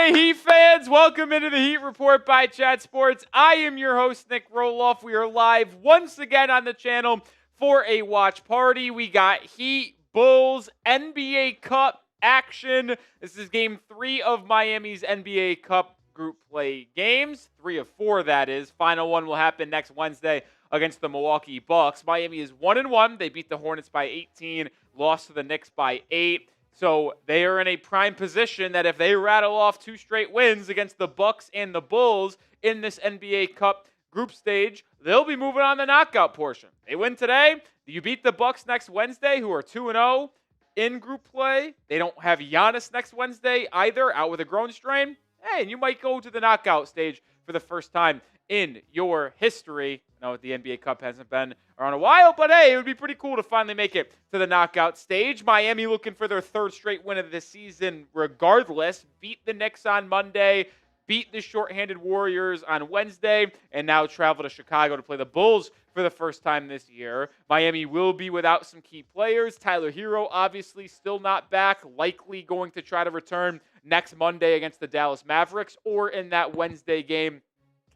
Hey, Heat fans, welcome into the Heat Report by Chat Sports. I am your host, Nick Roloff. We are live once again on the channel for a watch party. We got Heat, Bulls, NBA Cup action. This is game 3 of Miami's NBA Cup group play games. 3 of 4, that is. Final one will happen next Wednesday against the Milwaukee Bucks. Miami is 1-1. They beat the Hornets by 18, lost to the Knicks by 8. So they are in a prime position that if they rattle off 2 straight wins against the Bucks and the Bulls in this NBA Cup group stage, they'll be moving on the knockout portion. They win today. You beat the Bucks next Wednesday, who are 2-0 in group play. They don't have Giannis next Wednesday either, out with a groin strain. Hey, and you might go to the knockout stage for the first time in your history. I know the NBA Cup hasn't been around a while, but hey, it would be pretty cool to finally make it to the knockout stage. Miami looking for their 3rd straight win of the season regardless. Beat the Knicks on Monday, beat the shorthanded Warriors on Wednesday, and now travel to Chicago to play the Bulls for the first time this year. Miami will be without some key players. Tyler Herro obviously still not back, likely going to try to return next Monday against the Dallas Mavericks or in that Wednesday game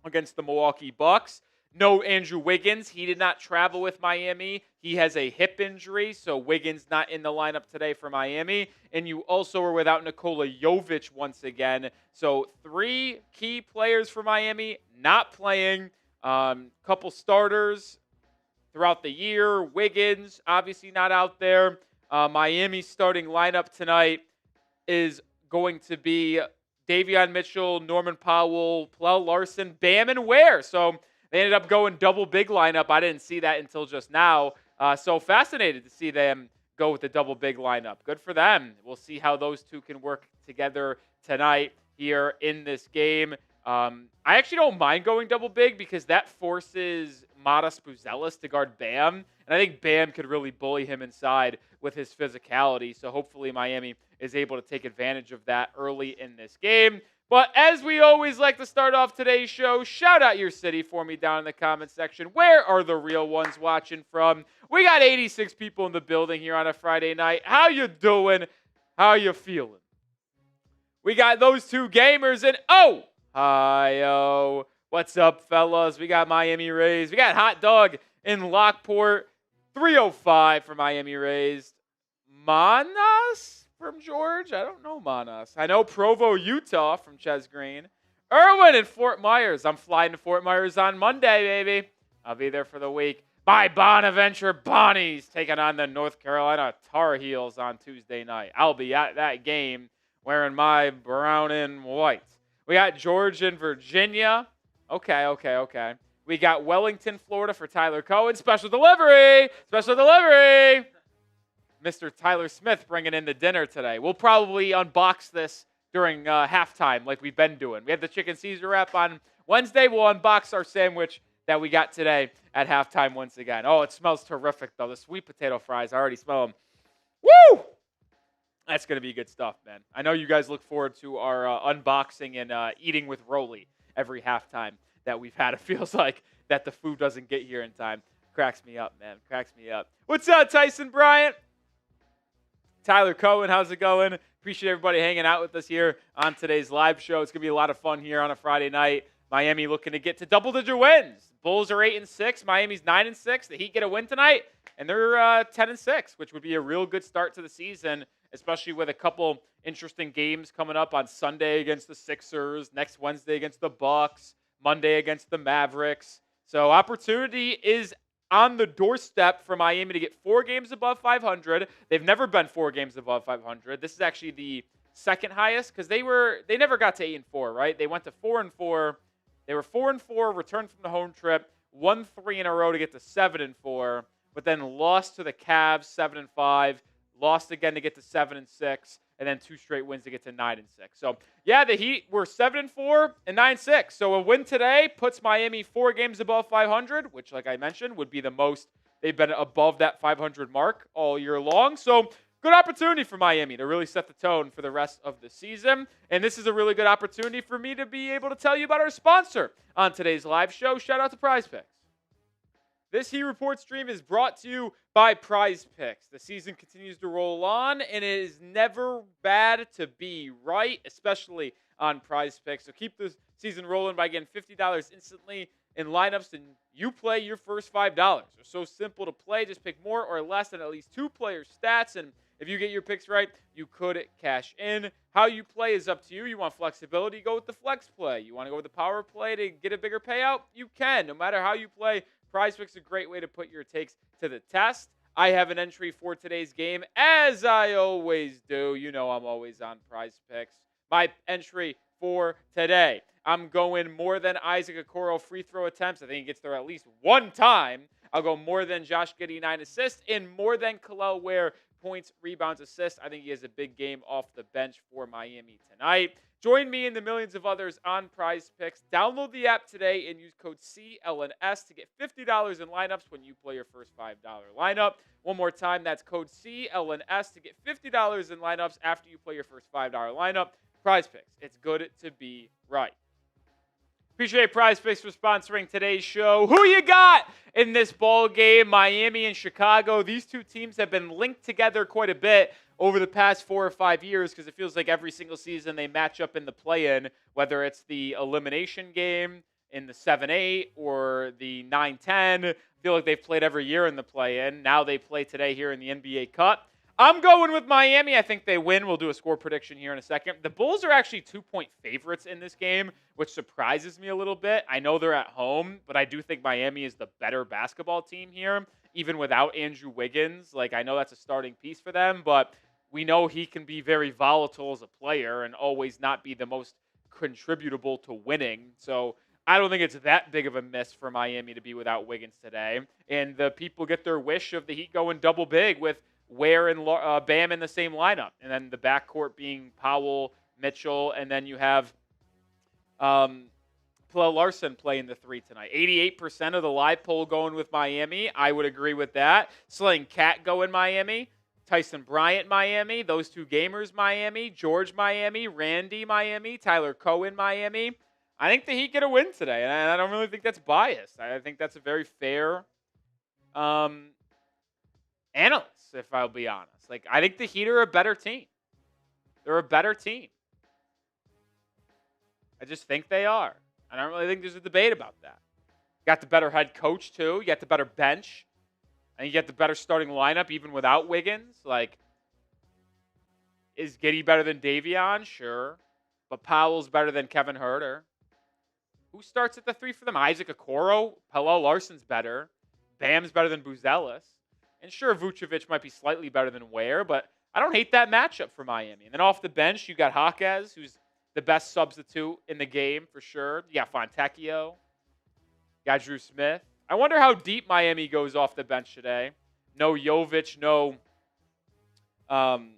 against the Milwaukee Bucks. No Andrew Wiggins. He did not travel with Miami. He has a hip injury, so Wiggins not in the lineup today for Miami. And you also are without Nikola Jovic once again. So 3 key players for Miami not playing. Couple starters throughout the year. Wiggins obviously not out there. Miami's starting lineup tonight is going to be Davion Mitchell, Norman Powell, Pelle Larsson, Bam, and Ware. So they ended up going double big lineup. I didn't see that until just now. So fascinated to see them go with the double big lineup. Good for them. We'll see how those two can work together tonight here in this game. I actually don't mind going double big because that forces Buzelis to guard Bam. And I think Bam could really bully him inside with his physicality. So hopefully Miami is able to take advantage of that early in this game. But as we always like to start off today's show, shout out your city for me down in the comment section. Where are the real ones watching from? We got 86 people in the building here on a Friday night. How you doing? How you feeling? We got those 2 gamers and hi-yo. What's up, fellas? We got Miami Rays. We got Hot Dog in Lockport. 305 for Miami Rays. Manas? From George? I don't know Manas. I know Provo, Utah from Ches Green. Irwin in Fort Myers. I'm flying to Fort Myers on Monday, baby. I'll be there for the week. My Bonaventure Bonnies taking on the North Carolina Tar Heels on Tuesday night. I'll be at that game wearing my brown and white. We got George in Virginia. Okay. We got Wellington, Florida for Tyler Cohen. Special delivery. Mr. Tyler Smith bringing in the dinner today. We'll probably unbox this during halftime like we've been doing. We had the chicken Caesar wrap on Wednesday. We'll unbox our sandwich that we got today at halftime once again. Oh, it smells terrific, though. The sweet potato fries, I already smell them. Woo! That's going to be good stuff, man. I know you guys look forward to our unboxing and eating with Rolly every halftime that we've had. It feels like that the food doesn't get here in time. Cracks me up, man. Cracks me up. What's up, Tyson Bryant? Tyler Cohen, how's it going? Appreciate everybody hanging out with us here on today's live show. It's going to be a lot of fun here on a Friday night. Miami looking to get to double-digit wins. Bulls are 8-6. Miami's 9-6. The Heat get a win tonight, and they're 10-6, which would be a real good start to the season, especially with a couple interesting games coming up on Sunday against the Sixers, next Wednesday against the Bucks, Monday against the Mavericks. So opportunity is on the doorstep for Miami to get 4 games above 500. They've never been 4 games above 500. This is actually the second highest because they never got to 8-4, right? They went to 4-4. They were 4-4, returned from the home trip, won 3 in a row to get to 7-4, but then lost to the Cavs 7-5, lost again to get to 7-6, and then 2 straight wins to get to 9-6. So yeah, the Heat were 7-4 and 9-6. So a win today puts Miami 4 games above 500, which, like I mentioned, would be the most they've been above that 500 mark all year long. So good opportunity for Miami to really set the tone for the rest of the season. And this is a really good opportunity for me to be able to tell you about our sponsor on today's live show. Shout out to Prize Picks. This Heat Report stream is brought to you by Prize Picks. The season continues to roll on, and it is never bad to be right, especially on Prize Picks. So keep the season rolling by getting $50 instantly in lineups, and you play your first $5. They're so simple to play. Just pick more or less than at least 2 players' stats, and if you get your picks right, you could cash in. How you play is up to you. You want flexibility, go with the flex play. You want to go with the power play to get a bigger payout? You can. No matter how you play, Prize Picks is a great way to put your takes to the test. I have an entry for today's game, as I always do. You know I'm always on Prize Picks. My entry for today, I'm going more than Isaac Okoro free throw attempts. I think he gets there at least one time. I'll go more than Josh Giddey 9 assists and more than Kel'el Ware points, rebounds, assists. I think he has a big game off the bench for Miami tonight. Join me and the millions of others on Prize Picks. Download the app today and use code CLNS to get $50 in lineups when you play your first $5 lineup. One more time, that's code CLNS to get $50 in lineups after you play your first $5 lineup. Prize Picks. It's good to be right. Appreciate Prize Picks for sponsoring today's show. Who you got in this ball game? Miami and Chicago. These two teams have been linked together quite a bit over the past 4 or 5 years because it feels like every single season they match up in the play-in, whether it's the elimination game in the 7-8 or the 9-10. I feel like they've played every year in the play-in. Now they play today here in the NBA Cup. I'm going with Miami. I think they win. We'll do a score prediction here in a second. The Bulls are actually 2-point favorites in this game, which surprises me a little bit. I know they're at home, but I do think Miami is the better basketball team here, even without Andrew Wiggins. Like, I know that's a starting piece for them, but we know he can be very volatile as a player and always not be the most contributable to winning. So I don't think it's that big of a miss for Miami to be without Wiggins today. And the people get their wish of the Heat going double big with Ware and Bam in the same lineup. And then the backcourt being Powell, Mitchell, and then you have Pelle Larsson playing the 3 tonight. 88% of the live poll going with Miami. I would agree with that. Slaying Cat going Miami. Tyson Bryant, Miami. Those 2 gamers, Miami. George, Miami. Randy, Miami. Tyler Cohen, Miami. I think the Heat get a win today, and I don't really think that's biased. I think that's a very fair analyst, if I'll be honest. Like, I think the Heat are a better team. They're a better team. I just think they are. I don't really think there's a debate about that. You got the better head coach, too. You got the better bench. And you get the better starting lineup, even without Wiggins. Like, is Giddey better than Davion? Sure. But Powell's better than Kevin Huerter. Who starts at the 3 for them? Isaac Okoro? Pelle Larsson's better. Bam's better than Buzelis. And sure, Vucevic might be slightly better than Ware, but I don't hate that matchup for Miami. And then off the bench, you got Jaquez, who's the best substitute in the game for sure. You got Fontecchio. You got Dru Smith. I wonder how deep Miami goes off the bench today. No Jovic, no. And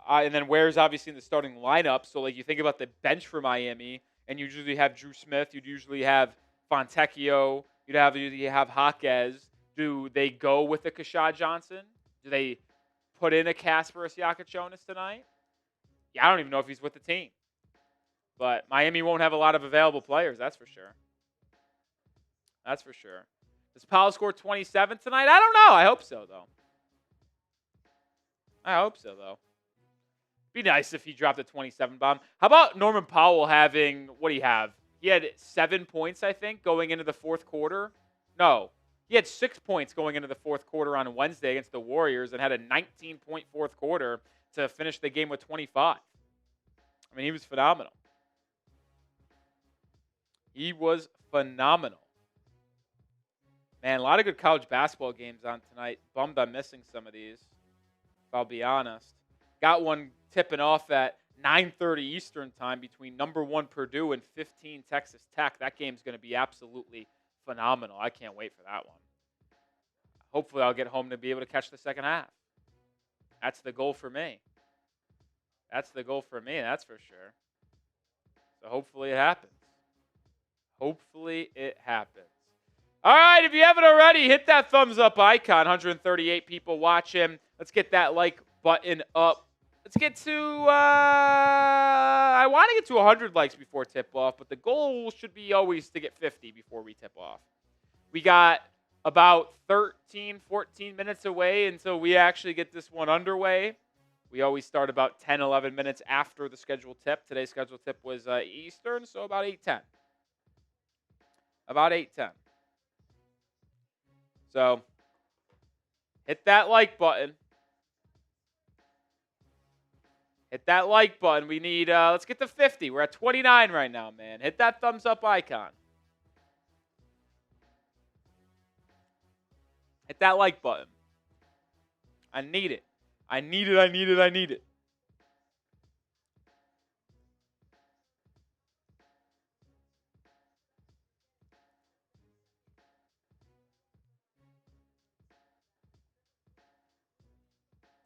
then Ware's obviously in the starting lineup. So, like, you think about the bench for Miami, and you usually have Dru Smith. You'd usually have Fontecchio. You'd have Jaquez. Do they go with the Keshad Johnson? Do they put in a Kasparas Jakucionis tonight? Yeah, I don't even know if he's with the team. But Miami won't have a lot of available players, that's for sure. That's for sure. Does Powell score 27 tonight? I don't know. I hope so, though. Be nice if he dropped a 27 bomb. How about Norman Powell having, what do you have? He had 7 points, I think, going into the fourth quarter. No. He had 6 points going into the fourth quarter on Wednesday against the Warriors and had a 19-point fourth quarter to finish the game with 25. I mean, he was phenomenal. He was phenomenal. Man, a lot of good college basketball games on tonight. Bummed I'm missing some of these, if I'll be honest. Got one tipping off at 9:30 Eastern time between number 1 Purdue and 15 Texas Tech. That game's going to be absolutely phenomenal. I can't wait for that one. Hopefully I'll get home to be able to catch the second half. That's the goal for me. That's for sure. So hopefully it happens. All right, if you haven't already, hit that thumbs up icon. 138 people watching. Let's get that like button up. Let's get to, I want to get to 100 likes before tip-off, but the goal should be always to get 50 before we tip off. We got about 13, 14 minutes away until we actually get this one underway. We always start about 10, 11 minutes after the scheduled tip. Today's scheduled tip was Eastern, so about 8:10. About 8:10. So, hit that like button. Hit that like button. We need, let's get to 50. We're at 29 right now, man. Hit that thumbs up icon. Hit that like button. I need it. I need it. I need it. I need it.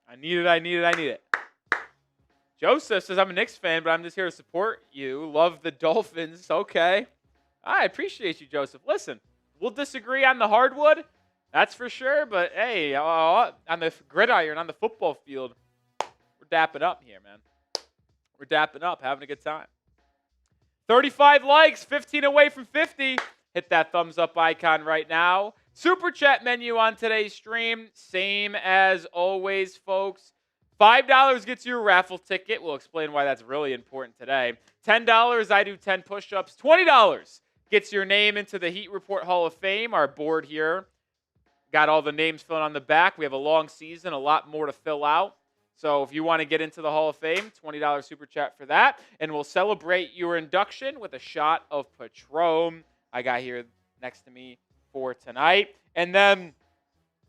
I need it. I need it. I need it. Joseph says, I'm a Knicks fan, but I'm just here to support you. Love the Dolphins. Okay. I appreciate you, Joseph. Listen, we'll disagree on the hardwood. That's for sure. But, hey, on the gridiron, on the football field, we're dapping up here, man. We're dapping up, having a good time. 35 likes, 15 away from 50. Hit that thumbs up icon right now. Super chat menu on today's stream. Same as always, folks. $5 gets you a raffle ticket. We'll explain why that's really important today. $10, I do 10 push-ups. $20 gets your name into the Heat Report Hall of Fame. Our board here got all the names filled on the back. We have a long season, a lot more to fill out. So if you want to get into the Hall of Fame, $20 super chat for that. And we'll celebrate your induction with a shot of Patron I got here next to me for tonight. And then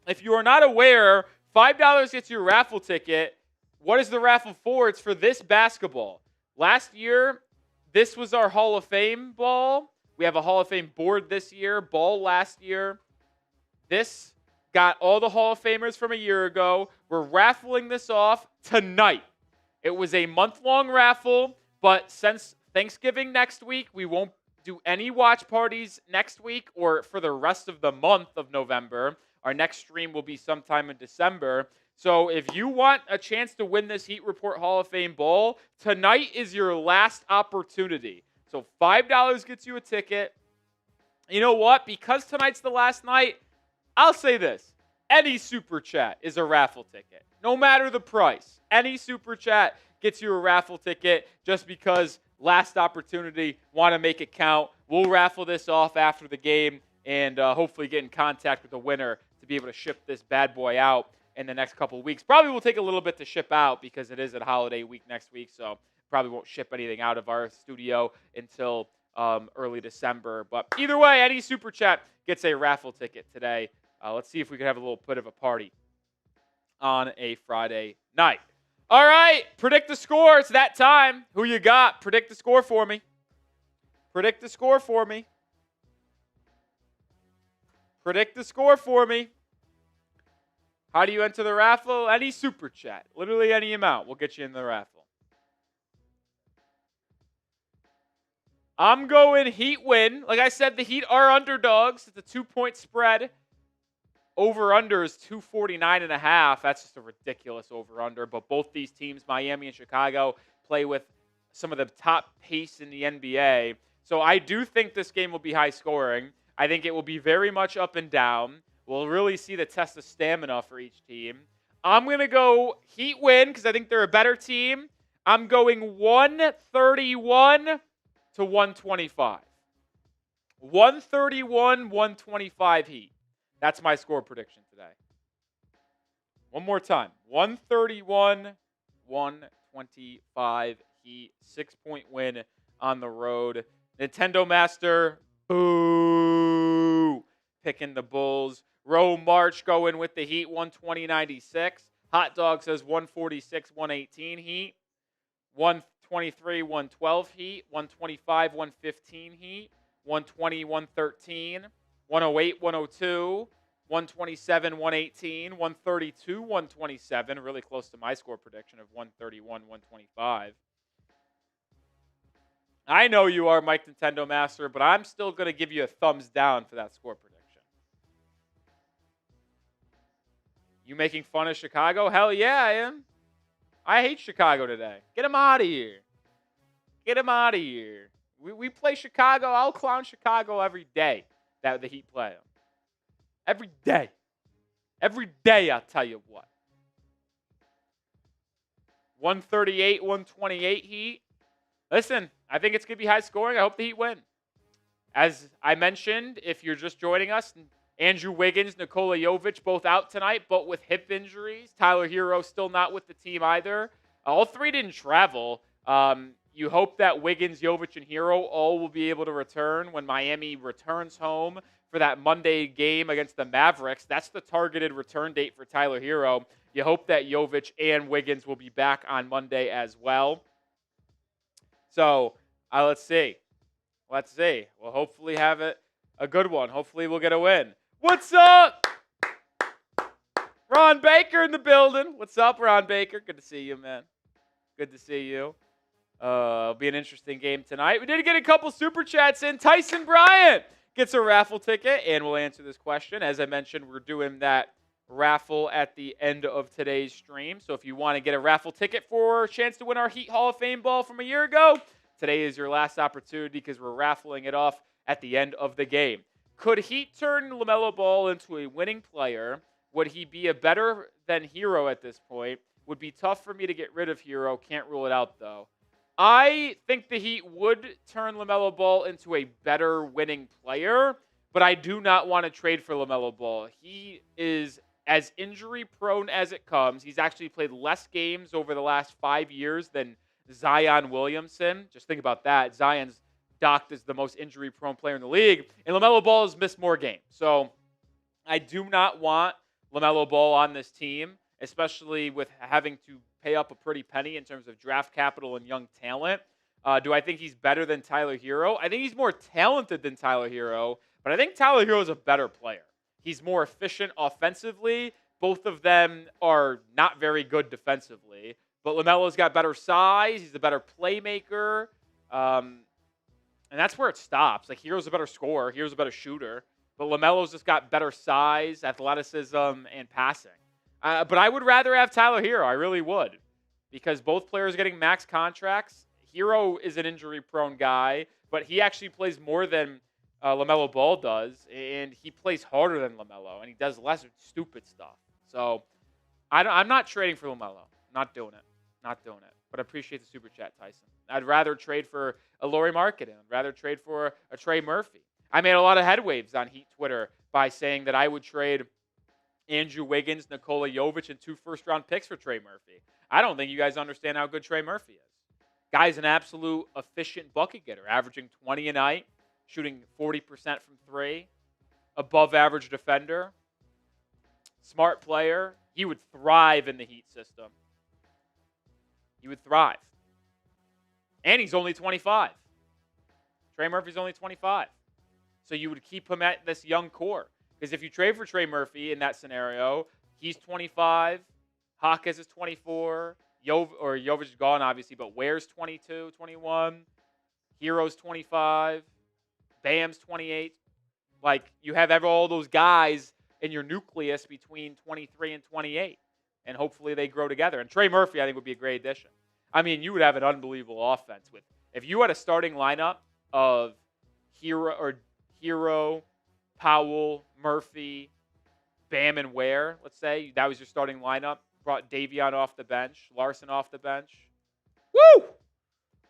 if you are not aware, $5 gets you a raffle ticket. What is the raffle for? It's for this basketball. Last year, this was our Hall of Fame ball. We have a Hall of Fame board this year, ball last year. This got all the Hall of Famers from a year ago. We're raffling this off tonight. It was a month-long raffle, but since Thanksgiving next week, we won't do any watch parties next week or for the rest of the month of November. Our next stream will be sometime in December. So if you want a chance to win this Heat Report Hall of Fame ball, tonight is your last opportunity. So $5 gets you a ticket. You know what? Because tonight's the last night, I'll say this. Any super chat is a raffle ticket. No matter the price. Any super chat gets you a raffle ticket just because last opportunity, want to make it count. We'll raffle this off after the game and hopefully get in contact with the winner to be able to ship this bad boy out in the next couple of weeks. Probably will take a little bit to ship out because it is a holiday week next week, so probably won't ship anything out of our studio until early December. But either way, any super chat gets a raffle ticket today. Let's see if we can have a little bit of a party on a Friday night. All right, predict the score. It's that time. Who you got? Predict the score for me. Predict the score for me. Predict the score for me. How do you enter the raffle? Any super chat. Literally any amount will get you in the raffle. I'm going Heat win. Like I said, the Heat are underdogs. It's a 2-point spread. Over-under is 249.5. That's just a ridiculous over-under. But both these teams, Miami and Chicago, play with some of the top pace in the NBA. So I do think this game will be high scoring. I think it will be very much up and down. We'll really see the test of stamina for each team. I'm going to go Heat win because I think they're a better team. I'm going 131 to 125. 131, 125 Heat. That's my score prediction today. One more time. 131, 125 Heat. 6-point win on the road. Nintendo Master, boo. Picking the Bulls. Roe March going with the Heat, 120-96. Hot Dog says 146-118 Heat. 123-112 Heat. 125-115 Heat. 120-113. 108-102. 127-118. 132-127. Really close to my score prediction of 131-125. I know you are Mike Nintendo Master, but I'm still going to give you a thumbs down for that score prediction. You making fun of Chicago? Hell yeah, I am. I hate Chicago today. Get him out of here. Get him out of here. We play Chicago. I'll clown Chicago every day that the Heat play them. Every day. Every day, I'll tell you what. 138, 128 Heat. Listen, I think it's going to be high scoring. I hope the Heat win. As I mentioned, if you're just joining us, Andrew Wiggins, Nikola Jovic, both out tonight, but with hip injuries. Tyler Herro still not with the team either. All three didn't travel. You hope that Wiggins, Jovic, and Herro all will be able to return when Miami returns home for that Monday game against the Mavericks. That's the targeted return date for Tyler Herro. You hope that Jovic and Wiggins will be back on Monday as well. So, let's see. Let's see. We'll hopefully have it a good one. Hopefully we'll get a win. What's up? Ron Baker in the building. What's up, Ron Baker? Good to see you, man. Good to see you. It'll be an interesting game tonight. We did get a couple super chats in. Tyson Bryant gets a raffle ticket, and we'll answer this question. As I mentioned, we're doing that raffle at the end of today's stream. So if you want to get a raffle ticket for a chance to win our Heat Hall of Fame ball from a year ago, today is your last opportunity because we're raffling it off at the end of the game. Could Heat turn LaMelo Ball into a winning player? Would he be a better than Herro at this point? Would be tough for me to get rid of Herro. Can't rule it out, though. I think the Heat would turn LaMelo Ball into a better winning player, but I do not want to trade for LaMelo Ball. He is as injury-prone as it comes. He's actually played less games over the last 5 years than Zion Williamson. Just think about that. Zion's docked as the most injury-prone player in the league, and LaMelo Ball has missed more games. So I do not want LaMelo Ball on this team, especially with having to pay up a pretty penny in terms of draft capital and young talent. Do I think he's better than Tyler Herro? I think he's more talented than Tyler Herro, but I think Tyler Herro is a better player. He's more efficient offensively. Both of them are not very good defensively. But LaMelo's got better size. He's a better playmaker. And that's where it stops. Like, Herro's a better scorer. Herro's a better shooter. But LaMelo's just got better size, athleticism, and passing. But I would rather have Tyler Herro. I really would. Because both players are getting max contracts. Herro is an injury-prone guy. But he actually plays more than LaMelo Ball does. And he plays harder than LaMelo. And he does less stupid stuff. So, I'm not trading for LaMelo. Not doing it. Not doing it. But I appreciate the super chat, Tyson. I'd rather trade for a Lauri Markkanen. I'd rather trade for a Trey Murphy. I made a lot of headwaves on Heat Twitter by saying that I would trade Andrew Wiggins, Nikola Jovic, and 2 first-round picks for Trey Murphy. I don't think you guys understand how good Trey Murphy is. Guy's an absolute efficient bucket getter, averaging 20 a night, shooting 40% from 3, above-average defender, smart player. He would thrive in the Heat system. He would thrive. And he's only 25. Trey Murphy's only 25. So you would keep him at this young core. Because if you trade for Trey Murphy in that scenario, he's 25. Jaquez is 24. Jovic is gone, obviously, but Ware's 22, 21. Herro's 25. Bam's 28. Like, you have all those guys in your nucleus between 23 and 28. And hopefully they grow together. And Trey Murphy, I think, would be a great addition. I mean, you would have an unbelievable offense with if you had a starting lineup of Herro, Powell, Murphy, Bam, and Ware. Let's say that was your starting lineup. Brought Davion off the bench, Larsson off the bench. Woo!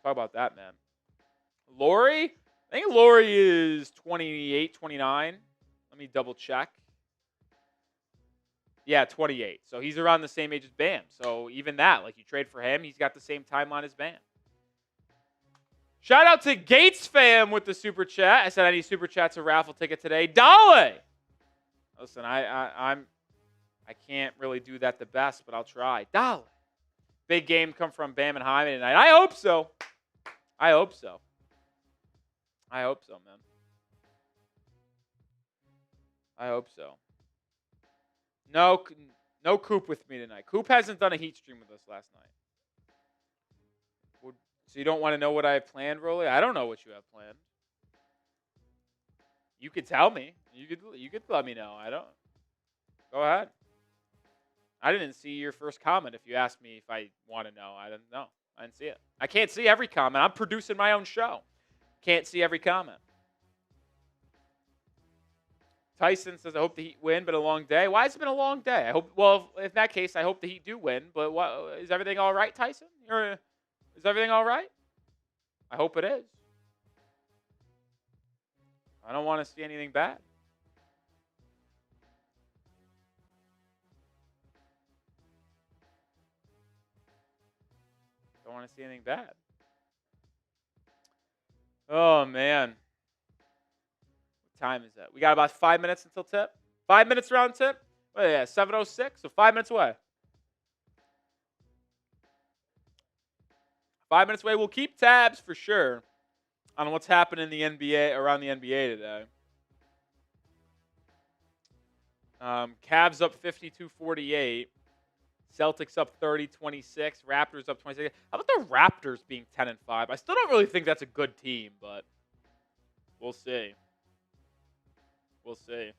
Talk about that, man. Lauri, I think Lauri is 28, 29. Let me double check. Yeah, 28. So he's around the same age as Bam. So even that, like, you trade for him, he's got the same timeline as Bam. Shout out to Gates fam with the super chat. I said I need super chats a raffle ticket today. Dolly! Listen, I can't really do that the best, but I'll try. Dolly! Big game come from Bam and Jaime tonight. I hope so. I hope so. I hope so, man. I hope so. No Coop with me tonight. Coop hasn't done a Heat stream with us last night. So you don't want to know what I have planned, Rolly? I don't know what you have planned. You could tell me. You could let me know. I don't. Go ahead. I didn't see your first comment if you asked me if I want to know. I didn't know. I didn't see it. I can't see every comment. I'm producing my own show. Can't see every comment. Tyson says, I hope the Heat win, but a long day. Why has it been a long day? I hope, well, in that case, I hope the Heat do win, but what, is everything all right, Tyson? Is everything all right? I hope it is. I don't want to see anything bad. Don't want to see anything bad. Oh, man. What time is that? We got about 5 minutes until tip. 5 minutes around tip? Oh, yeah, 7:06, so 5 minutes away. 5 minutes away. We'll keep tabs for sure on what's happening in the NBA, around the NBA today. Cavs up 52-48. Celtics up 30-26. Raptors up 26. How about the Raptors being 10-5? I still don't really think that's a good team, but we'll see. We'll see.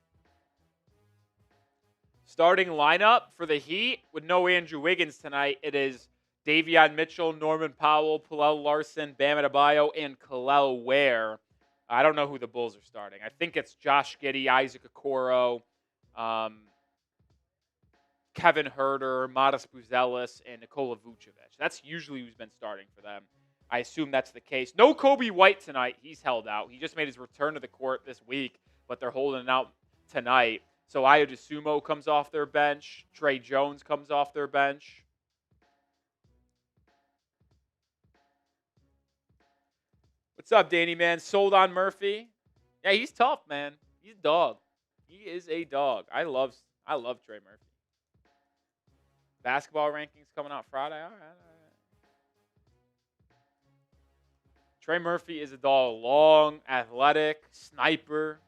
Starting lineup for the Heat with no Andrew Wiggins tonight. It is Davion Mitchell, Norman Powell, Pelle Larsson, Bam Adebayo, and Kel'el Ware. I don't know who the Bulls are starting. I think it's Josh Giddey, Isaac Okoro, Kevin Huerter, Modest Buzelis, and Nikola Vucevic. That's usually who's been starting for them. I assume that's the case. No Kobe White tonight. He's held out. He just made his return to the court this week, but they're holding it out tonight. So Ayo DeSumo comes off their bench. Trey Jones comes off their bench. What's up, Danny, man? Sold on Murphy. Yeah, he's tough, man. He's a dog. He is a dog. I love Trey Murphy. Basketball rankings coming out Friday. All right. Trey Murphy is a dog. Long, athletic, sniper.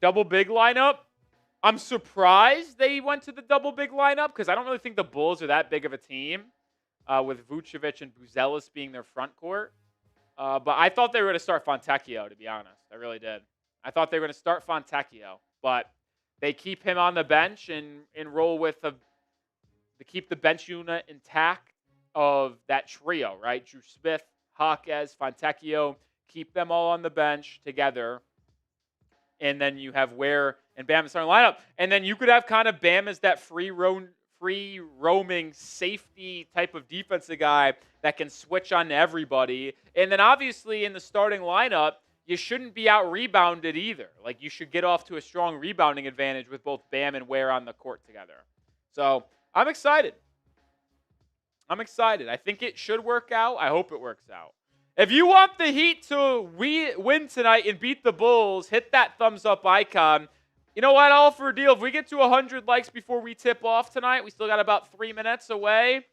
Double big lineup. I'm surprised they went to the double big lineup because I don't really think the Bulls are that big of a team with Vucevic and Buzelis being their front court. But I thought they were going to start Fontecchio, to be honest. I really did. I thought they were going to start Fontecchio, but they keep him on the bench and roll with to keep the bench unit intact of that trio, right? Dru Smith, Jaquez, Fontecchio, keep them all on the bench together. And then you have Ware and Bam in the starting lineup. And then you could have kind of Bam as that free roaming safety type of defensive guy that can switch on everybody. And then obviously in the starting lineup, you shouldn't be out rebounded either. Like you should get off to a strong rebounding advantage with both Bam and Ware on the court together. So I'm excited. I think it should work out. I hope it works out. If you want the Heat to win tonight and beat the Bulls, hit that thumbs up icon. You know what? I'll offer a deal. If we get to 100 likes before we tip off tonight, we still got about 3 minutes away.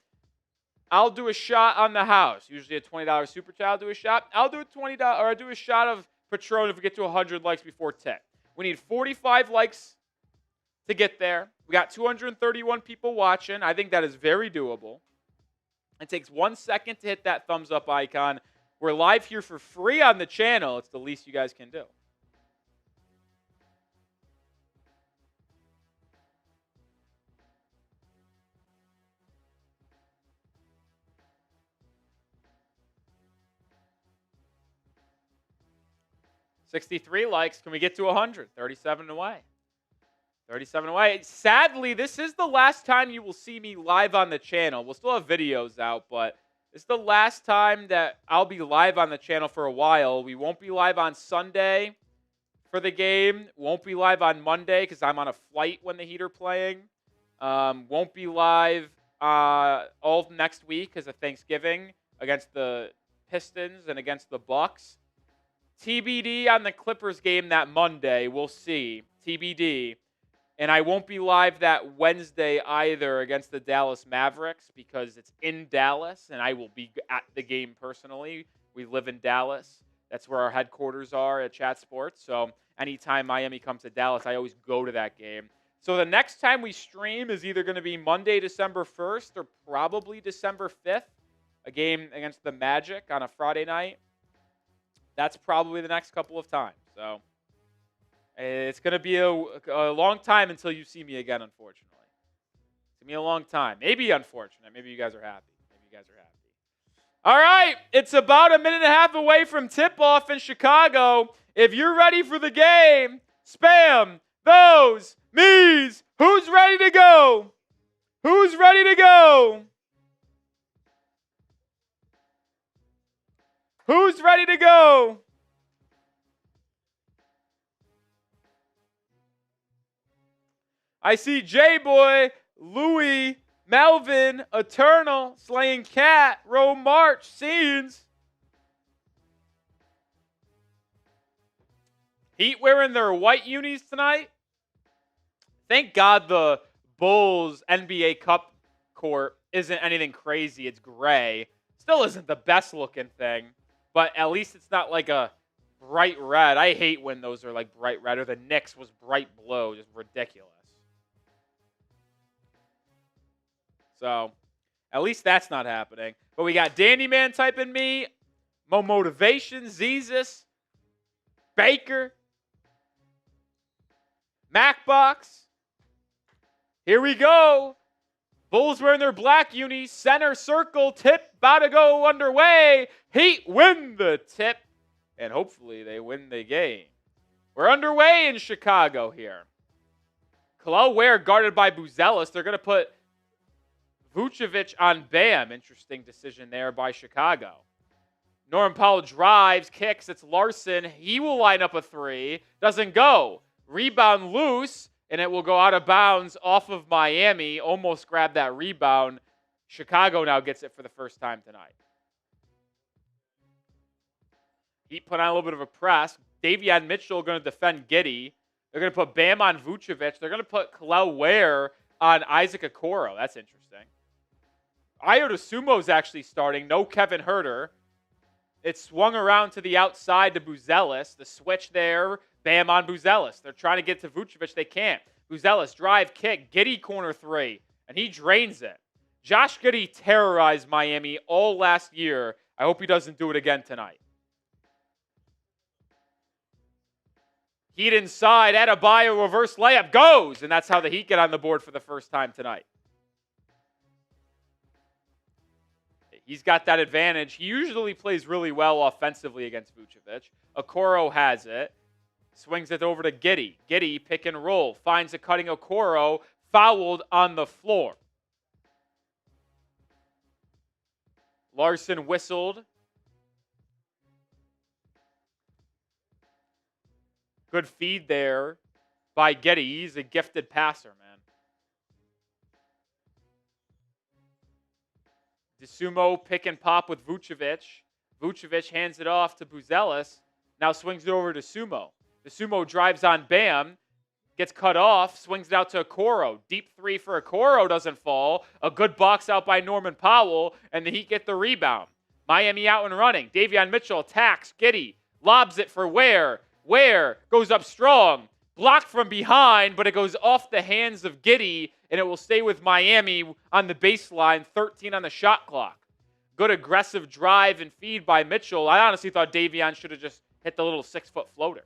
I'll do a shot on the house. Usually a $20 super chat. I'll do a shot. I'll do a $20 or I'll do a shot of Patron if we get to 100 likes before tip. We need 45 likes to get there. We got 231 people watching. I think that is very doable. It takes 1 second to hit that thumbs up icon. We're live here for free on the channel. It's the least you guys can do. $63 likes. Can we get to 100? 37 away. 37 away. Sadly, this is the last time you will see me live on the channel. We'll still have videos out, but it's the last time that I'll be live on the channel for a while. We won't be live on Sunday for the game. Won't be live on Monday because I'm on a flight when the Heat are playing. Won't be live all next week because of Thanksgiving against the Pistons and against the Bucks. TBD on the Clippers game that Monday. We'll see. TBD. And I won't be live that Wednesday either against the Dallas Mavericks because it's in Dallas, and I will be at the game personally. We live in Dallas. That's where our headquarters are at Chat Sports. So anytime Miami comes to Dallas, I always go to that game. So the next time we stream is either going to be Monday, December 1st, or probably December 5th, a game against the Magic on a Friday night. That's probably the next couple of times. So it's going to be a long time until you see me again, unfortunately. It's going to be a long time. Maybe unfortunate. Maybe you guys are happy. All right, it's about a minute and a half away from tip-off in Chicago. If you're ready for the game, spam those me's. Who's ready to go? Who's ready to go? Who's ready to go? I see J-Boy, Louie, Melvin, Eternal, Slaying Cat, Row March, Scenes. Heat wearing their white unis tonight. Thank God the Bulls NBA Cup court isn't anything crazy. It's gray. Still isn't the best looking thing, but at least it's not like a bright red. I hate when those are like bright red, or the Knicks was bright blue. Just ridiculous. So, at least that's not happening. But we got Dandy Man typing me, Mo Motivation, Zezus, Baker, Macbox. Here we go. Bulls wearing their black unis, center circle, tip about to go underway. Heat win the tip, and hopefully they win the game. We're underway in Chicago here. Kel'el Ware guarded by Buzelis. They're going to put Vucevic on Bam. Interesting decision there by Chicago. Norman Powell drives, kicks. It's Larsson. He will line up a three. Doesn't go. Rebound loose, and it will go out of bounds off of Miami. Almost grabbed that rebound. Chicago now gets it for the first time tonight. Heat put on a little bit of a press. Davion Mitchell going to defend Giddey. They're going to put Bam on Vucevic. They're going to put Kel'el Ware on Isaac Okoro. That's interesting. Ayo Dosunmu's actually starting. No Kevin Huerter. It swung around to the outside to Buzelis. The switch there. Bam on Buzelis. They're trying to get to Vucevic. They can't. Buzelis, drive, kick. Giddey corner three. And he drains it. Josh Giddey terrorized Miami all last year. I hope he doesn't do it again tonight. Heat inside. Adebayo reverse layup goes. And that's how the Heat get on the board for the first time tonight. He's got that advantage. He usually plays really well offensively against Vucevic. Okoro has it. Swings it over to Giddey. Giddey, pick and roll. Finds a cutting Okoro. Fouled on the floor. Larsson whistled. Good feed there by Giddey. He's a gifted passer, man. Dosunmu pick and pop with Vucevic. Vucevic hands it off to Buzelis. Now swings it over to Dosunmu. Dosunmu drives on Bam. Gets cut off. Swings it out to Okoro. Deep three for Okoro doesn't fall. A good box out by Norman Powell. And the Heat get the rebound. Miami out and running. Davion Mitchell attacks Giddey. Lobs it for Ware. Ware goes up strong. Blocked from behind, but it goes off the hands of Giddey, and it will stay with Miami on the baseline, 13 on the shot clock. Good aggressive drive and feed by Mitchell. I honestly thought Davion should have just hit the little 6-foot floater.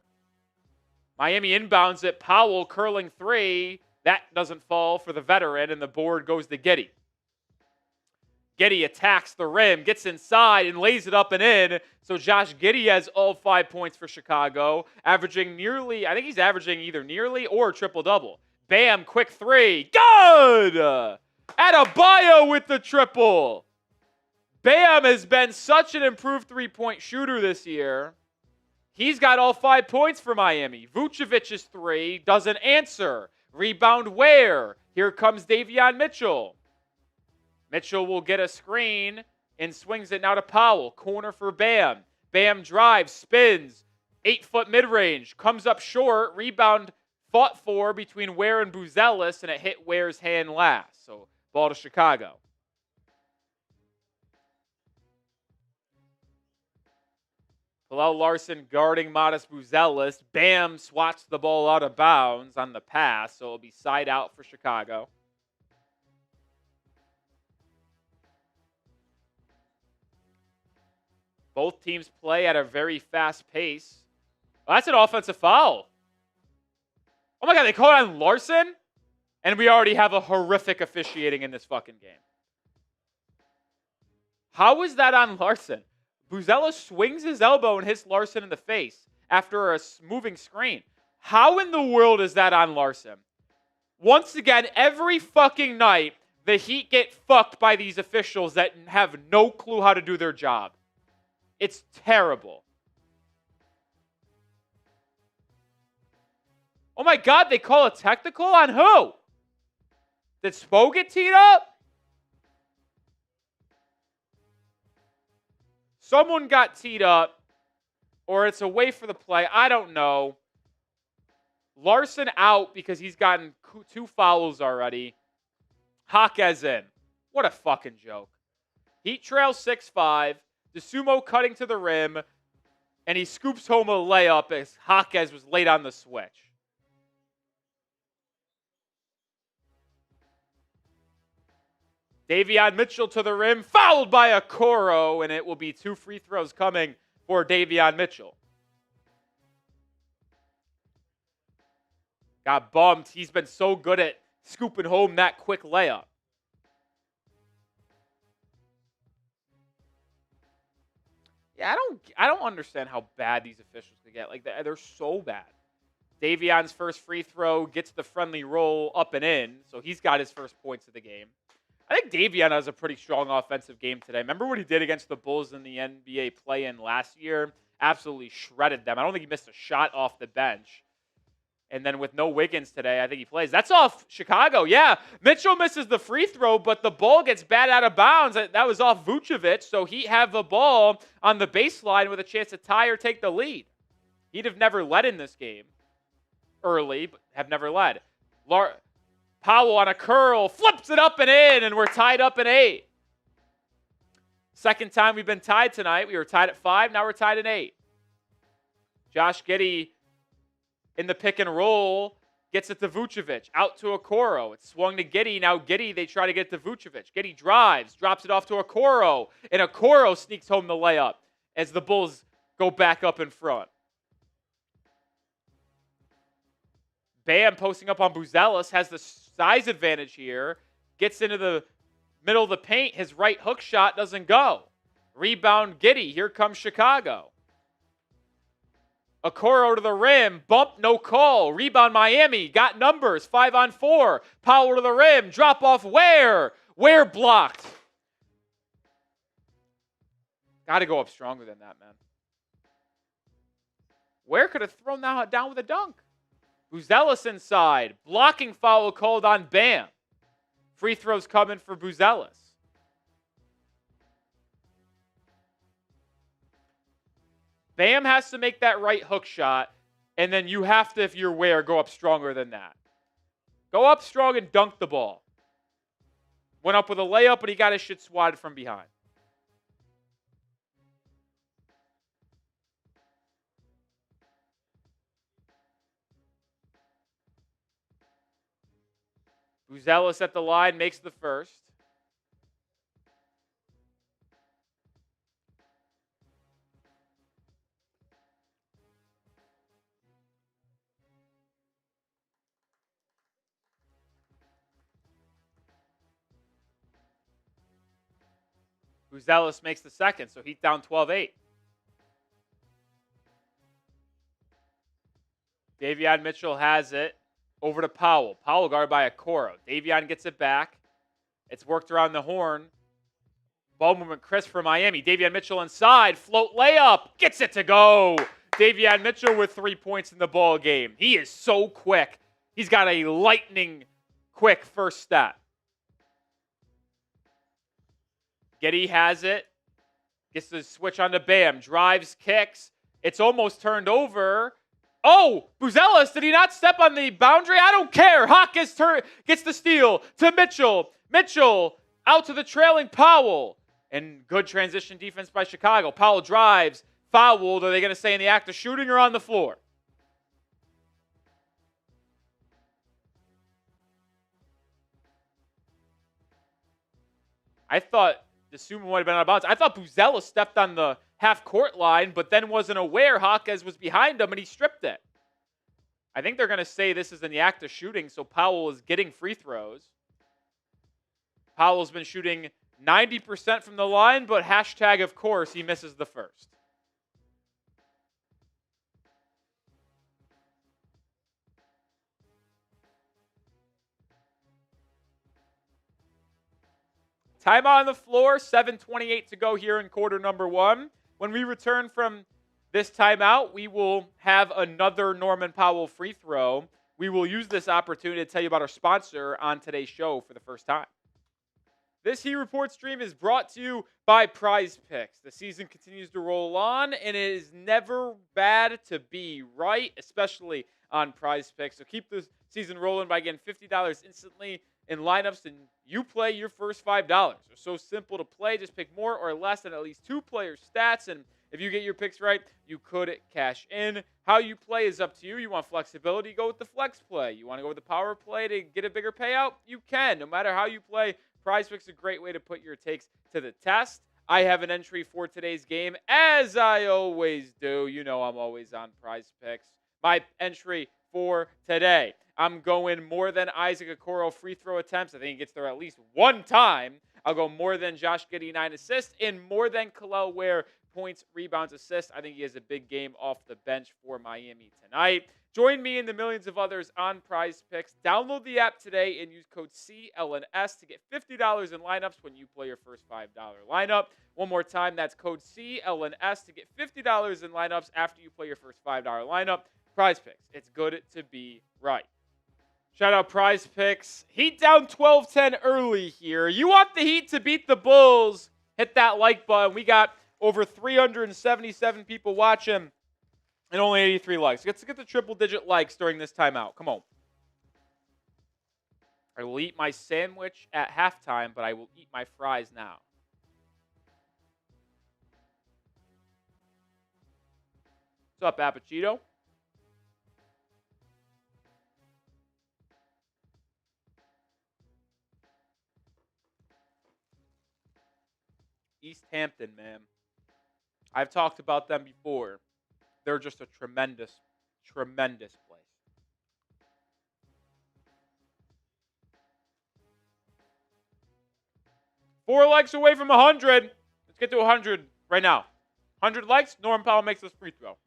Miami inbounds it. Powell curling three. That doesn't fall for the veteran, and the board goes to Giddey. Giddey attacks the rim, gets inside, and lays it up and in. So Josh Giddey has all 5 points for Chicago, averaging nearly, I think he's averaging either nearly or triple-double. Bam, quick three. Good! Adebayo with the triple. Bam has been such an improved three-point shooter this year. He's got all 5 points for Miami. Vucevic's three doesn't answer. Rebound Ware. Here comes Davion Mitchell. Mitchell will get a screen and swings it now to Powell. Corner for Bam. Bam drives, spins. 8-foot mid-range. Comes up short. Rebound fought for between Ware and Buzelis, and it hit Ware's hand last. So ball to Chicago. Pelle Larsson guarding Modest Buzelis. Bam swats the ball out of bounds on the pass, so it'll be side out for Chicago. Both teams play at a very fast pace. Well, that's an offensive foul. Oh my God, they call it on Larsson? And we already have a horrific officiating in this fucking game. How is that on Larsson? Buzelis swings his elbow and hits Larsson in the face after a moving screen. How in the world is that on Larsson? Once again, every fucking night, the Heat get fucked by these officials that have no clue how to do their job. It's terrible. Oh my God, they call a technical on who? Did Spo get teed up? Someone got teed up, or it's away for the play. I don't know. Larsson out because he's gotten 2 fouls already. Jaquez in. What a fucking joke. Heat trail 6-5. DeSumo cutting to the rim, and he scoops home a layup as Jaquez was late on the switch. Davion Mitchell to the rim, fouled by Okoro, and it will be 2 free throws coming for Davion Mitchell. Got bumped. He's been so good at scooping home that quick layup. Yeah, I don't understand how bad these officials can get. Like, they're so bad. Davion's first free throw gets the friendly roll up and in, so he's got his first points of the game. I think Davion has a pretty strong offensive game today. Remember what he did against the Bulls in the NBA play-in last year? Absolutely shredded them. I don't think he missed a shot off the bench. And then with no Wiggins today, I think he plays. That's off Chicago. Yeah, Mitchell misses the free throw, but the ball gets bat out of bounds. That was off Vucevic, so Heat have the ball on the baseline with a chance to tie or take the lead. He'd have never led in this game early, but have never led. Powell on a curl, flips it up and in, and we're tied up at 8. Second time we've been tied tonight. We were tied at 5, now we're tied at 8. Josh Giddey in the pick and roll gets it to Vucevic, out to Okoro. It's swung to Giddey. Now Giddey, they try to get it to Vucevic. Giddey drives, drops it off to Okoro, and Okoro sneaks home the layup as the Bulls go back up in front. Bam posting up on Buzelis, has the size advantage here, gets into the middle of the paint. His right hook shot doesn't go. Rebound Giddey. Here comes Chicago. Okoro to the rim. Bump, no call. Rebound Miami. Got numbers. 5-on-4. Powell to the rim. Drop off Ware. Ware blocked. Got to go up stronger than that, man. Ware could have thrown that down with a dunk. Buzelis inside. Blocking foul called on Bam. Free throws coming for Buzelis. Bam has to make that right hook shot, and then you have to, if you're Ware, go up stronger than that. Go up strong and dunk the ball. Went up with a layup, but he got his shit swatted from behind. Buzelis at the line makes the first. Buzelis makes the second, so Heat down 12-8. Davion Mitchell has it. Over to Powell. Powell guarded by Okoro. Davion gets it back. It's worked around the horn. Ball movement crisp for Miami. Davion Mitchell inside. Float layup. Gets it to go. Davion Mitchell with 3 points in the ball game. He is so quick. He's got a lightning quick first step. Giddey has it. Gets the switch onto Bam. Drives, kicks. It's almost turned over. Oh, Buzelis, did he not step on the boundary? I don't care. Jaquez gets the steal to Mitchell. Mitchell out to the trailing Powell. And good transition defense by Chicago. Powell drives, fouled. Are they going to say in the act of shooting or on the floor? I thought DeSumo might have been out of bounds. I thought Buzelis stepped on the half-court line, but then wasn't aware Jaquez was behind him, and he stripped it. I think they're going to say this is in the act of shooting, so Powell is getting free throws. Powell's been shooting 90% from the line, but hashtag, of course, he misses the first. Timeout on the floor, 7:28 to go here in quarter number one. When we return from this timeout, we will have another Norman Powell free throw. We will use this opportunity to tell you about our sponsor on today's show for the first time. This Heat Report stream is brought to you by Prize Picks. The season continues to roll on, and it is never bad to be right, especially on Prize Picks. So keep the season rolling by getting $50 instantly in lineups, and you play your first $5. They're so simple to play. Just pick more or less than at least two players' stats, and if you get your picks right, you could cash in. How you play is up to you. You want flexibility, go with the flex play. You want to go with the power play to get a bigger payout? You can. No matter how you play, Prize Picks is a great way to put your takes to the test. I have an entry for today's game, as I always do. You know I'm always on Prize Picks. My entry for today, I'm going more than Isaac Okoro free throw attempts. I think he gets there at least one time. I'll go more than Josh Giddey 9 assists and more than Kel'el Ware points, rebounds, assists. I think he has a big game off the bench for Miami tonight. Join me and the millions of others on Prize Picks. Download the app today and use code CLNS to get $50 in lineups when you play your first $5 lineup. One more time, that's code CLNS to get $50 in lineups after you play your first $5 lineup. Prize Picks. It's good to be right. Shout out Prize Picks. Heat down 12-10 early here. You want the Heat to beat the Bulls? Hit that like button. We got over 377 people watching and only 83 likes. Let's get the triple-digit likes during this timeout. Come on. I will eat my sandwich at halftime, but I will eat my fries now. What's up, Apachito? East Hampton, man. I've talked about them before. They're just a tremendous, tremendous place. Four likes away from 100. Let's get to 100 right now. 100 likes, Norman Powell makes this free throw.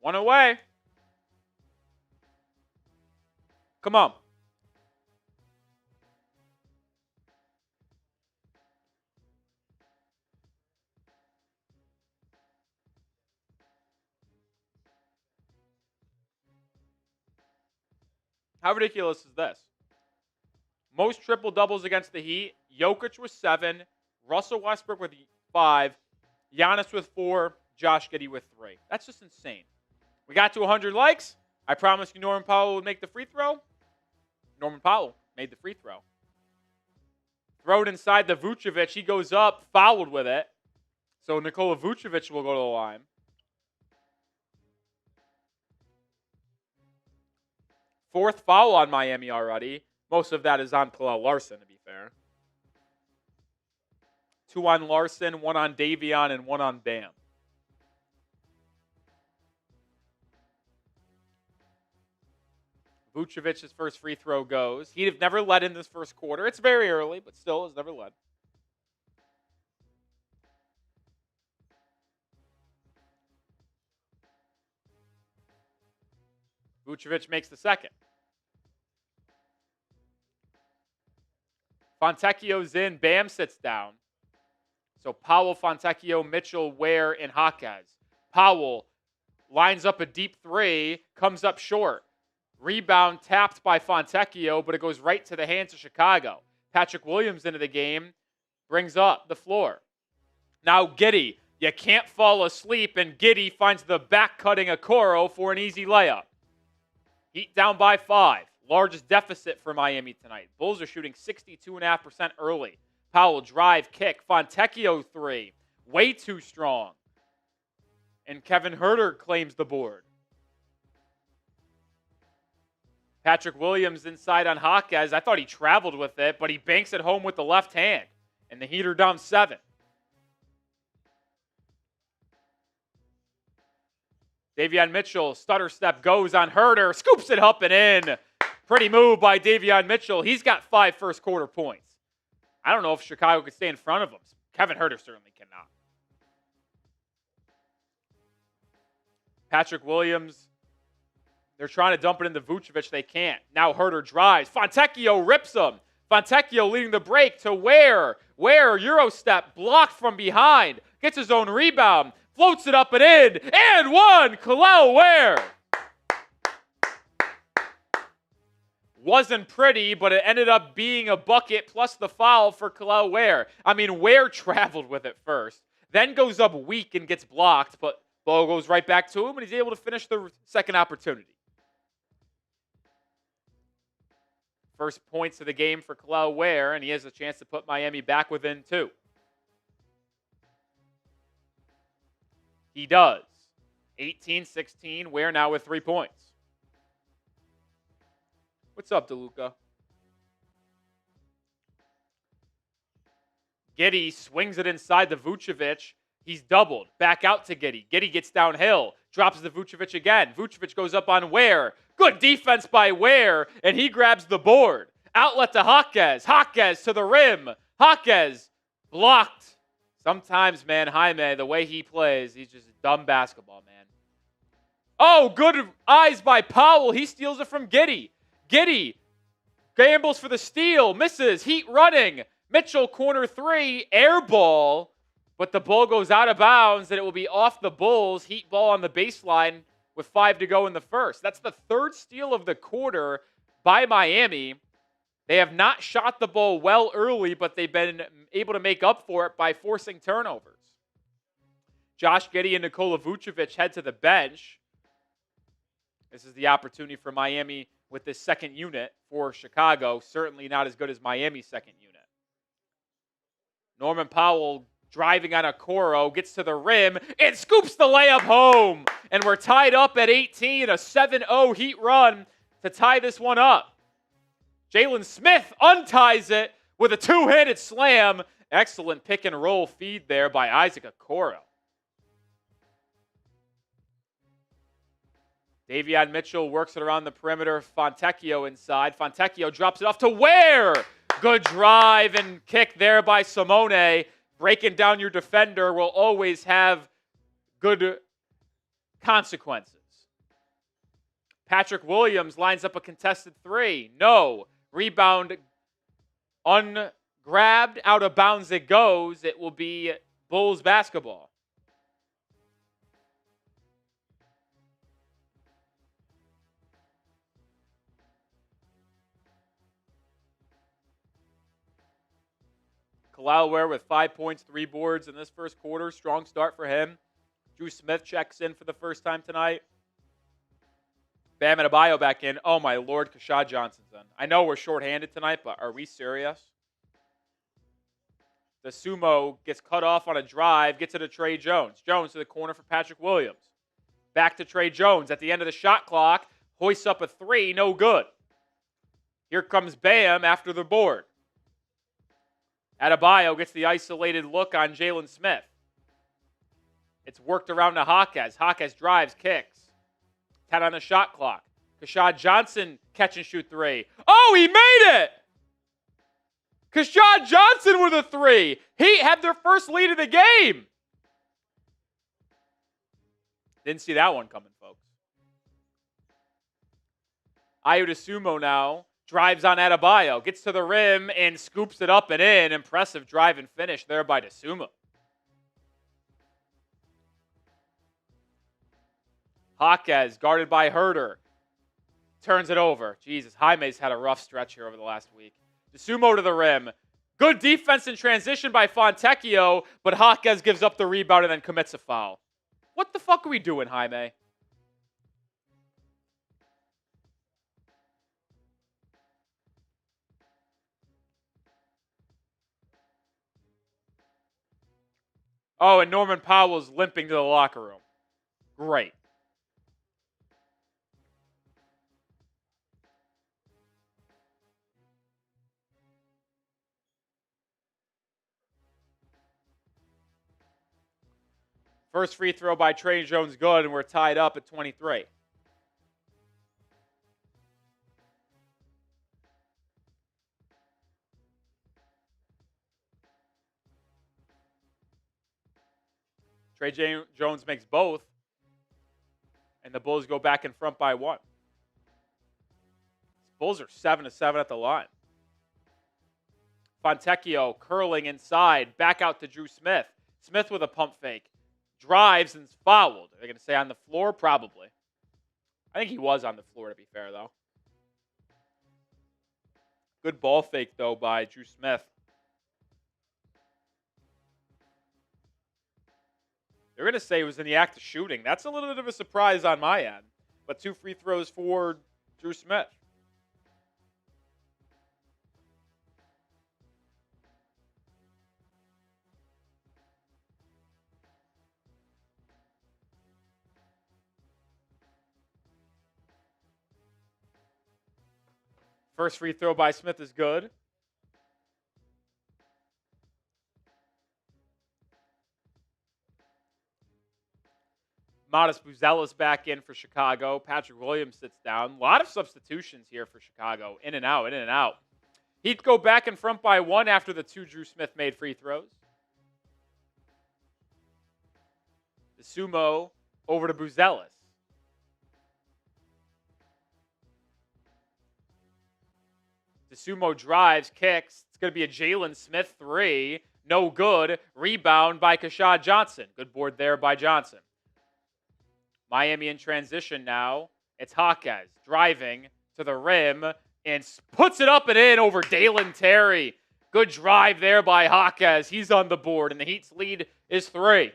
One away. Come on. How ridiculous is this? Most triple doubles against the Heat. Jokic with 7. Russell Westbrook with 5. Giannis with 4. Josh Giddey with 3. That's just insane. We got to 100 likes. I promised you Norman Powell would make the free throw. Norman Powell made the free throw. Throw it inside the Vucevic. He goes up, fouled with it. So Nikola Vucevic will go to the line. Fourth foul on Miami already. Most of that is on Pelle Larsson, to be fair. 2 on Larsson, 1 on Davion, and 1 on Bam. Vucevic's first free throw goes. He'd have never led in this first quarter. It's very early, but still has never led. Vucevic makes the second. Fontecchio's in. Bam sits down. So Powell, Fontecchio, Mitchell, Ware, and Jaquez. Powell lines up a deep 3, comes up short. Rebound tapped by Fontecchio, but it goes right to the hands of Chicago. Patrick Williams into the game, brings up the floor. Now Giddey, you can't fall asleep, and Giddey finds the back-cutting Okoro for an easy layup. Heat down by 5. Largest deficit for Miami tonight. Bulls are shooting 62.5% early. Powell drive, kick. Fontecchio 3. Way too strong. And Kevin Huerter claims the board. Patrick Williams inside on Jaquez. I thought he traveled with it, but he banks it home with the left hand. And the Heat are down 7. Davion Mitchell, stutter step goes on Huerter, scoops it up and in. Pretty move by Davion Mitchell. He's got 5 first quarter points. I don't know if Chicago could stay in front of him. Kevin Huerter certainly cannot. Patrick Williams, they're trying to dump it into Vucevic. They can't. Now Huerter drives. Fontecchio rips him. Fontecchio leading the break to Ware. Ware, Euro step, blocked from behind. Gets his own rebound. Floats it up and in. And one, Kel'el Ware. Wasn't pretty, but it ended up being a bucket plus the foul for Kel'el Ware. I mean, Ware traveled with it first. Then goes up weak and gets blocked, but ball goes right back to him, and he's able to finish the second opportunity. First points of the game for Kel'el Ware, and he has a chance to put Miami back within 2. He does. 18-16, Ware now with 3 points. What's up, DeLuca? Giddey swings it inside the Vucevic. He's doubled. Back out to Giddey. Giddey gets downhill. Drops the Vucevic again. Vucevic goes up on Ware. Good defense by Ware, and he grabs the board. Outlet to Jaquez. Jaquez to the rim. Jaquez blocked. Sometimes, man, Jaime, the way he plays, he's just dumb basketball, man. Oh, good eyes by Powell. He steals it from Giddey. Giddey gambles for the steal. Misses. Heat running. Mitchell, corner 3. Air ball. But the ball goes out of bounds, and it will be off the Bulls. Heat ball on the baseline with 5 to go in the first. That's the 3rd steal of the quarter by Miami. They have not shot the ball well early, but they've been able to make up for it by forcing turnovers. Josh Giddey and Nikola Vucevic head to the bench. This is the opportunity for Miami with this second unit for Chicago. Certainly not as good as Miami's second unit. Norman Powell driving on Okoro, gets to the rim, and scoops the layup home. And we're tied up at 18, a 7-0 Heat run to tie this one up. Jalen Smith unties it with a 2-handed slam. Excellent pick and roll feed there by Isaac Okoro. Davion Mitchell works it around the perimeter. Fontecchio inside. Fontecchio drops it off to Ware. Good drive and kick there by Simone. Breaking down your defender will always have good consequences. Patrick Williams lines up a contested 3. No. Rebound ungrabbed. Out of bounds it goes. It will be Bulls basketball. Kel'el Ware with 5 points, 3 boards in this first quarter. Strong start for him. Dru Smith checks in for the first time tonight. Bam Adebayo back in. Oh, my Lord, Keshad Johnson's in. I know we're shorthanded tonight, but are we serious? The sumo gets cut off on a drive, gets it to Tre Jones. Jones to the corner for Patrick Williams. Back to Tre Jones at the end of the shot clock. Hoists up a 3, no good. Here comes Bam after the board. Adebayo gets the isolated look on Jalen Smith. It's worked around to Jaquez. Jaquez drives, kicks. 10 on the shot clock. Keshad Johnson catch and shoot 3. Oh, he made it! Keshad Johnson with a 3. He had their first lead of the game. Didn't see that one coming, folks. Ayo Dosunmu now drives on Adebayo, gets to the rim and scoops it up and in. Impressive drive and finish there by Dosunmu. Jaquez, guarded by Huerter, turns it over. Jesus, Jaime's had a rough stretch here over the last week. Dosunmu to the rim. Good defense in transition by Fontecchio, but Jaquez gives up the rebound and then commits a foul. What the fuck are we doing, Jaime? Oh, and Norman Powell's limping to the locker room. Great. First free throw by Tre Jones, good, and we're tied up at 23. Tre Jones makes both, and the Bulls go back in front by 1. Bulls are 7-7 at the line. Fontecchio curling inside, back out to Dru Smith. Smith with a pump fake. Drives and is fouled. Are they going to say on the floor? Probably. I think he was on the floor, to be fair, though. Good ball fake, though, by Dru Smith. They're going to say he was in the act of shooting. That's a little bit of a surprise on my end. But 2 free throws for Dru Smith. First free throw by Smith is good. Modest Buzelis back in for Chicago. Patrick Williams sits down. A lot of substitutions here for Chicago. In and out, in and out. He'd go back in front by 1 after the 2 Dru Smith made free throws. The Sumo over to Buzelis. The Sumo drives, kicks. It's going to be a Jalen Smith 3. No good. Rebound by Keshad Johnson. Good board there by Johnson. Miami in transition now. It's Jaquez driving to the rim and puts it up and in over Dalen Terry. Good drive there by Jaquez. He's on the board, and the Heat's lead is 3.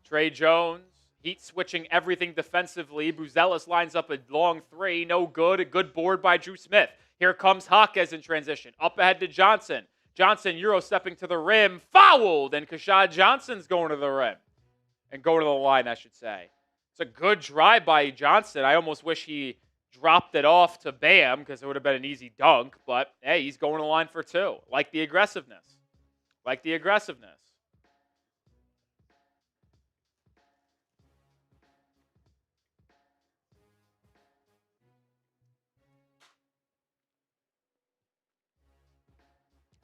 Tre Jones, Heat switching everything defensively. Buzelis lines up a long 3. No good. A good board by Dru Smith. Here comes Jaquez in transition. Up ahead to Johnson. Johnson Euro stepping to the rim. Fouled, and Keshad Johnson's going to the rim. And going to the line, I should say. It's a good drive by Johnson. I almost wish he dropped it off to Bam because it would have been an easy dunk. But, hey, he's going to the line for 2. Like the aggressiveness. Like the aggressiveness.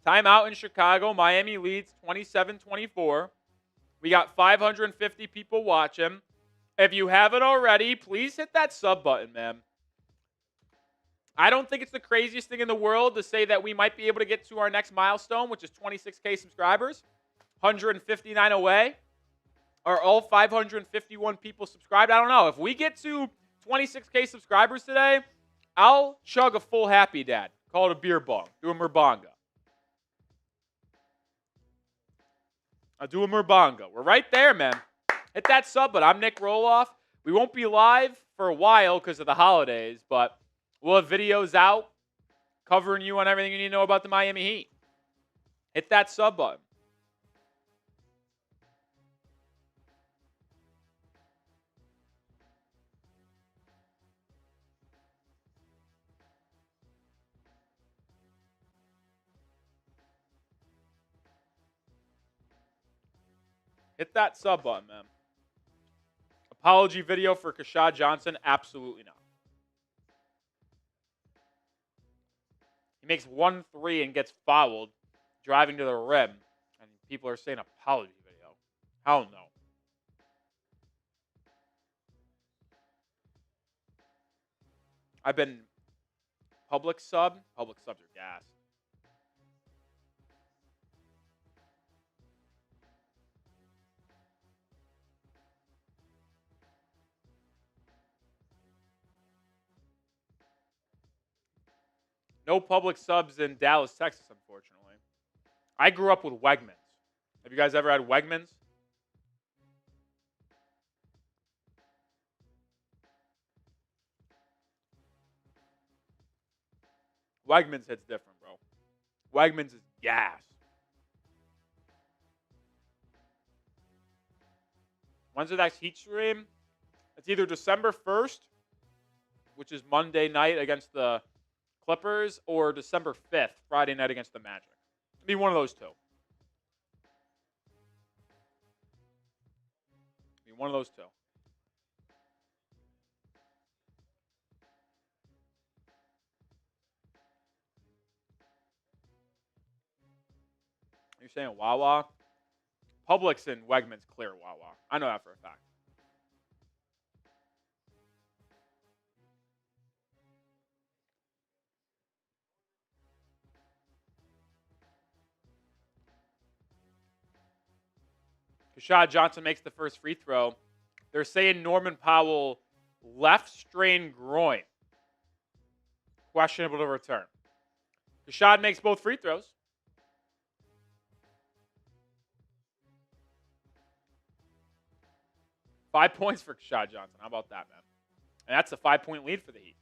Timeout in Chicago. Miami leads 27-24. We got 550 people watching. If you haven't already, please hit that sub button, man. I don't think it's the craziest thing in the world to say that we might be able to get to our next milestone, which is 26K subscribers. 159 away. Are all 551 people subscribed? I don't know. If we get to 26K subscribers today, I'll chug a full Happy Dad. Call it a beer bong. Do a Murbanga. I'll do a Murbanga. We're right there, man. Hit that sub, but I'm Nick Roloff. We won't be live for a while because of the holidays, but we'll have videos out covering you on everything you need to know about the Miami Heat. Hit that sub button. Hit that sub button, man. Apology video for Keshad Johnson? Absolutely not. He makes 1 3 and gets fouled driving to the rim. And people are saying apology video. Hell no. I've been public sub. Public subs are gas. No public subs in Dallas, Texas, unfortunately. I grew up with Wegmans. Have you guys ever had Wegmans? Wegmans hits different, bro. Wegmans is gas. When's the next Heat stream? It's either December 1st, which is Monday night against the Clippers, or December 5th, Friday night against the Magic. It'll be one of those two. One of those two. You're saying Wawa? Publix and Wegmans clear Wawa. I know that for a fact. Keshad Johnson makes the first free throw. They're saying Norman Powell left strained groin. Questionable to return. Keshad makes both free throws. Five points for Keshad Johnson. How about that, man? And that's a 5-point lead for the Heat.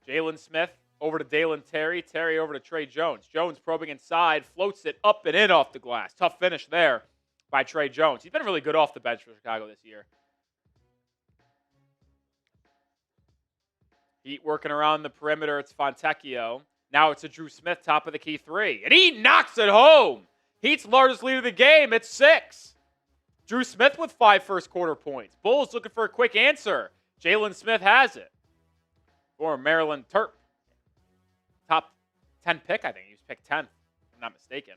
Jalen Smith over to Dalen Terry. Terry over to Tre Jones. Jones probing inside, floats it up and in off the glass. Tough finish there by Tre Jones. He's been really good off the bench for Chicago this year. Heat working around the perimeter. It's Fontecchio. Now it's a Dru Smith, top of the key three. And he knocks it home. Heat's largest lead of the game. It's 6. Dru Smith with 5 first-quarter points. Bulls looking for a quick answer. Jalen Smith has it. Or Maryland Terp. Top 10 pick, I think. He was picked 10th, if I'm not mistaken.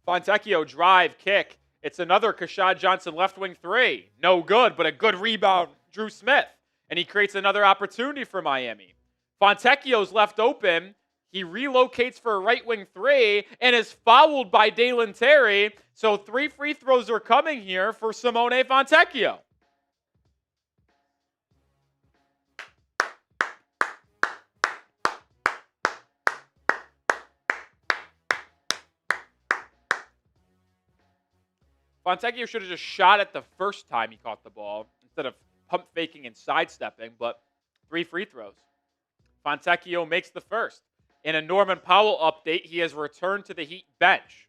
Fontecchio drive, kick. It's another Keshad Johnson left wing three. No good, but a good rebound, Dru Smith. And he creates another opportunity for Miami. Fontecchio's left open. He relocates for a right wing three and is fouled by Dalen Terry. So 3 free throws are coming here for Simone Fontecchio. Fontecchio should have just shot it the first time he caught the ball instead of pump faking and sidestepping, but 3 free throws. Fontecchio makes the first. In a Norman Powell update, he has returned to the Heat bench.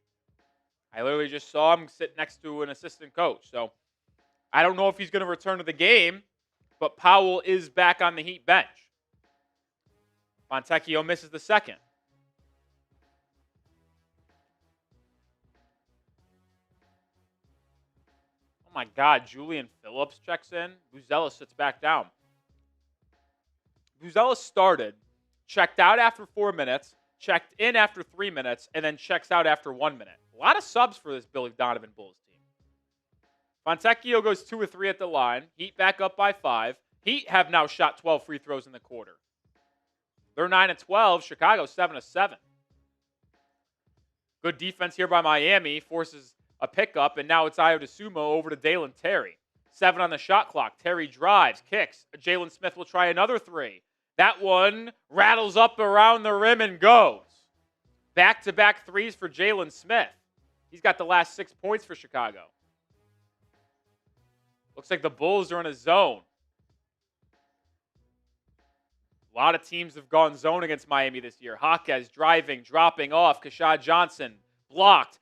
I literally just saw him sit next to an assistant coach. So I don't know if he's going to return to the game, but Powell is back on the Heat bench. Fontecchio misses the second. Oh my God, Julian Phillips checks in. Buzelis sits back down. Buzelis started, checked out after 4 minutes, checked in after 3 minutes, and then checks out after 1 minute. A lot of subs for this Billy Donovan Bulls team. Fontecchio goes 2 or 3 at the line. Heat back up by 5. Heat have now shot 12 free throws in the quarter. They're 9 of 12. Chicago 7 of 7. Good defense here by Miami. Forces a pickup, and now it's Ayo DeSumo over to Dalen Terry. 7 on the shot clock. Terry drives, kicks. Jalen Smith will try another 3. That one rattles up around the rim and goes. Back-to-back threes for Jalen Smith. He's got the last 6 points for Chicago. Looks like the Bulls are in a zone. A lot of teams have gone zone against Miami this year. Jaquez driving, dropping off. Keshad Johnson blocked.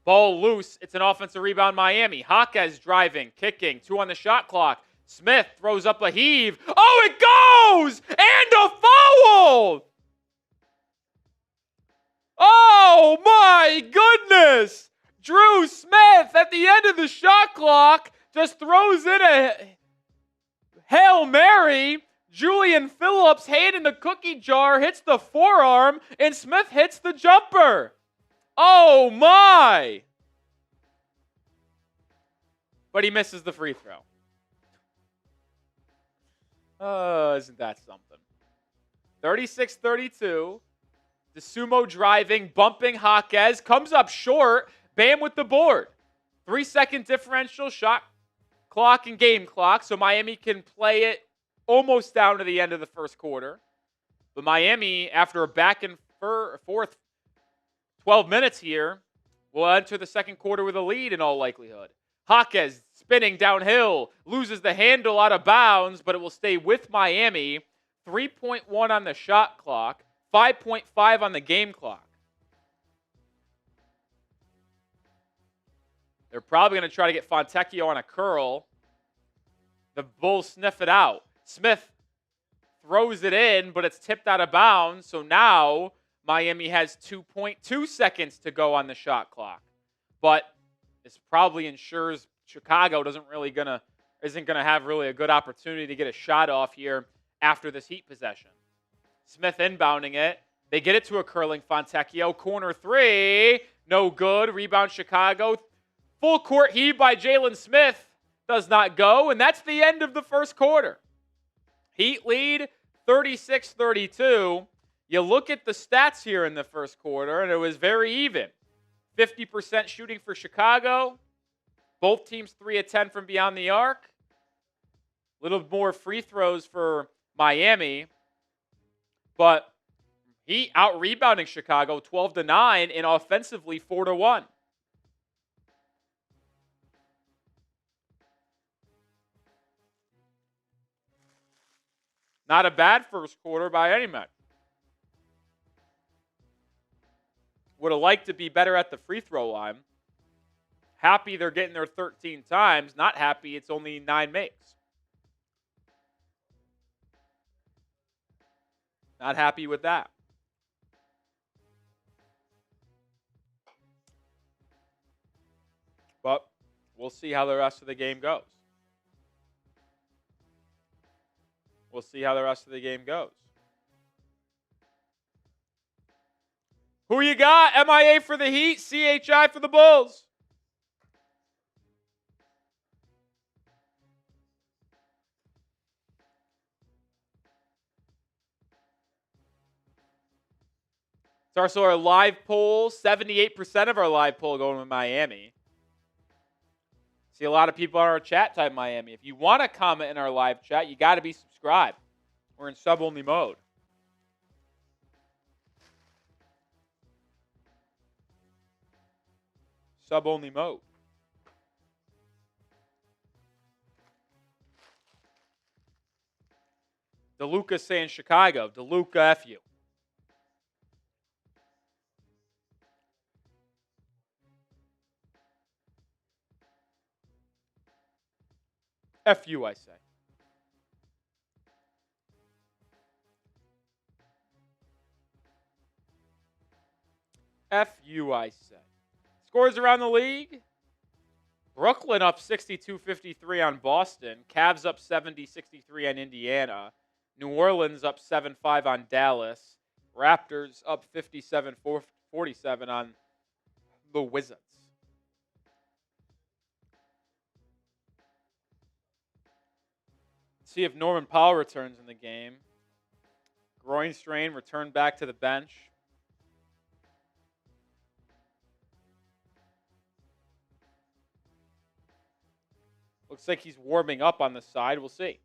Ball loose. It's an offensive rebound, Miami. Jaquez driving, kicking. 2 on the shot clock. Smith throws up a heave. Oh, it goes! And a foul! Oh, my goodness! Dru Smith at the end of the shot clock just throws in a Hail Mary. Julian Phillips' hand in the cookie jar hits the forearm, and Smith hits the jumper. Oh, my! But he misses the free throw. Oh, isn't that something? 36-32. DeSumo driving, bumping Jaquez, comes up short. Bam with the board. 3-second differential, shot clock and game clock, so Miami can play it almost down to the end of the first quarter. But Miami, after a back and forth 12 minutes here, will enter the second quarter with a lead in all likelihood. Jaquez spinning downhill, loses the handle out of bounds, but it will stay with Miami. 3.1 on the shot clock, 5.5 on the game clock. They're probably going to try to get Fontecchio on a curl. The Bulls sniff it out. Smith throws it in, but it's tipped out of bounds. So now Miami has 2.2 seconds to go on the shot clock. But this probably ensures Chicago isn't gonna have really a good opportunity to get a shot off here after this Heat possession. Smith inbounding it. They get it to a curling Fontecchio. Corner three. No good. Rebound Chicago. Full court heave by Jalen Smith. Does not go. And that's the end of the first quarter. Heat lead 36-32. You look at the stats here in the first quarter, and it was very even. 50% shooting for Chicago. Both teams 3 of 10 from beyond the arc. A little more free throws for Miami. But Heat out-rebounding Chicago 12-9 and offensively 4-1. Not a bad first quarter by any measure. Would have liked to be better at the free throw line. Happy they're getting there 13 times. Not happy it's only 9 makes. Not happy with that. But we'll see how the rest of the game goes. We'll see how the rest of the game goes. Who you got? MIA for the Heat, CHI for the Bulls. It's also our live poll. 78% of our live poll going with Miami. See a lot of people on our chat type Miami. If you want to comment in our live chat, you got to be subscribed. We're in sub-only mode. Sub-only mode. DeLuca saying Chicago. DeLuca, F you. F you, I say. F you, I say. Scores around the league. Brooklyn up 62-53 on Boston. Cavs up 70-63 on Indiana. New Orleans up 7-5 on Dallas. Raptors up 57-47 on the Wizards. See if Norman Powell returns in the game. Groin strain, returned back to the bench. Looks like he's warming up on the side. We'll see.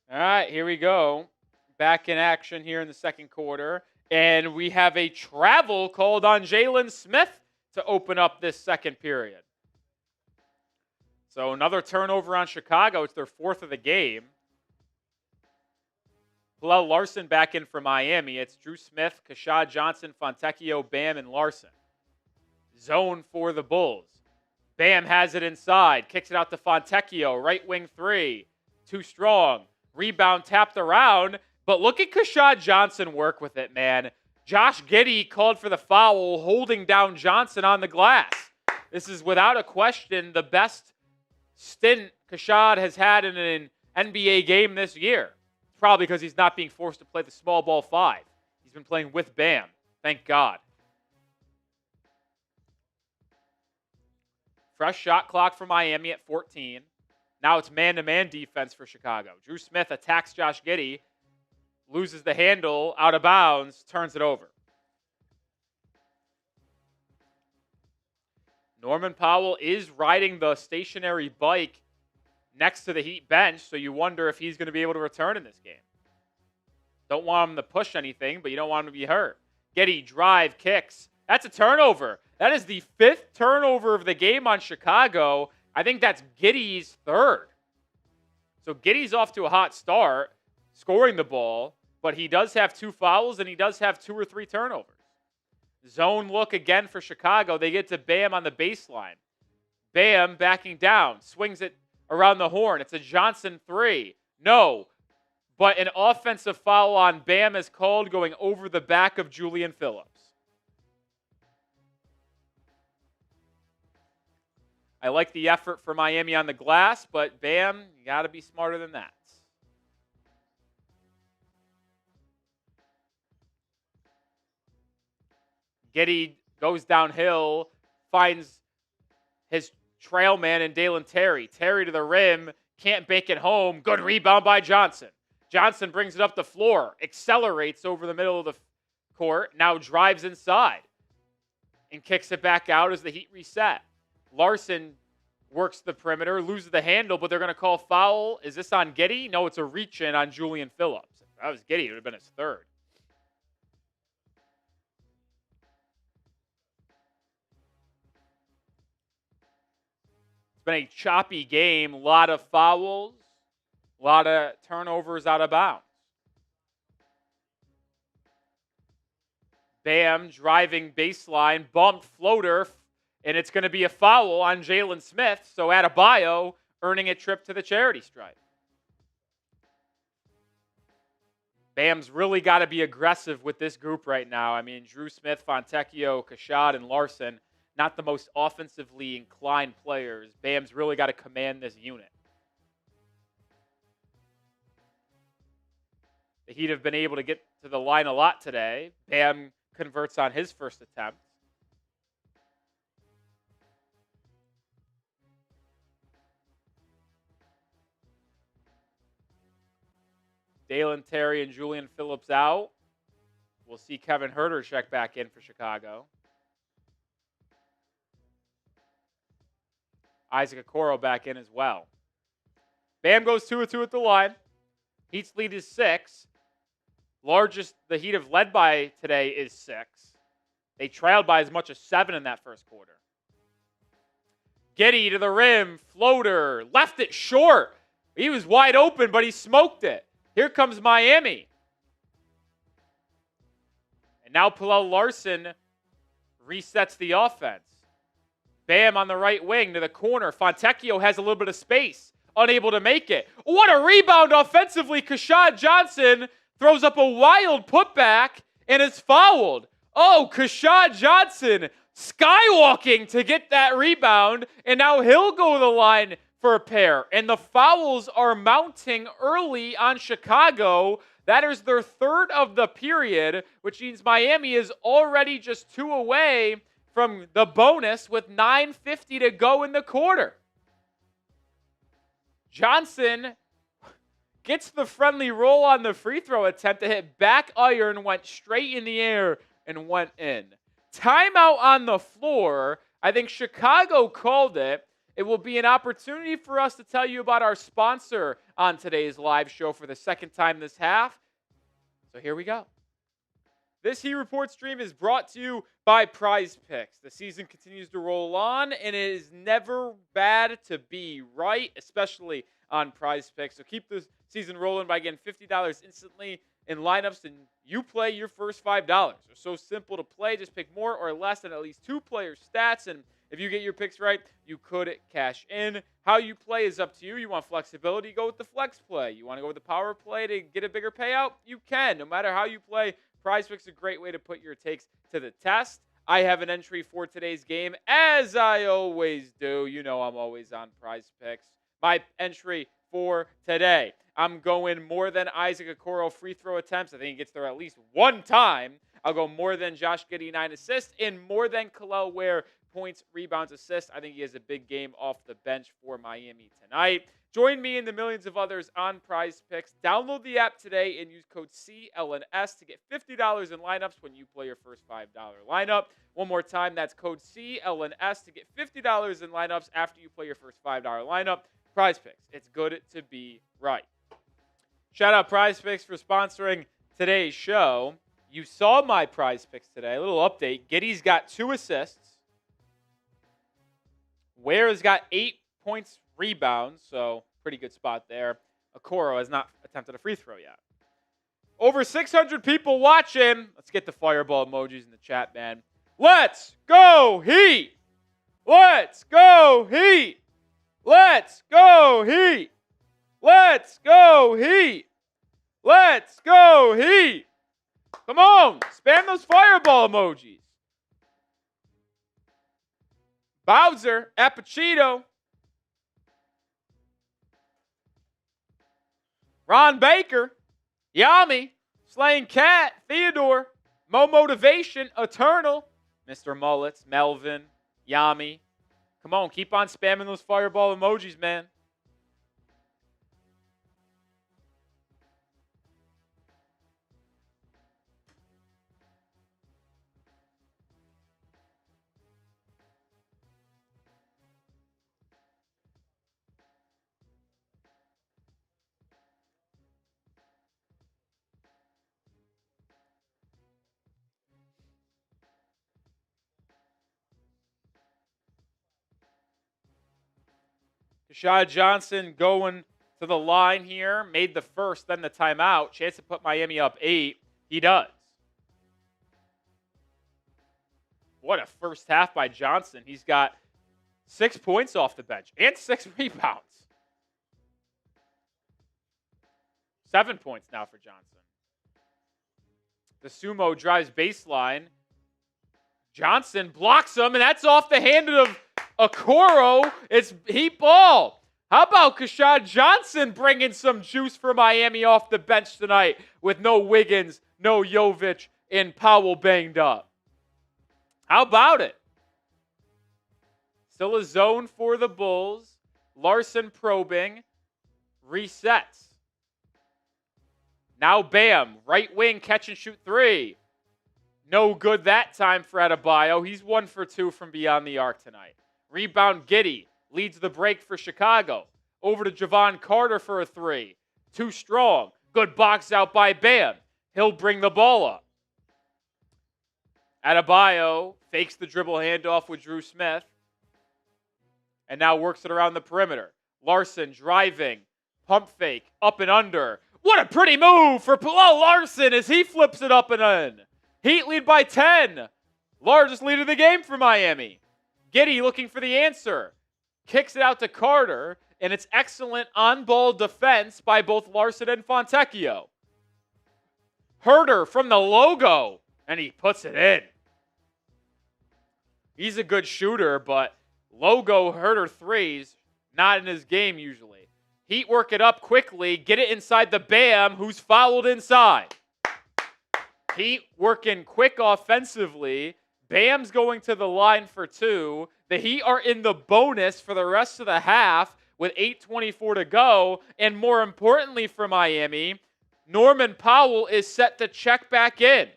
All right, here we go. Back in action here in the second quarter. And we have a travel called on Jalen Smith to open up this second period. So another turnover on Chicago. It's their 4th of the game. Pelle Larsson back in for Miami. It's Dru Smith, Keshad Johnson, Fontecchio, Bam, and Larsson. Zone for the Bulls. Bam has it inside. Kicks it out to Fontecchio. Right wing 3. Too strong. Rebound tapped around. But look at Keshad Johnson work with it, man. Josh Giddey called for the foul, holding down Johnson on the glass. This is without a question the best stint Keshad has had in an NBA game this year. Probably because he's not being forced to play the small ball 5. He's been playing with Bam. Thank God. Fresh shot clock for Miami at 14. Now it's man-to-man defense for Chicago. Dru Smith attacks Josh Giddey. Loses the handle, out of bounds, turns it over. Norman Powell is riding the stationary bike next to the Heat bench, so you wonder if he's going to be able to return in this game. Don't want him to push anything, but you don't want him to be hurt. Giddey, drive, kicks. That's a turnover. That is the 5th turnover of the game on Chicago. I think that's Giddey's 3rd. So Giddey's off to a hot start, scoring the ball, but he does have 2 fouls and he does have 2 or 3 turnovers. Zone look again for Chicago. They get to Bam on the baseline. Bam backing down, swings it around the horn. It's a Johnson 3. No. But an offensive foul on Bam is called going over the back of Julian Phillips. I like the effort for Miami on the glass, but Bam, you got to be smarter than that. Giddey goes downhill, finds his trail man in Dalen Terry. Terry to the rim, can't bank it home. Good rebound by Johnson. Johnson brings it up the floor, accelerates over the middle of the court, now drives inside and kicks it back out as the Heat reset. Larsson works the perimeter, loses the handle, but they're going to call foul. Is this on Giddey? No, it's a reach-in on Julian Phillips. If that was Giddey, it would have been his third. It's been a choppy game, a lot of fouls, a lot of turnovers out of bounds. Bam driving baseline, bumped floater, and it's going to be a foul on Jalen Smith. So Adebayo earning a trip to the charity stripe. Bam's really got to be aggressive with this group right now. I mean, Dru Smith, Fontecchio, Keshad, and Larsson, not the most offensively inclined players. Bam's really got to command this unit. The Heat have been able to get to the line a lot today. Bam converts on his first attempt. Dalen Terry and Julian Phillips out. We'll see Kevin Huerter check back in for Chicago. Isaac Okoro back in as well. Bam goes 2-2 at the line. Heat's lead is 6. Largest the Heat have led by today is 6. They trailed by as much as 7 in that first quarter. Giddey to the rim, floater, left it short. He was wide open, but he smoked it. Here comes Miami. And now Pelle Larsson resets the offense. Bam on the right wing to the corner. Fontecchio has a little bit of space. Unable to make it. What a rebound offensively. Keshad Johnson throws up a wild putback and is fouled. Oh, Keshad Johnson skywalking to get that rebound. And now he'll go to the line for a pair. And the fouls are mounting early on Chicago. That is their third of the period, which means Miami is already just 2 away from the bonus with 9:50 to go in the quarter. Johnson gets the friendly roll on the free throw attempt to hit back iron, went straight in the air and went in. Timeout on the floor. I think Chicago called it. It will be an opportunity for us to tell you about our sponsor on today's live show for the second time this half. So here we go. This Heat Report stream is brought to you by Prize Picks. The season continues to roll on, and it is never bad to be right, especially on Prize Picks. So keep the season rolling by getting $50 instantly in lineups, and you play your first $5. They're so simple to play. Just pick more or less than at least 2 players' stats, and if you get your picks right, you could cash in. How you play is up to you. You want flexibility, go with the flex play. You want to go with the power play to get a bigger payout? You can. No matter how you play, Prize Picks is a great way to put your takes to the test. I have an entry for today's game, as I always do. You know I'm always on Prize Picks. My entry for today, I'm going more than Isaac Okoro free throw attempts. I think he gets there at least one time. I'll go more than Josh Giddey 9 assists and more than Kel'el Ware points, rebounds, assists. I think he has a big game off the bench for Miami tonight. Join me and the millions of others on Prize Picks. Download the app today and use code CLNS to get $50 in lineups when you play your first $5 lineup. One more time, that's code CLNS to get $50 in lineups after you play your first $5 lineup. Prize Picks. It's good to be right. Shout out Prize Picks for sponsoring today's show. You saw my Prize Picks today. A little update. Giddey's got 2 assists. Ware has got 8 points, rebounds, so pretty good spot there. Okoro has not attempted a free throw yet. Over 600 people watching. Let's get the fireball emojis in the chat, man. Let's go Heat! Let's go Heat! Let's go Heat! Let's go Heat! Let's go, Heat. Come on. Spam those fireball emojis. Bowser, Apachito. Ron Baker, Yami, Slaying Cat, Theodore, Mo Motivation, Eternal, Mr. Mullets, Melvin, Yami. Come on, keep on spamming those fireball emojis, man. Keshad Johnson going to the line here. Made the first, then the timeout. Chance to put Miami up 8. He does. What a first half by Johnson. He's got 6 points off the bench and 6 rebounds. 7 points now for Johnson. The sumo drives baseline. Johnson blocks him, and that's off the hand of Okoro. It's Heat ball. How about Keshad Johnson bringing some juice for Miami off the bench tonight with no Wiggins, no Jovic, and Powell banged up? How about it? Still a zone for the Bulls. Larsson probing. Resets. Now Bam, right wing, catch and shoot 3. No good that time for Adebayo. He's 1 for 2 from beyond the arc tonight. Rebound Giddey leads the break for Chicago. Over to Javon Carter for a 3. Too strong. Good box out by Bam. He'll bring the ball up. Adebayo fakes the dribble handoff with Dru Smith. And now works it around the perimeter. Larsson driving. Pump fake. Up and under. What a pretty move for Pelle Larsson as he flips it up and in. Heat lead by 10. Largest lead of the game for Miami. Giddey looking for the answer. Kicks it out to Carter, and it's excellent on-ball defense by both Larsson and Fontecchio. Huerter from the logo, and he puts it in. He's a good shooter, but logo Huerter threes, not in his game usually. Heat work it up quickly, get it inside the Bam, who's fouled inside. Heat working quick offensively. Bam's going to the line for 2. The Heat are in the bonus for the rest of the half with 8:24 to go. And more importantly for Miami, Norman Powell is set to check back in.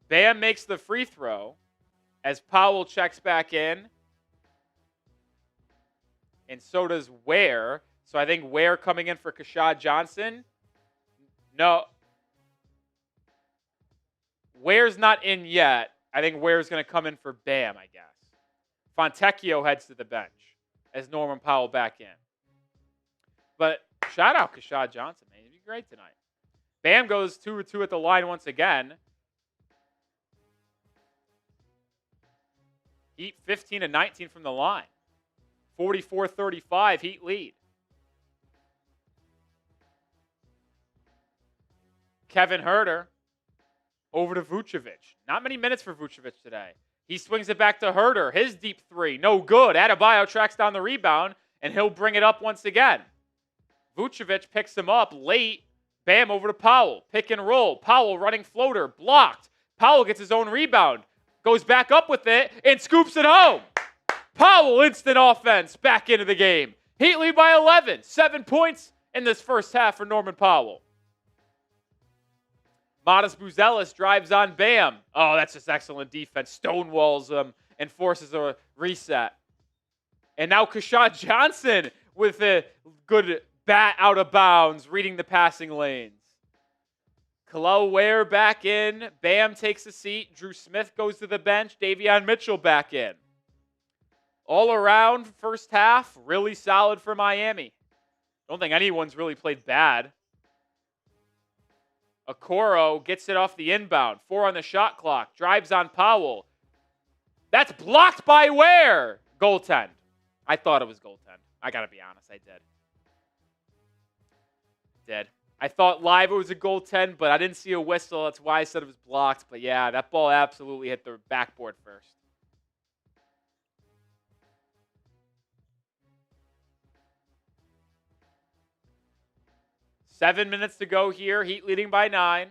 Bam makes the free throw as Powell checks back in. And so does Ware. So I think Ware coming in for Keshad Johnson. No. Ware's not in yet. I think Ware's going to come in for Bam, I guess. Fontecchio heads to the bench as Norman Powell back in. But shout out Keshad Johnson, man. He'd be great tonight. Bam goes 2-2 at the line once again. Heat 15-19 from the line. 44-35, Heat lead. Kevin Huerter over to Vucevic. Not many minutes for Vucevic today. He swings it back to Huerter. His deep 3, no good. Adebayo tracks down the rebound, and he'll bring it up once again. Vucevic picks him up late. Bam over to Powell. Pick and roll. Powell running floater. Blocked. Powell gets his own rebound. Goes back up with it and scoops it home. Powell, instant offense, back into the game. Heat lead by 11. 7 points in this first half for Norman Powell. Modest Buzelis drives on Bam. Oh, that's just excellent defense. Stonewalls him and forces a reset. And now Keshad Johnson with a good bat out of bounds, reading the passing lanes. Kel'el Ware back in. Bam takes a seat. Dru Smith goes to the bench. Davion Mitchell back in. All around, first half, really solid for Miami. Don't think anyone's really played bad. Okoro gets it off the inbound. 4 on the shot clock. Drives on Powell. That's blocked by Ware. Goaltend. I thought it was goaltend. I got to be honest. I did. I thought live it was a goaltend, but I didn't see a whistle. That's why I said it was blocked. But yeah, that ball absolutely hit the backboard first. Seven minutes to go here. Heat leading by 9.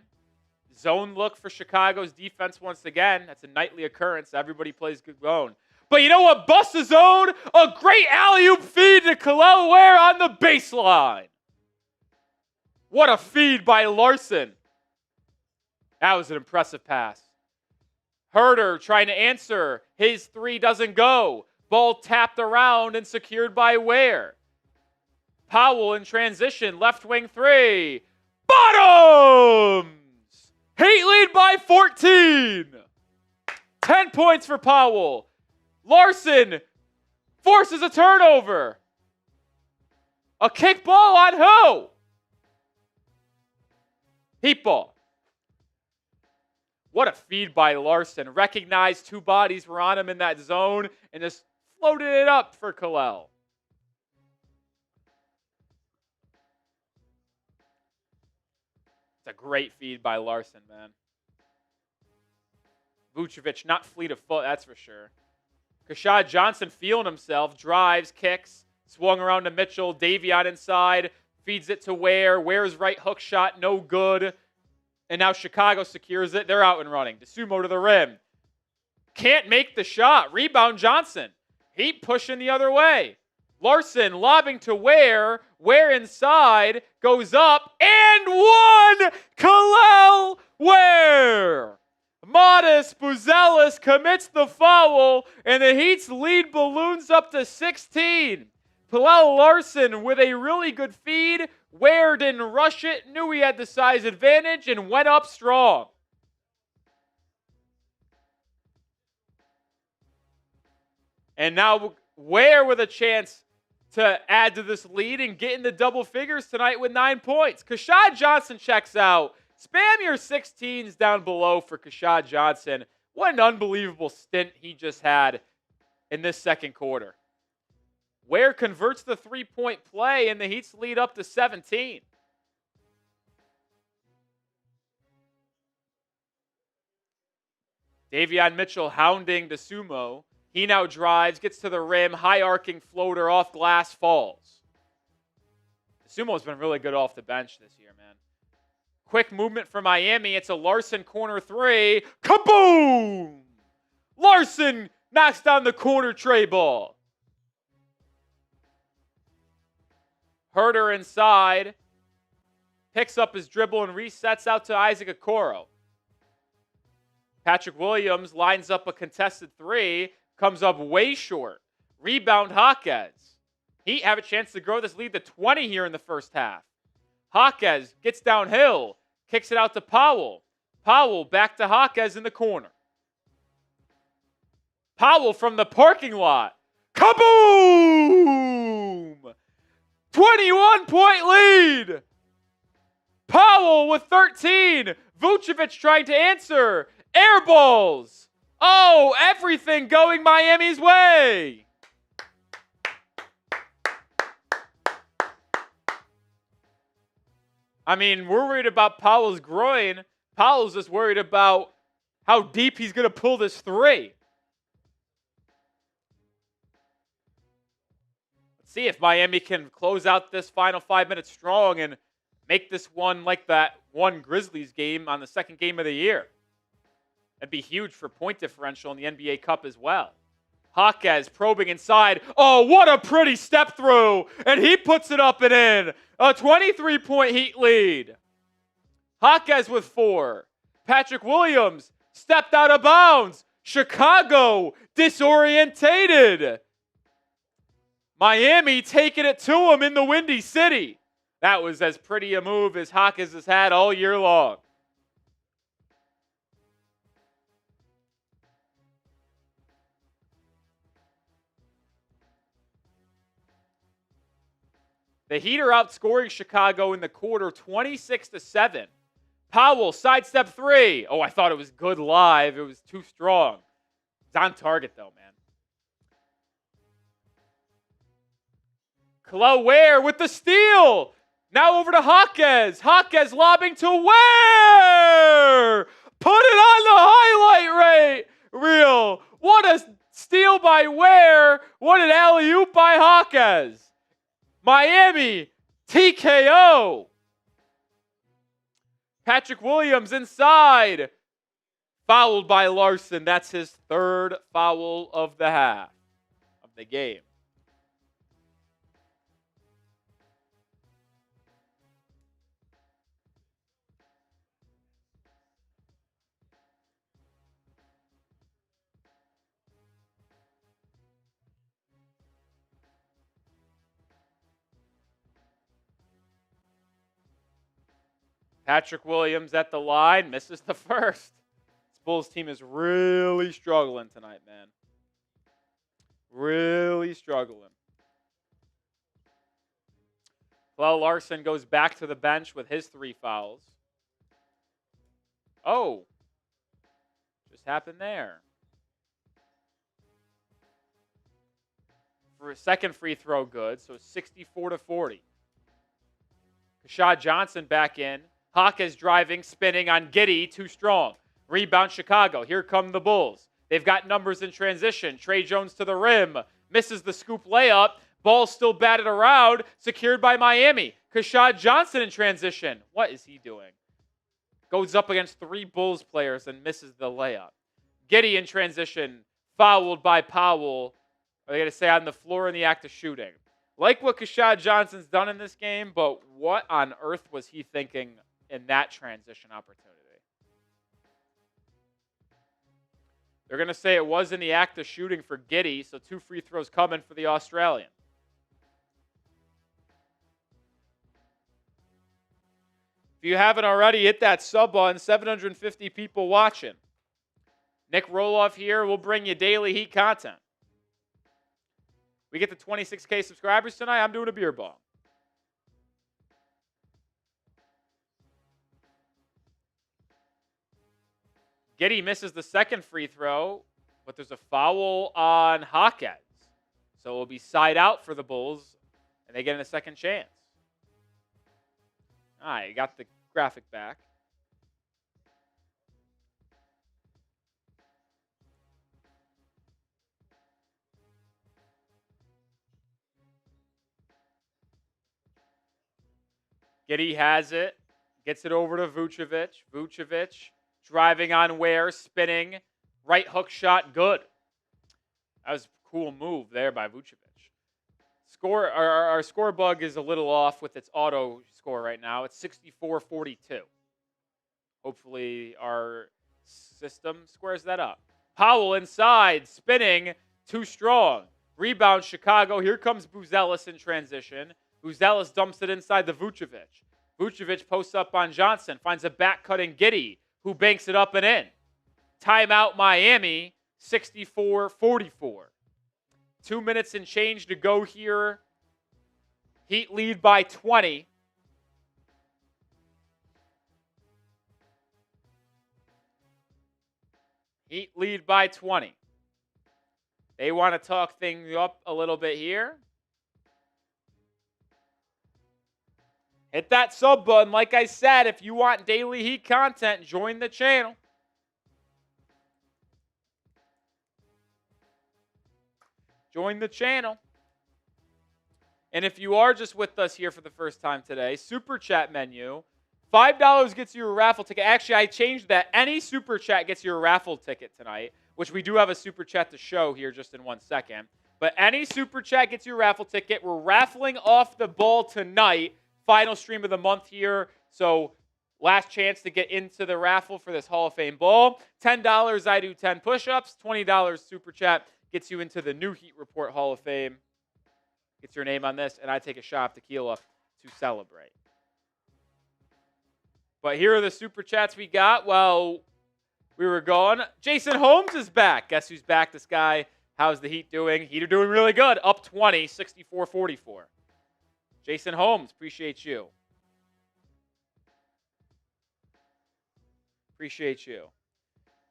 Zone look for Chicago's defense once again. That's a nightly occurrence. Everybody plays good zone. But you know what? Bust the zone. A great alley-oop feed to Kel'el Ware on the baseline. What a feed by Larsson. That was an impressive pass. Huerter trying to answer. His 3 doesn't go. Ball tapped around and secured by Ware. Powell in transition. Left wing 3. Bottoms! Heat lead by 14. 10 points for Powell. Larsson forces a turnover. A kick ball on who? Heat ball. What a feed by Larsson. Recognized 2 bodies were on him in that zone and just floated it up for Kel'el. It's a great feed by Larsson, man. Vucevic, not fleet of foot, that's for sure. Keshad Johnson feeling himself, drives, kicks, swung around to Mitchell, Davion inside, feeds it to Ware. Ware's right hook shot, no good. And now Chicago secures it. They're out and running. DeSumo to the rim. Can't make the shot. Rebound Johnson. Heat pushing the other way. Larsson lobbing to Ware. Ware inside. Goes up. And one! Kel'el Ware! Modest Buzelis commits the foul. And the Heat's lead balloons up to 16. Pelle Larsson with a really good feed. Ware didn't rush it, knew he had the size advantage, and went up strong. And now Ware with a chance to add to this lead and get in the double figures tonight with 9 points. Keshad Johnson checks out. Spam your 16s down below for Keshad Johnson. What an unbelievable stint he just had in this second quarter. Ware converts the 3-point play, and the Heat's lead up to 17. Davion Mitchell hounding DeSumo. He now drives, gets to the rim, high-arcing floater off glass, falls. DeSumo's been really good off the bench this year, man. Quick movement for Miami. It's a Larsson corner 3. Kaboom! Larsson knocks down the corner tray ball. Huerter inside, picks up his dribble and resets out to Isaac Okoro. Patrick Williams lines up a contested 3, comes up way short. Rebound Jaquez. Heat have a chance to grow this lead to 20 here in the first half. Jaquez gets downhill, kicks it out to Powell. Powell back to Jaquez in the corner. Powell from the parking lot. Kaboom! 21-point lead. Powell with 13. Vucevic trying to answer. Air balls. Oh, everything going Miami's way. I mean, we're worried about Powell's groin. Powell's just worried about how deep he's going to pull this 3. See if Miami can close out this final 5 minutes strong and make this one like that one Grizzlies game on the second game of the year. That'd be huge for point differential in the NBA Cup as well. Jaquez probing inside. Oh, what a pretty step through. And he puts it up and in. A 23-point Heat lead. Jaquez with 4. Patrick Williams stepped out of bounds. Chicago disorientated. Miami taking it to him in the Windy City. That was as pretty a move as Jaquez has had all year long. The Heat are outscoring Chicago in the quarter 26-7. Powell, sidestep 3. Oh, I thought it was good live. It was too strong. It's on target, though, man. Kel'el Ware with the steal. Now over to Jaquez. Jaquez lobbing to Ware. Put it on the highlight reel. What a steal by Ware. What an alley-oop by Jaquez. Miami, TKO. Patrick Williams inside. Fouled by Larsson. That's his third foul of the half, of the game. Patrick Williams at the line, misses the first. This Bulls team is really struggling tonight, man. Really struggling. Pelle Larsson goes back to the bench with his 3 fouls. Oh, just happened there. For a second free throw, good. So 64-40. Keshad Johnson back in. Jaquez driving, spinning on Giddey, too strong. Rebound Chicago. Here come the Bulls. They've got numbers in transition. Tre Jones to the rim. Misses the scoop layup. Ball still batted around. Secured by Miami. Keshad Johnson in transition. What is he doing? Goes up against 3 Bulls players and misses the layup. Giddey in transition. Fouled by Powell. Are they going to say on the floor in the act of shooting? Like what Keshad Johnson's done in this game, but what on earth was he thinking in that transition opportunity? They're going to say it was in the act of shooting for Giddey, so 2 free throws coming for the Australian. If you haven't already, hit that sub button. 750 people watching. Nick Roloff here. We'll bring you daily Heat content. We get to 26K subscribers tonight. I'm doing a beer bong. Giddey misses the second free throw, but there's a foul on Jaquez. So it will be side out for the Bulls, and they get a second chance. All right, you got the graphic back. Giddey has it, gets it over to Vucevic. Vucevic driving on Ware, spinning, right hook shot, good. That was a cool move there by Vucevic. Our score bug is a little off with its auto score right now. It's 64-42. Hopefully our system squares that up. Powell inside, spinning, too strong. Rebound Chicago. Here comes Buzelis in transition. Buzelis dumps it inside the Vucevic. Vucevic posts up on Johnson, finds a back-cutting Giddey, who banks it up and in. Timeout Miami, 64-44. 2 minutes and change to go here. Heat lead by 20. Heat lead by 20. They want to talk things up a little bit here. Hit that sub button. Like I said, if you want daily Heat content, join the channel. Join the channel. And if you are just with us here for the first time today, Super Chat menu, $5 gets you a raffle ticket. Actually, I changed that. Any Super Chat gets you a raffle ticket tonight, which we do have a Super Chat to show here just in 1 second. But any Super Chat gets you a raffle ticket. We're raffling off the ball tonight. Final stream of the month here. So last chance to get into the raffle for this Hall of Fame ball. $10, I do 10 push-ups. $20 Super Chat gets you into the new Heat Report Hall of Fame. Gets your name on this, and I take a shot of tequila to celebrate. But here are the Super Chats we got while we were going. Jason Holmes is back. Guess who's back? This guy. How's the Heat doing? Heat are doing really good. Up 20, 64-44. Jason Holmes, appreciate you. Appreciate you.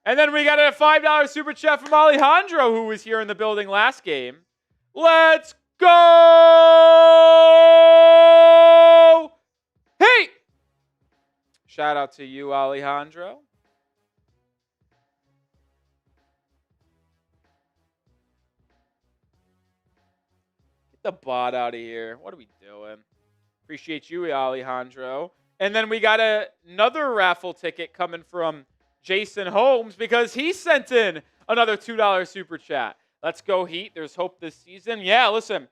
And then we got a $5 Super Chat from Alejandro, who was here in the building last game. Let's Go! Hey! Shout out to you, Alejandro. Get the bot out of here. What are we doing? Appreciate you, Alejandro. And then we got another raffle ticket coming from Jason Holmes because he sent in another $2 super chat. Let's go, Heat. There's hope this season. Yeah, listen,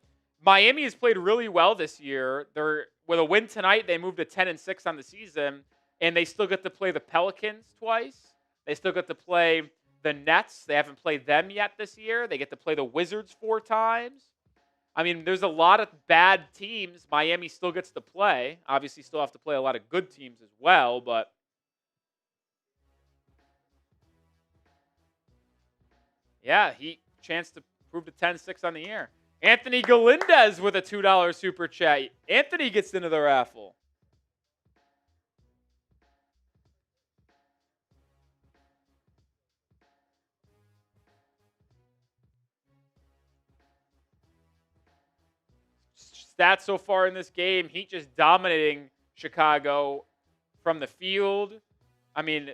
Miami has played really well this year. They're with a win tonight. They moved to 10-6 on the season, and they still get to play the Pelicans twice. They still get to play the Nets. They haven't played them yet this year. They get to play the Wizards 4 times. I mean, there's a lot of bad teams Miami still gets to play. Obviously, still have to play a lot of good teams as well, but yeah, he chance to prove to 10-6 on the year. Anthony Galindez with a $2 super chat. Anthony gets into the raffle. Stats so far in this game, Heat just dominating Chicago from the field. I mean,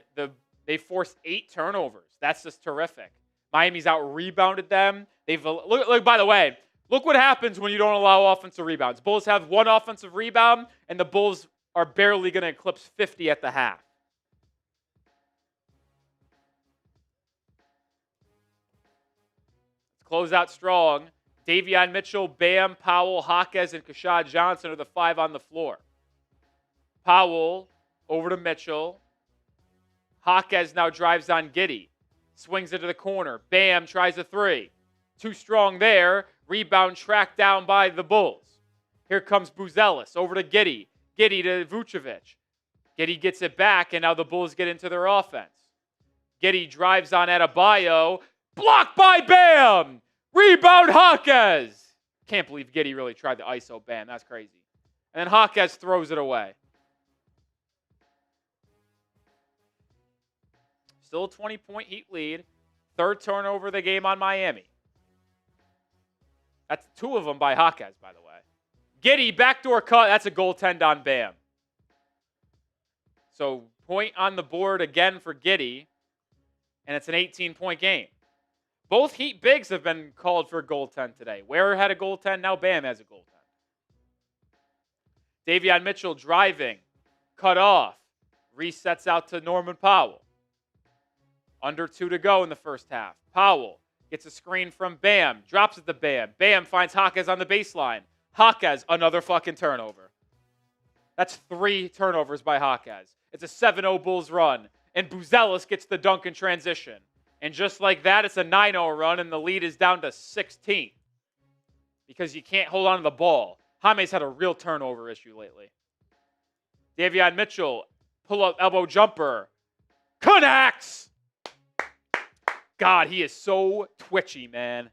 they forced 8 turnovers. That's just terrific. Miami's out-rebounded them. Look, by the way, look what happens when you don't allow offensive rebounds. Bulls have 1 offensive rebound, and the Bulls are barely going to eclipse 50 at the half. Let's close out strong. Davion Mitchell, Bam, Powell, Jaquez, and Keshad Johnson are the 5 on the floor. Powell over to Mitchell. Jaquez now drives on Giddey. Swings into the corner. Bam tries a 3. Too strong there. Rebound tracked down by the Bulls. Here comes Buzelis over to Giddey. Giddey to Vucevic. Giddey gets it back, and now the Bulls get into their offense. Giddey drives on Adebayo. Blocked by Bam! Rebound Jaquez! Can't believe Giddey really tried to ISO Bam. That's crazy. And then Jaquez throws it away. Still a 20-point Heat lead. 3rd turnover of the game on Miami. That's 2 of them by Jaquez, by the way. Giddey, backdoor cut. That's a goaltend on Bam. So, point on the board again for Giddey. And it's an 18-point game. Both Heat bigs have been called for a goaltend today. Ware had a goaltend. Now Bam has a goaltend. Davion Mitchell driving. Cut off. Resets out to Norman Powell. Under 2 to go in the first half. Powell gets a screen from Bam. Drops it to Bam. Bam finds Jaquez on the baseline. Jaquez, another fucking turnover. That's 3 turnovers by Jaquez. It's a 7-0 Bulls run. And Buzelis gets the dunk in transition. And just like that, it's a 9-0 run, and the lead is down to 16. Because you can't hold on to the ball. Jaime's had a real turnover issue lately. Davion Mitchell, pull-up elbow jumper. Connects! God, he is so twitchy, man.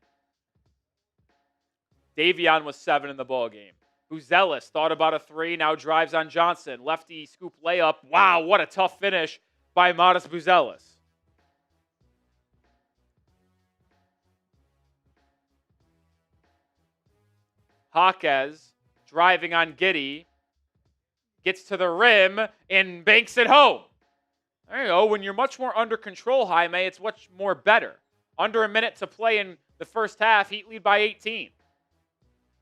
Davion was 7 in the ball game. Buzelis thought about a 3, now drives on Johnson. Lefty scoop layup. Wow, what a tough finish by Modest Buzelis. Jaquez driving on Giddey. Gets to the rim and banks it home. There you go. When you're much more under control, Jaime, it's much more better. Under a minute to play in the first half, Heat lead by 18.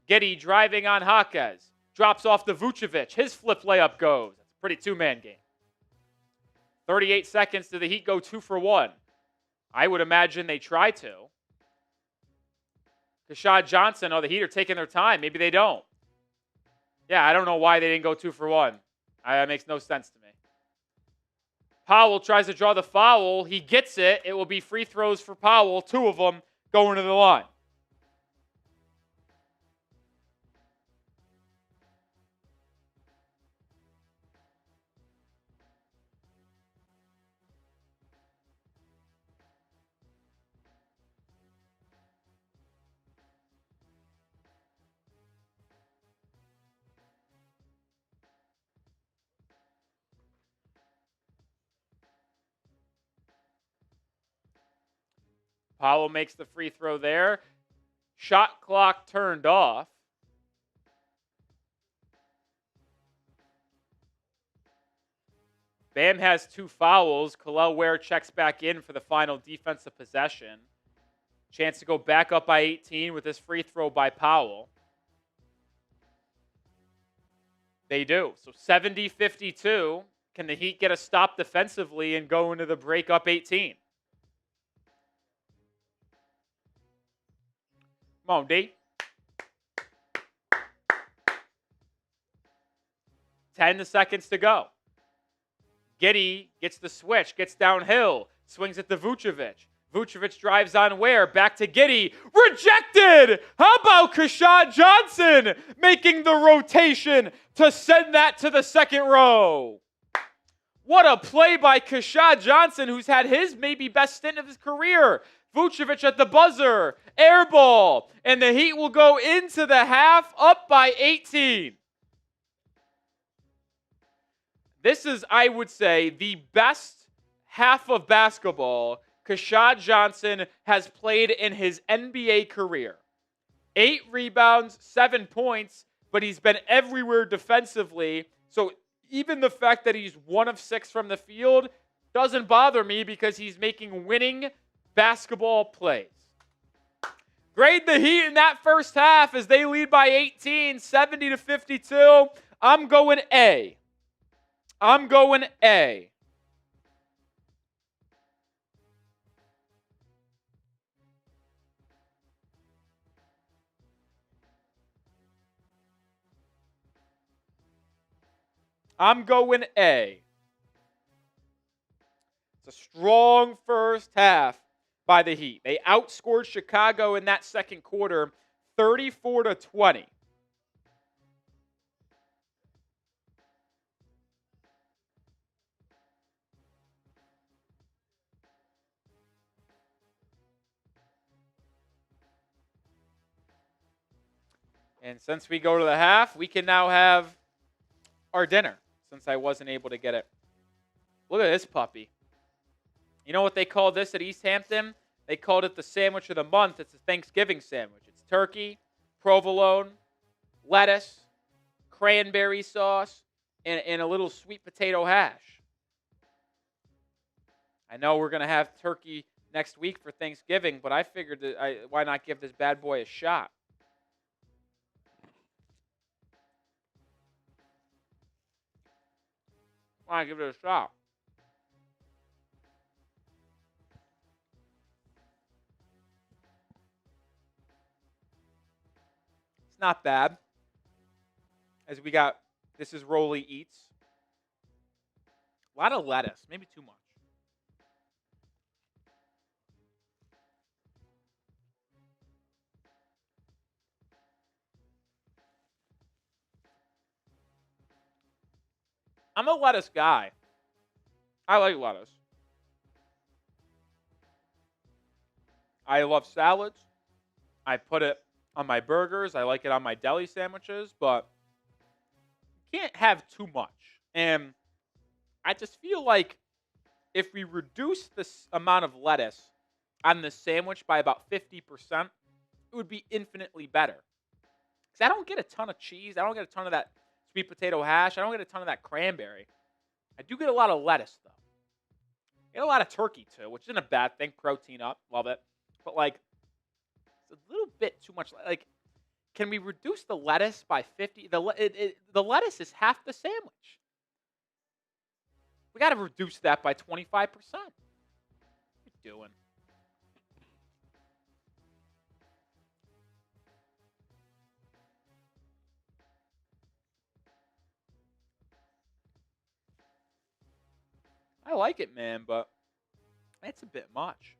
Giddey driving on Jaquez. Drops off to Vucevic. His flip layup goes. It's a pretty 2-man game. 38 seconds to the Heat go 2 for 1. I would imagine they try to. Keshad Johnson, the Heat are taking their time. Maybe they don't. Yeah, I don't know why they didn't go 2 for 1. That makes no sense to me. Powell tries to draw the foul. He gets it. It will be free throws for Powell. 2 of them going to the line. Powell makes the free throw there. Shot clock turned off. Bam has 2 fouls. Kel'el Ware checks back in for the final defensive possession. Chance to go back up by 18 with this free throw by Powell. They do. So 70-52. Can the Heat get a stop defensively and go into the break up 18? Come on, D. 10 seconds to go. Giddey gets the switch, gets downhill, swings it to Vucevic. Vucevic drives on Ware, back to Giddey. Rejected! How about Keshad Johnson making the rotation to send that to the second row? What a play by Keshad Johnson, who's had his maybe best stint of his career. Vucevic at the buzzer, air ball, and the Heat will go into the half up by 18. This is, I would say, the best half of basketball Keshad Johnson has played in his NBA career. 8 rebounds, 7 points, but he's been everywhere defensively. So even the fact that he's 1 of 6 from the field doesn't bother me because he's making winning basketball plays. Grade the Heat in that first half as they lead by 18, 70-52. I'm going A. I'm going A. I'm going A. It's a strong first half by the Heat. They outscored Chicago in that second quarter 34-20. And since we go to the half, we can now have our dinner, since I wasn't able to get it. Look at this puppy. You know what they call this at East Hampton? They called it the sandwich of the month. It's a Thanksgiving sandwich. It's turkey, provolone, lettuce, cranberry sauce, and a little sweet potato hash. I know we're going to have turkey next week for Thanksgiving, but I figured that why not give this bad boy a shot? Why not give it a shot? It's not bad. As we got, this is Rolly Eats. A lot of lettuce, maybe too much. I'm a lettuce guy. I like lettuce. I love salads. I put it on my burgers. I like it on my deli sandwiches, but you can't have too much. And I just feel like if we reduce this amount of lettuce on the sandwich by about 50%, it would be infinitely better. Because I don't get a ton of cheese. I don't get a ton of that sweet potato hash. I don't get a ton of that cranberry. I do get a lot of lettuce, though. I get a lot of turkey, too, which isn't a bad thing. Protein up. Love it. But, like, it's a little bit too much. Like, can we reduce the lettuce by 50? The lettuce is half the sandwich. We got to reduce that by 25%. What are you doing? I like it, man, but it's a bit much.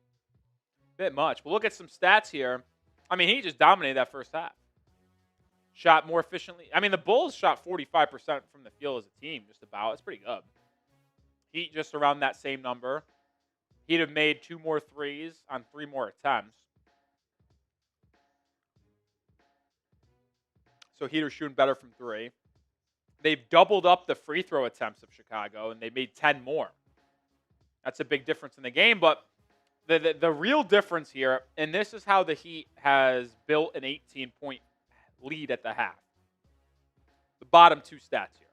Bit much. But look at some stats here. I mean, he just dominated that first half. Shot more efficiently. I mean, the Bulls shot 45% from the field as a team, just about. It's pretty good. Heat just around that same number. He'd have made 2 more threes on 3 more attempts. So Heat are shooting better from 3. They've doubled up the free throw attempts of Chicago, and they made 10 more. That's a big difference in the game, but The real difference here, and this is how the Heat has built an 18-point lead at the half. The bottom two stats here.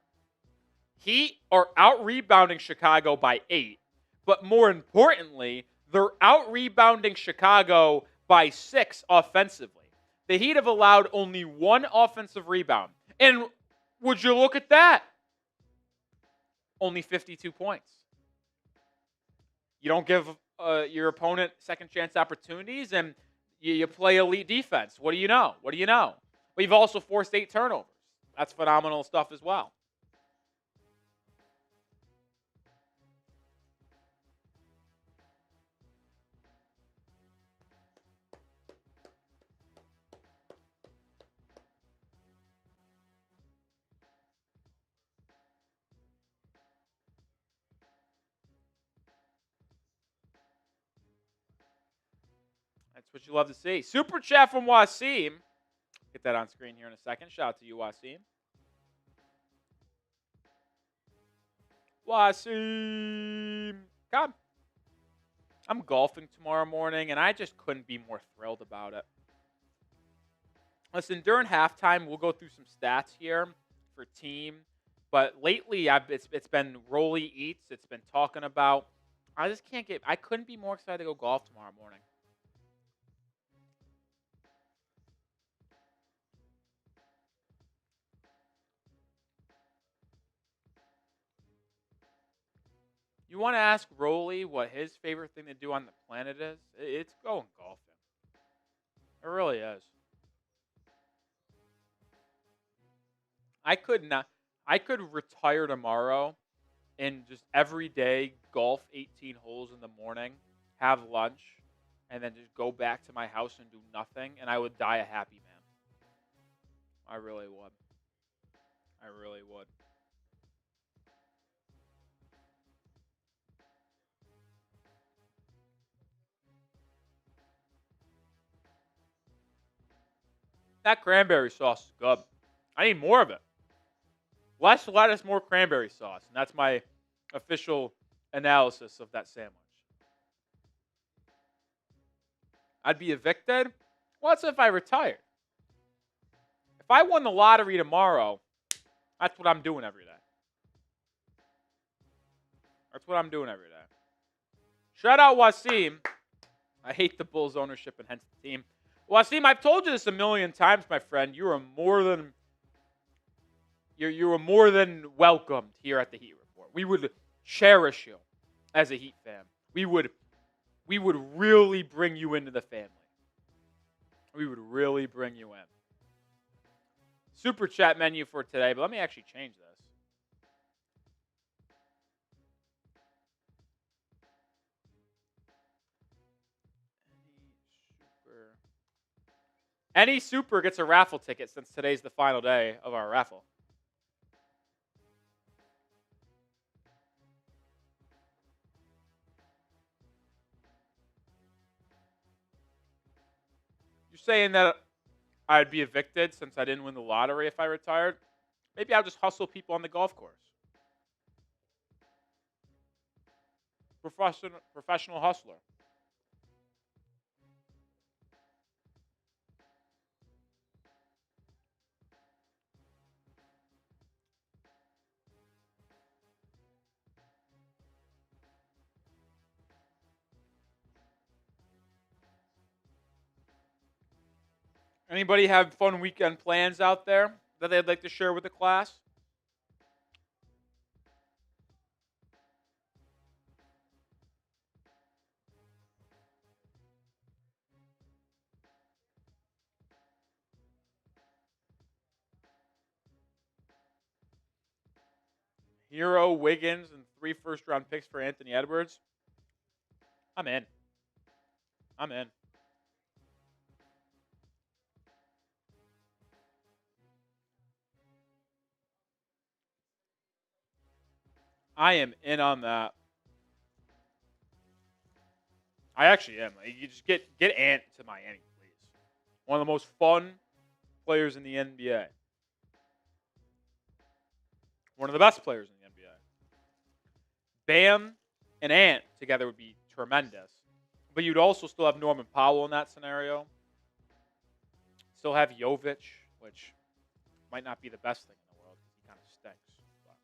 Heat are out-rebounding Chicago by 8, but more importantly, they're out-rebounding Chicago by 6 offensively. The Heat have allowed only 1 offensive rebound. And would you look at that? Only 52 points. You don't give your opponent second chance opportunities, and you play elite defense. What do you know? What do you know? We've also forced 8 turnovers. That's phenomenal stuff as well. That's what you love to see. Super chat from Wasim. Get that on screen here in a second. Shout out to you, Wasim. Wasim. God. I'm golfing tomorrow morning, and I just couldn't be more thrilled about it. Listen, during halftime, we'll go through some stats here for team. But lately, it's been Rolly Eats. It's been talking about. I just can't get. I couldn't be more excited to go golf tomorrow morning. You want to ask Rolly what his favorite thing to do on the planet is? It's going golfing. It really is. I could retire tomorrow and just every day golf 18 holes in the morning, have lunch, and then just go back to my house and do nothing, and I would die a happy man. I really would. I really would. That cranberry sauce is good. I need more of it. Less lettuce, more cranberry sauce. And that's my official analysis of that sandwich. I'd be evicted? What's if I retired? If I won the lottery tomorrow, that's what I'm doing every day. That's what I'm doing every day. Shout out Wasim. I hate the Bulls ownership and hence the team. Wasim, I've told you this a million times, my friend. You are more than welcomed here at the Heat Report. We would cherish you as a Heat fan. We would really bring you into the family. We would really bring you in. Super chat menu for today, but let me actually change this. Any super gets a raffle ticket since today's the final day of our raffle. You're saying that I'd be evicted since I didn't win the lottery if I retired? Maybe I'll just hustle people on the golf course. Professional hustler. Anybody have fun weekend plans out there that they'd like to share with the class? Herro, Wiggins, and 3 first-round picks for Anthony Edwards. I'm in. I'm in. I am in on that. I actually am. You just get Ant to Miami, please. One of the most fun players in the NBA. One of the best players in the NBA. Bam and Ant together would be tremendous. But you'd also still have Norman Powell in that scenario. Still have Jovic, which might not be the best thing in the world because he kind of stinks. But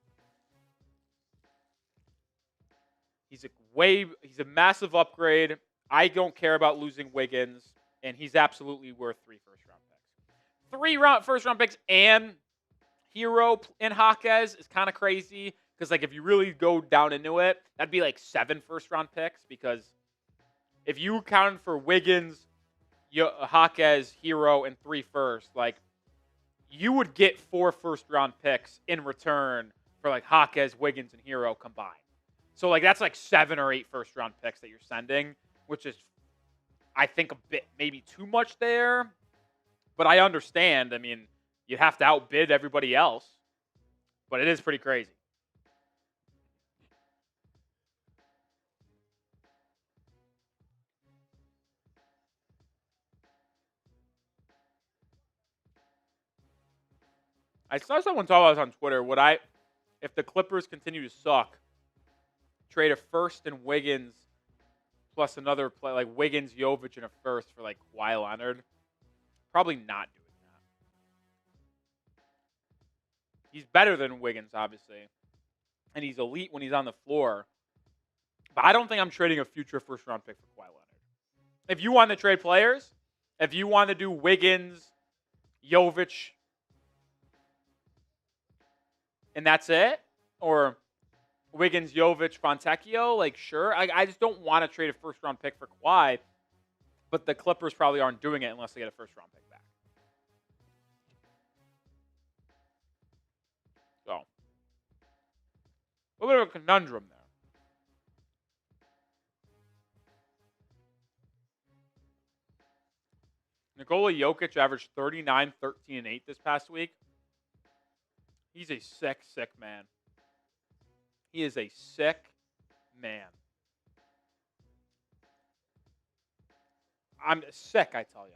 he's a massive upgrade. I don't care about losing Wiggins, and he's absolutely worth 3 first-round picks. 3 first-round picks and Herro and Jaquez is kind of crazy because, like, if you really go down into it, that'd be like 7 first-round picks because if you accounted for Wiggins, Jaquez, Herro, and 3 first, like, you would get 4 first-round picks in return for, like, Jaquez, Wiggins, and Herro combined. So, like, that's like 7 or 8 first-round picks that you're sending, which is, I think, a bit maybe too much there. But I understand. I mean, you have to outbid everybody else. But it is pretty crazy. I saw someone talk about this on Twitter. If the Clippers continue to suck, trade a first and Wiggins plus another play, like Wiggins, Jovic, and a first for like Kawhi Leonard? Probably not doing that. He's better than Wiggins, obviously, and he's elite when he's on the floor. But I don't think I'm trading a future first-round pick for Kawhi Leonard. If you want to trade players, if you want to do Wiggins, Jovic, and that's it, or Wiggins, Jovic, Fontecchio, like, sure. I just don't want to trade a first-round pick for Kawhi, but the Clippers probably aren't doing it unless they get a first-round pick back. So, a little bit of a conundrum there. Nikola Jokic averaged 39, 13, and 8 this past week. He's a sick, sick man. He is a sick man. I'm sick, I tell you.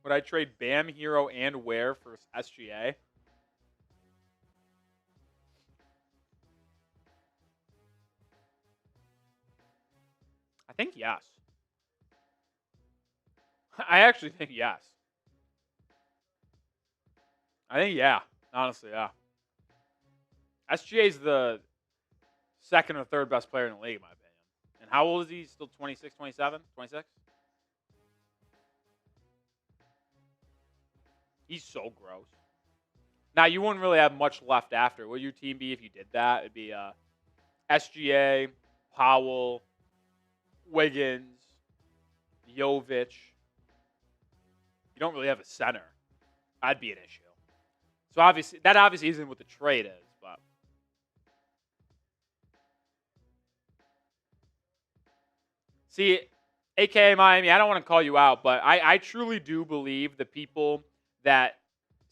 Would I trade Bam, Herro, and Ware for SGA? I think yes. I actually think yes. I think, yeah. Honestly, yeah. SGA is the second or third best player in the league, in my opinion. And how old is he? Still 26, 27, 26? He's so gross. Now, you wouldn't really have much left after. Would your team be if you did that? It'd be SGA, Powell, Wiggins, Jovic. You don't really have a center. That'd be an issue. So that obviously isn't what the trade is, but see, AKA Miami, I don't want to call you out, but I truly do believe the people that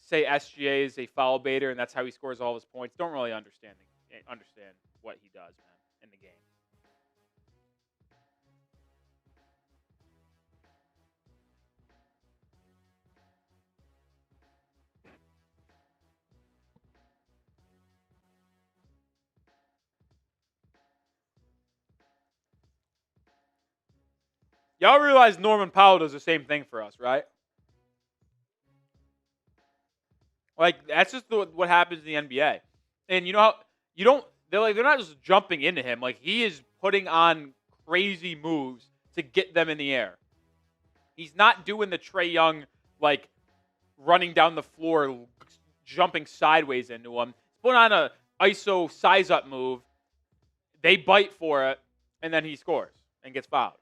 say SGA is a foul baiter and that's how he scores all his points don't really understand what he does, man, in the game. Y'all realize Norman Powell does the same thing for us, right? Like, that's just what happens in the NBA. And you know how they're not just jumping into him. Like, he is putting on crazy moves to get them in the air. He's not doing the Trae Young, like, running down the floor, jumping sideways into him. He's putting on a ISO size-up move. They bite for it, and then he scores and gets fouled.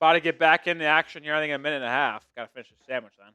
About to get back into action here, I think, in a minute and a half. Got to finish the sandwich then.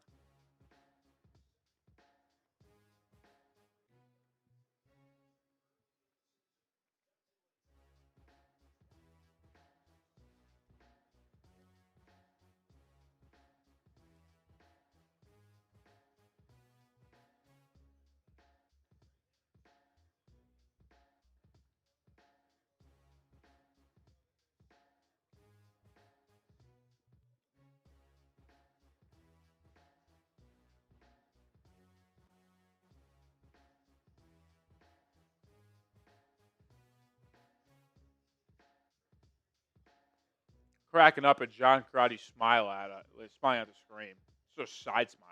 Cracking up at John Karate smiling at the screen. It's just a side smile.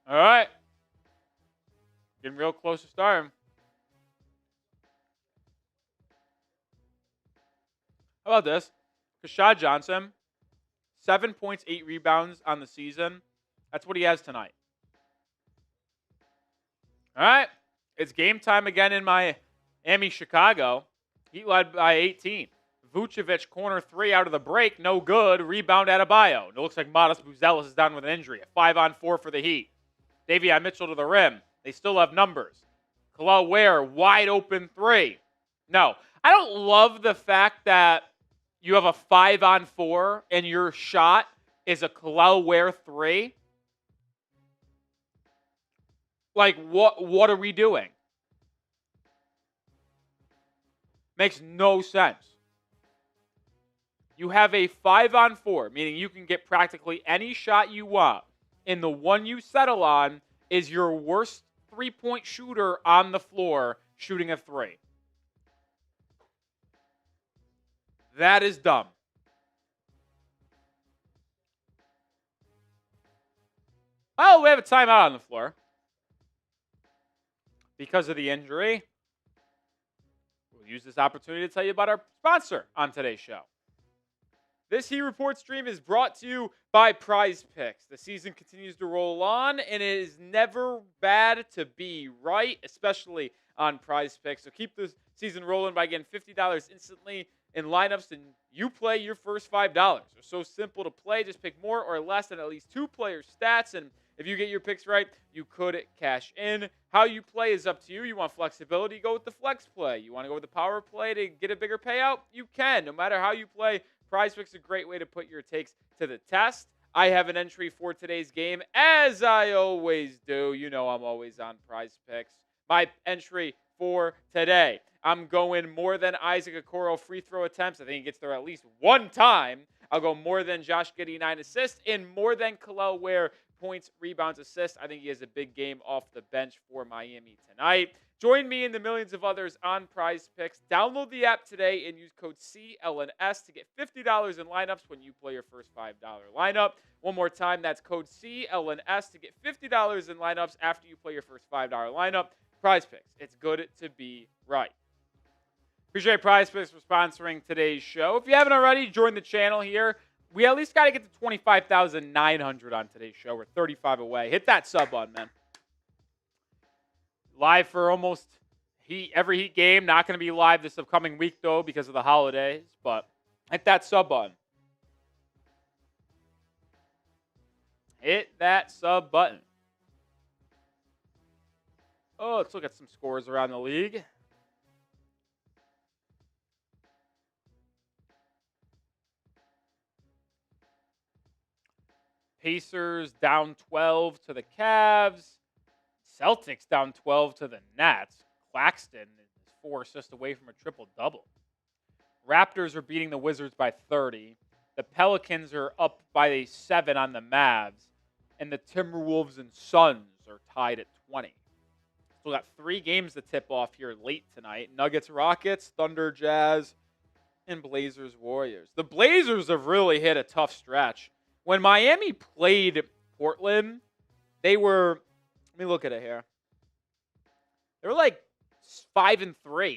All right. Getting real close to starting. How about this? Keshad Johnson, 7 points, 8 rebounds on the season. That's what he has tonight. All right. It's game time again in Miami, Chicago. Heat led by 18. Vucevic, corner 3 out of the break. No good. Rebound Adebayo. It looks like Modest Buzelis is down with an injury. A 5-on-4 for the Heat. Davion Mitchell to the rim. They still have numbers. Kel'el Ware, wide open 3. No. I don't love the fact that you have a 5-on-4 and your shot is a Kel'el Ware 3. Like, what are we doing? Makes no sense. You have a 5-on-4, meaning you can get practically any shot you want. And the one you settle on is your worst three-point shooter on the floor shooting a 3. That is dumb. Oh, we have a timeout on the floor. Because of the injury, we'll use this opportunity to tell you about our sponsor on today's show. This Heat Report stream is brought to you by Prize Picks. The season continues to roll on, and it is never bad to be right, especially on Prize Picks. So keep the season rolling by getting $50 instantly in lineups, and you play your first $5. They're so simple to play. Just pick more or less than at least 2 players' stats, and if you get your picks right, you could cash in. How you play is up to you. You want flexibility, go with the flex play. You want to go with the power play to get a bigger payout? You can. No matter how you play, Prize Picks is a great way to put your takes to the test. I have an entry for today's game, as I always do. You know I'm always on Prize Picks. My entry for today, I'm going more than Isaac Okoro free throw attempts. I think he gets there at least one time. I'll go more than Josh Giddey 9 assists and more than Kel'el Ware points, rebounds, assists. I think he has a big game off the bench for Miami tonight. Join me and the millions of others on Prize Picks. Download the app today and use code CLNS to get $50 in lineups when you play your first $5 lineup. One more time, that's code CLNS to get $50 in lineups after you play your first $5 lineup. Prize Picks. It's good to be right. Appreciate Prize Picks for sponsoring today's show. If you haven't already, join the channel here. We at least got to get to 25,900 on today's show. We're 35 away. Hit that sub button, man. Live for almost every Heat game. Not going to be live this upcoming week, though, because of the holidays. But hit that sub button. Hit that sub button. Oh, let's look at some scores around the league. Pacers down 12 to the Cavs. Celtics down 12 to the Nets. Claxton is 4 assists away from a triple-double. Raptors are beating the Wizards by 30. The Pelicans are up by 7 on the Mavs. And the Timberwolves and Suns are tied at 20. So we got 3 games to tip off here late tonight. Nuggets, Rockets, Thunder, Jazz, and Blazers, Warriors. The Blazers have really hit a tough stretch. When Miami played Portland, they were, let me look at it here. They were like 5-3,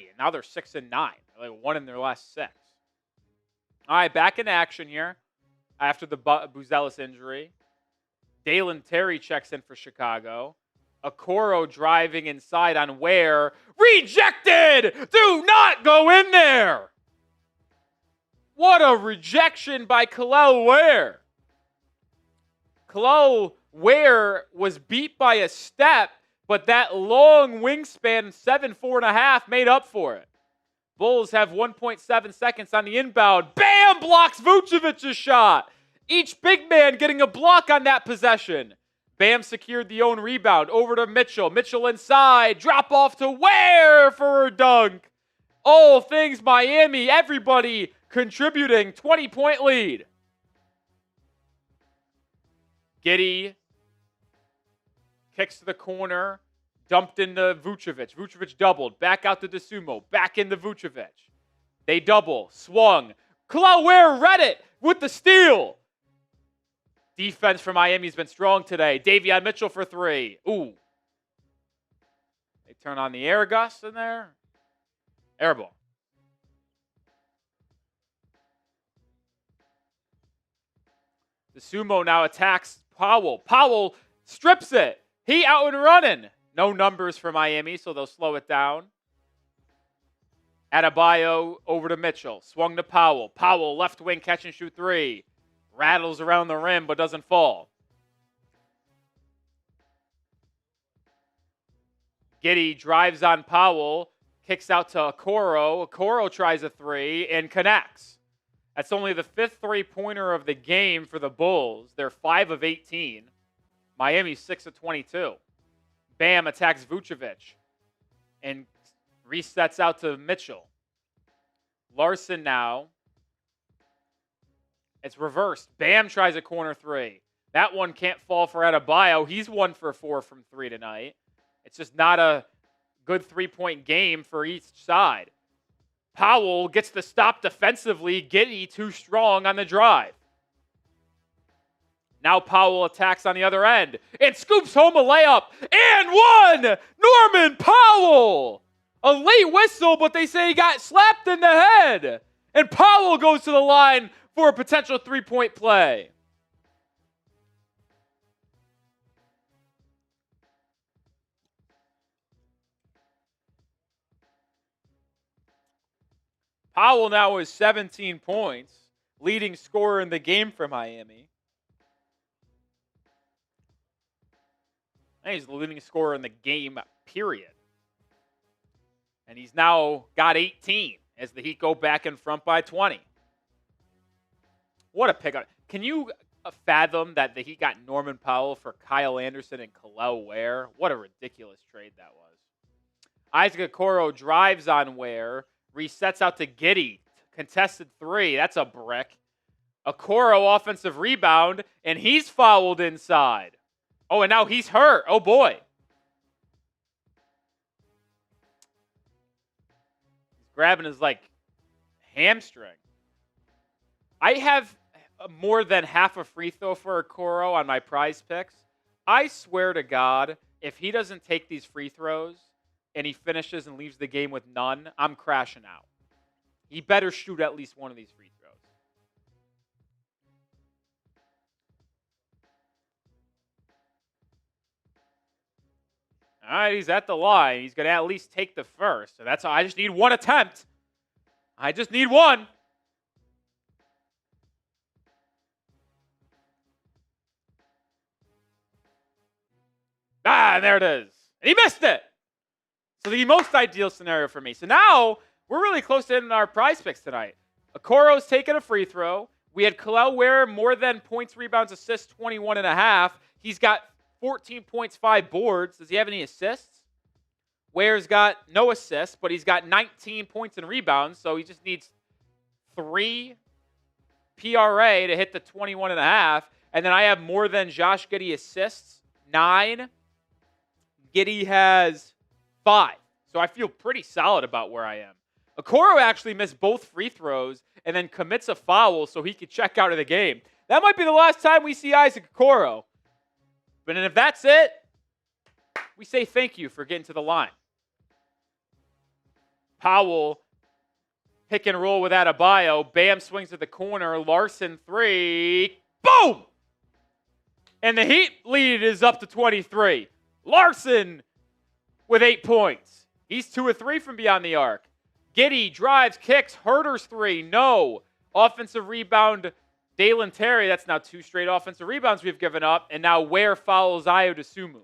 and now they're 6-9. They're like won in their last 6. All right, back in action here after the Buzelis injury. Dalen Terry checks in for Chicago. Okoro driving inside on Ware. Rejected! Do not go in there! What a rejection by Kel'el Ware. Kel'el Ware was beat by a step, but that long wingspan, 7'4.5", made up for it. Bulls have 1.7 seconds on the inbound. Bam! Blocks Vucevic's shot. Each big man getting a block on that possession. Bam secured the own rebound. Over to Mitchell. Mitchell inside. Drop off to Ware for a dunk. All things Miami. Everybody contributing. 20-point lead. Giddey kicks to the corner. Dumped into Vucevic. Vucevic doubled. Back out to DeSumo. Back into Vucevic. They double. Swung. Kel'el Ware read it with the steal. Defense for Miami's been strong today. Davion Mitchell for 3. Ooh. They turn on the air gust in there. Air ball. DeSumo now attacks Powell. Powell strips it. He out and running. No numbers for Miami, so they'll slow it down. Adebayo over to Mitchell. Swung to Powell. Powell, left wing, catch and shoot 3. Rattles around the rim, but doesn't fall. Giddey drives on Powell. Kicks out to Okoro. Okoro tries a 3 and connects. That's only the 5th three-pointer of the game for the Bulls. They're 5 of 18. Miami's 6 of 22. Bam attacks Vucevic and resets out to Mitchell. Larsson now. It's reversed. Bam tries a corner 3. That one can't fall for Adebayo. He's 1 for 4 from 3 tonight. It's just not a good 3-point game for each side. Powell gets the stop defensively. Giddey too strong on the drive. Now Powell attacks on the other end and scoops home a layup and 1! Norman Powell! A late whistle, but they say he got slapped in the head. And Powell goes to the line for a potential 3-point play. Powell now has 17 points, leading scorer in the game for Miami. And he's the leading scorer in the game, period. And he's now got 18 as the Heat go back in front by 20. What a pickup. Can you fathom that the Heat got Norman Powell for Kyle Anderson and Kel'el Ware? What a ridiculous trade that was. Isaac Okoro drives on Ware, resets out to Giddey. Contested 3. That's a brick. Okoro offensive rebound, and he's fouled inside. Oh, and now he's hurt. Oh, boy. He's grabbing his, hamstring. I have more than half a free throw for Okoro on my prize picks. I swear to God, if he doesn't take these free throws and he finishes and leaves the game with none, I'm crashing out. He better shoot at least one of these free throws. All right, he's at the line. He's going to at least take the first. So that's all. I just need one attempt. I just need one. And there it is. And he missed it. So the most ideal scenario for me. So now we're really close to ending our prize picks tonight. Okoro's taken a free throw. We had Kel'el Ware more than points, rebounds, assists, 21.5. He's got 14 points, 5 boards. Does he have any assists? Ware's got no assists, but he's got 19 points and rebounds, so he just needs 3 PRA to hit the 21.5. And then I have more than Josh Giddey assists, 9. Giddey has 5. So I feel pretty solid about where I am. Okoro actually missed both free throws and then commits a foul so he could check out of the game. That might be the last time we see Isaac Okoro. But if that's it, we say thank you for getting to the line. Powell, pick and roll with Adebayo. Bam swings to the corner. Larsson 3. Boom! And the Heat lead is up to 23. Larsson with 8 points. He's 2 of 3 from beyond the arc. Giddey drives, kicks. Huerter's 3. No. Offensive rebound. Dalen Terry. That's now 2 straight offensive rebounds we've given up. And now Ware fouls Ayo Dosunmu.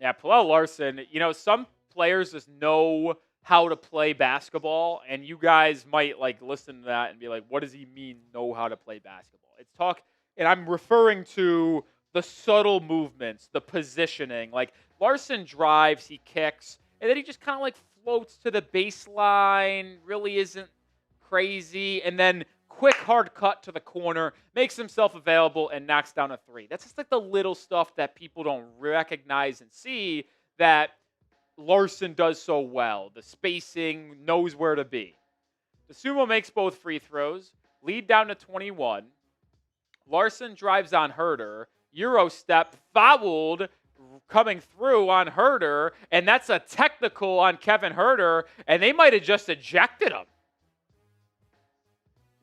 Yeah, Pelle Larsson, some players just know how to play basketball, and you guys might listen to that and be like, what does he mean know how to play basketball? And I'm referring to the subtle movements, the positioning. Larsson drives, he kicks, and then he just kind of floats to the baseline, really isn't crazy, and then quick hard cut to the corner, makes himself available, and knocks down a 3. That's just the little stuff that people don't recognize and see that Larsson does so well. The spacing, knows where to be. Dosunmu makes both free throws, lead down to 21. Larsson drives on Huerter, Euro step, fouled, coming through on Huerter, and that's a technical on Kevin Huerter, and they might have just ejected him.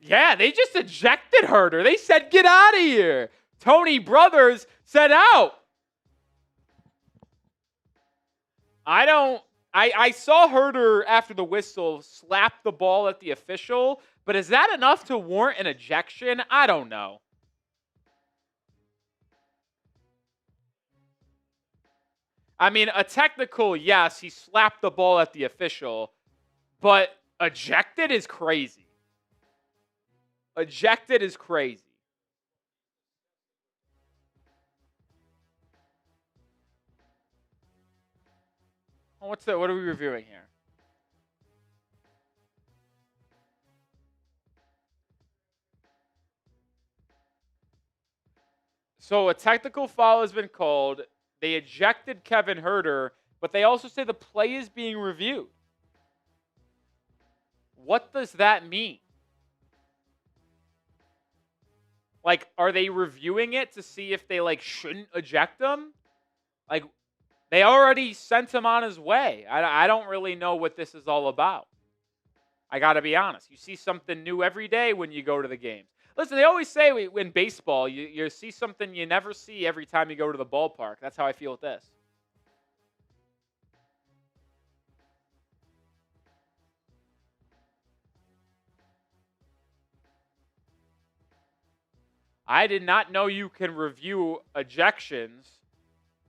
Yeah, they just ejected Huerter. They said, get out of here. Tony Brothers said out. I saw Huerter after the whistle slap the ball at the official, but is that enough to warrant an ejection? I don't know. I mean, a technical, yes, he slapped the ball at the official, but ejected is crazy. Ejected is crazy. Oh, what are we reviewing here? So a technical foul has been called. They ejected Kevin Huerter, but they also say the play is being reviewed. What does that mean? Are they reviewing it to see if they, shouldn't eject him? They already sent him on his way. I don't really know what this is all about. I got to be honest. You see something new every day when you go to the games. Listen, they always say in baseball, you see something you never see every time you go to the ballpark. That's how I feel with this. I did not know you can review ejections,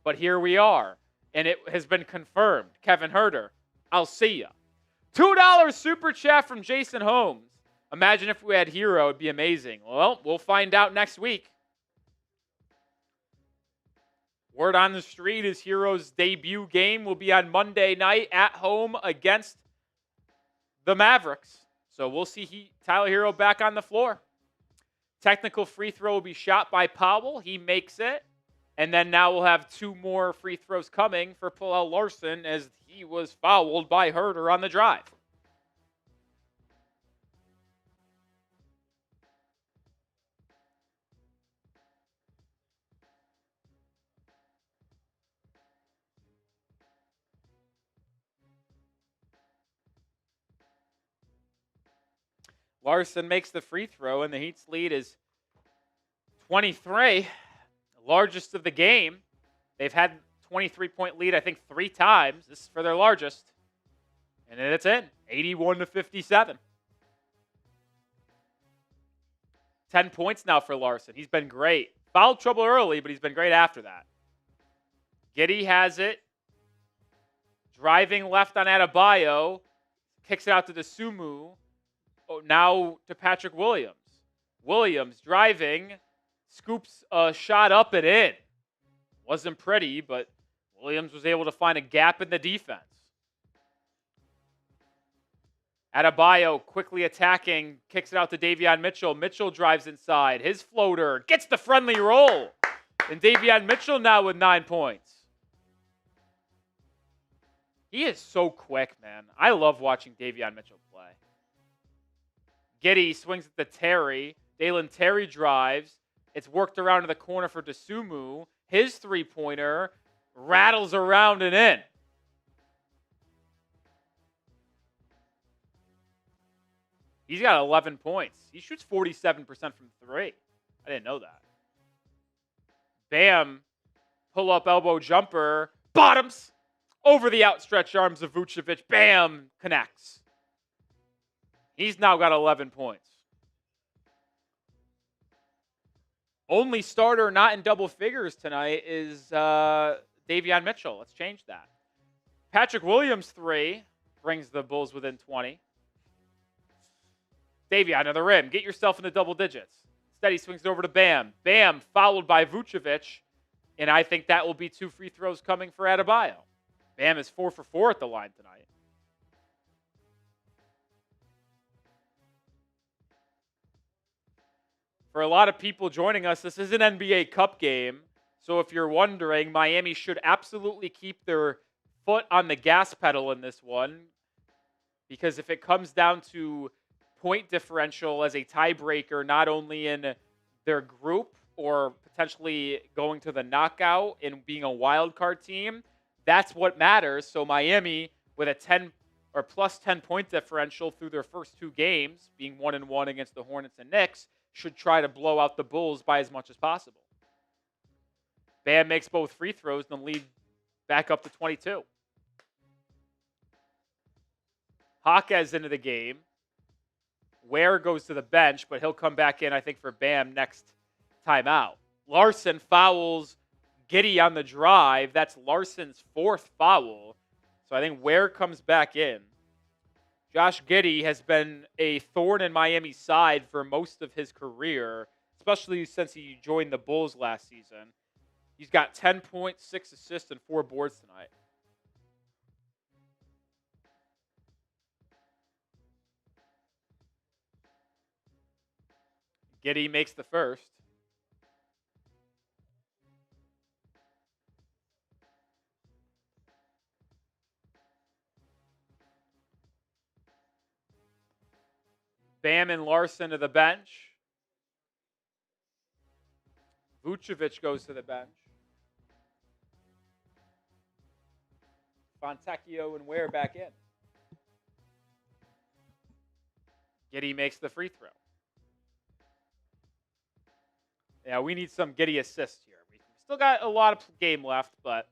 but here we are. And it has been confirmed. Kevin Huerter, I'll see ya. $2 super chat from Jason Holmes. Imagine if we had Herro, it'd be amazing. Well, we'll find out next week. Word on the street is Herro's debut game will be on Monday night at home against the Mavericks. So we'll see Tyler Herro back on the floor. Technical free throw will be shot by Powell. He makes it. And then now we'll have 2 more free throws coming for Pelle Larsson as he was fouled by Huerter on the drive. Larsson makes the free throw, and the Heat's lead is 23, largest of the game. They've had 23-point lead, I think, 3 times. This is for their largest. And then it's in, 81-57. 10 points now for Larsson. He's been great. Foul trouble early, but he's been great after that. Giddey has it. Driving left on Adebayo. Kicks it out to Dosunmu. Oh, now to Patrick Williams. Williams driving. Scoops a shot up and in. Wasn't pretty, but Williams was able to find a gap in the defense. Adebayo quickly attacking. Kicks it out to Davion Mitchell. Mitchell drives inside. His floater gets the friendly roll. And Davion Mitchell now with 9 points. He is so quick, man. I love watching Davion Mitchell play. Giddey swings at the Terry. Dalen Terry drives. It's worked around to the corner for Dosunmu. His three-pointer rattles around and in. He's got 11 points. He shoots 47% from three. I didn't know that. Bam. Pull-up elbow jumper. Bottoms. Over the outstretched arms of Vucevic. Bam. Connects. He's now got 11 points. Only starter not in double figures tonight is Davion Mitchell. Let's change that. Patrick Williams, 3, brings the Bulls within 20. Davion to the rim. Get yourself in the double digits. Instead, he swings it over to Bam. Bam, followed by Vucevic. And I think that will be 2 free throws coming for Adebayo. Bam is 4 for 4 at the line tonight. For a lot of people joining us, this is an NBA Cup game. So if you're wondering, Miami should absolutely keep their foot on the gas pedal in this one. Because if it comes down to point differential as a tiebreaker, not only in their group or potentially going to the knockout and being a wild card team, that's what matters. So Miami, with a 10 or plus 10 point differential through their first 2 games, being 1-1 against the Hornets and Knicks, should try to blow out the Bulls by as much as possible. Bam makes both free throws and the lead back up to 22. Jaquez into the game. Ware goes to the bench, but he'll come back in, I think, for Bam next timeout. Larsson fouls Giddey on the drive. That's Larsson's 4th foul. So I think Ware comes back in. Josh Giddey has been a thorn in Miami's side for most of his career, especially since he joined the Bulls last season. He's got 10 points, 6 assists, and 4 boards tonight. Giddey makes the first. Bam and Larsson to the bench. Vucevic goes to the bench. Fontecchio and Ware back in. Giddey makes the free throw. Yeah, we need some Giddey assists here. We still got a lot of game left, but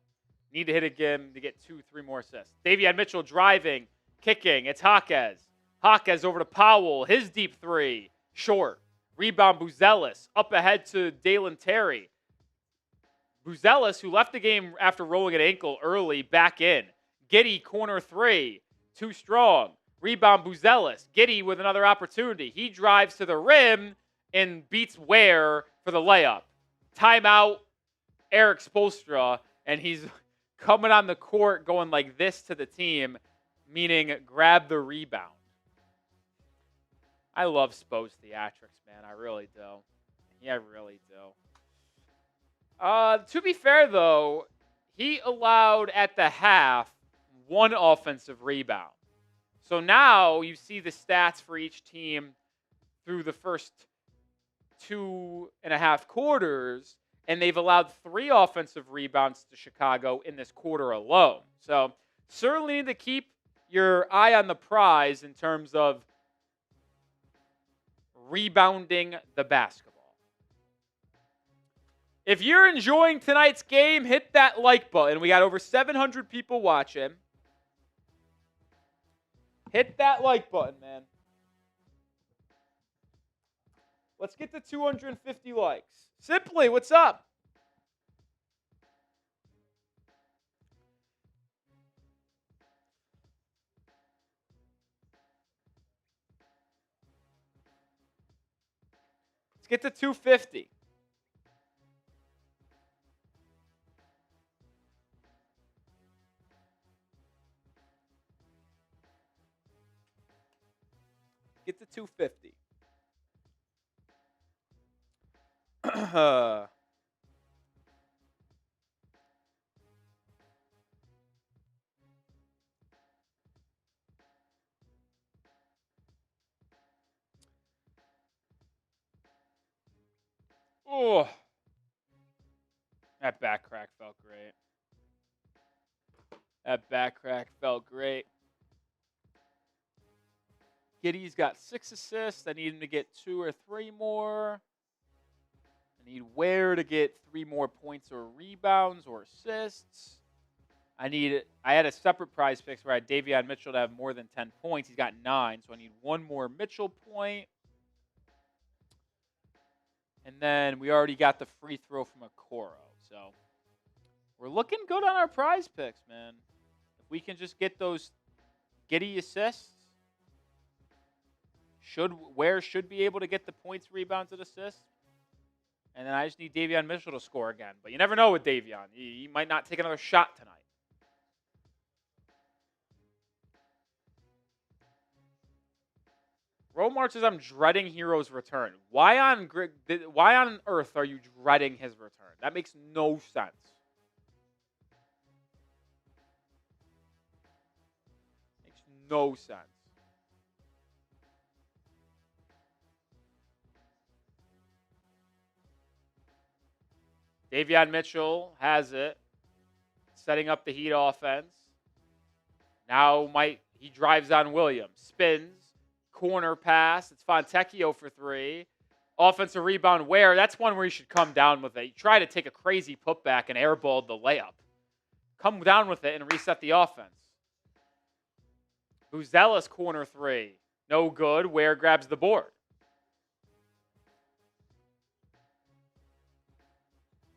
need to hit again to get 2-3 more assists. Davion Mitchell driving, kicking. It's Jaquez. Jaquez over to Powell. His deep 3. Short. Rebound Buzelis. Up ahead to Dalen Terry. Buzelis, who left the game after rolling an ankle early, back in. Giddey, corner 3. Too strong. Rebound Buzelis. Giddey with another opportunity. He drives to the rim and beats Ware for the layup. Timeout, Eric Spoelstra, and he's coming on the court going like this to the team, meaning grab the rebound. I love Spo's theatrics, man. I really do. Yeah, I really do. To be fair, though, he allowed at the half 1 offensive rebound. So now you see the stats for each team through the first 2.5 quarters, and they've allowed 3 offensive rebounds to Chicago in this quarter alone. So certainly need to keep your eye on the prize in terms of rebounding the basketball. If you're enjoying tonight's game, hit that like button. We got over 700 people watching. Hit that like button, man. Let's get to 250 likes. Simply, what's up? Let's get to 250. Get to 250. Oh, that back crack felt great. That back crack felt great. Giddey's got 6 assists. I need him to get 2 or 3 more. I need Ware to get 3 more points or rebounds or assists. I had a separate prize picks where I had Davion Mitchell to have more than 10 points. He's got 9, so I need 1 more Mitchell point. And then we already got the free throw from Okoro. So we're looking good on our prize picks, man. If we can just get those Giddey assists, Ware should be able to get the points, rebounds, and assists. And then I just need Davion Mitchell to score again. But you never know with Davion. He might not take another shot tonight. Romar says, I'm dreading Herro's return. Why on earth are you dreading his return? That makes no sense. Makes no sense. Davion Mitchell has it, setting up the Heat offense. Now he drives on Williams, spins, corner pass. It's Fontecchio for 3. Offensive rebound, Ware. That's one where you should come down with it. You try to take a crazy putback and airball the layup. Come down with it and reset the offense. Buzelis, corner 3. No good. Ware grabs the board.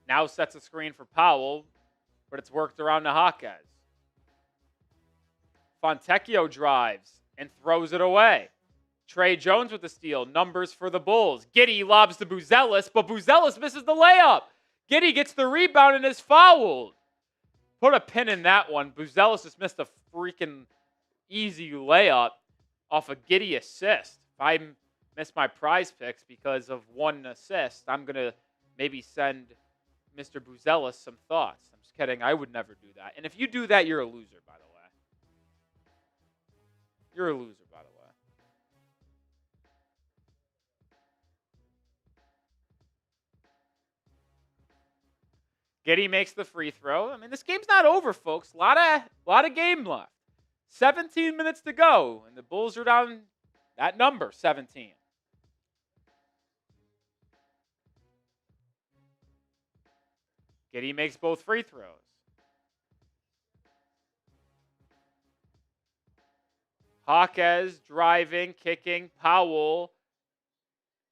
Now sets a screen for Powell, but it's worked around to Jaquez. Fontecchio drives and throws it away. Tre Jones with the steal. Numbers for the Bulls. Giddey lobs to Buzelis, but Buzelis misses the layup. Giddey gets the rebound and is fouled. Put a pin in that one. Buzelis just missed a freaking easy layup off a Giddey assist. If I miss my prize picks because of 1 assist, I'm going to maybe send Mr. Buzelis some thoughts. I'm just kidding. I would never do that. And if you do that, you're a loser, by the way. You're a loser, by the way. Giddey makes the free throw. I mean, this game's not over, folks. A lot of game left. 17 minutes to go, and the Bulls are down that number, 17. Giddey makes both free throws. Jaquez driving, kicking, Powell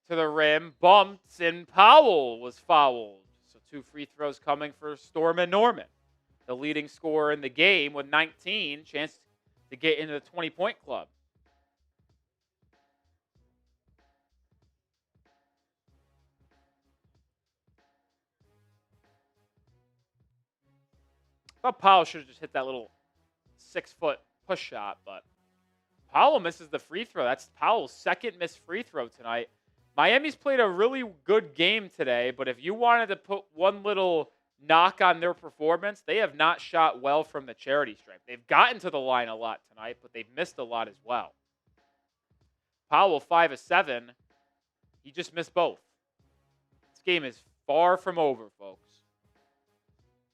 to the rim, bumped, and Powell was fouled. So 2 free throws coming for Storm and Norman. The leading scorer in the game with 19, chance to get into the 20-point club. I thought Powell should have just hit that little 6-foot push shot, but Powell misses the free throw. That's Powell's second missed free throw tonight. Miami's played a really good game today, but if you wanted to put one little knock on their performance, they have not shot well from the charity stripe. They've gotten to the line a lot tonight, but they've missed a lot as well. Powell, 5 of 7. He just missed both. This game is far from over, folks.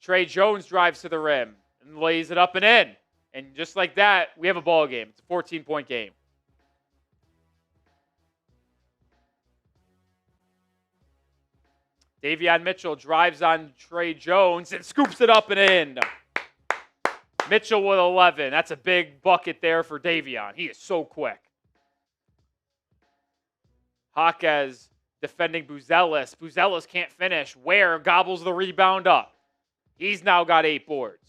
Tre Jones drives to the rim and lays it up and in. And just like that, we have a ball game. It's a 14-point game. Davion Mitchell drives on Tre Jones and scoops it up and in. Mitchell with 11. That's a big bucket there for Davion. He is so quick. Jaquez defending Buzelis. Buzelis can't finish. Ware gobbles the rebound up. He's now got 8 boards.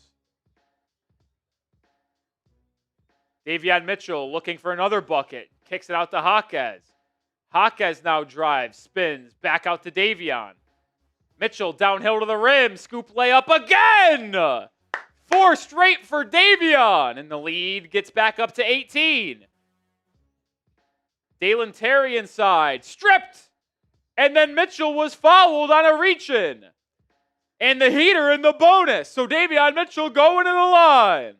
Davion Mitchell looking for another bucket. Kicks it out to Jaquez. Jaquez now drives, spins, back out to Davion. Mitchell downhill to the rim. Scoop layup again. 4 straight for Davion. And the lead gets back up to 18. Dalen Terry inside. Stripped. And then Mitchell was fouled on a reach-in. And the Heater in the bonus. So Davion Mitchell going to the line.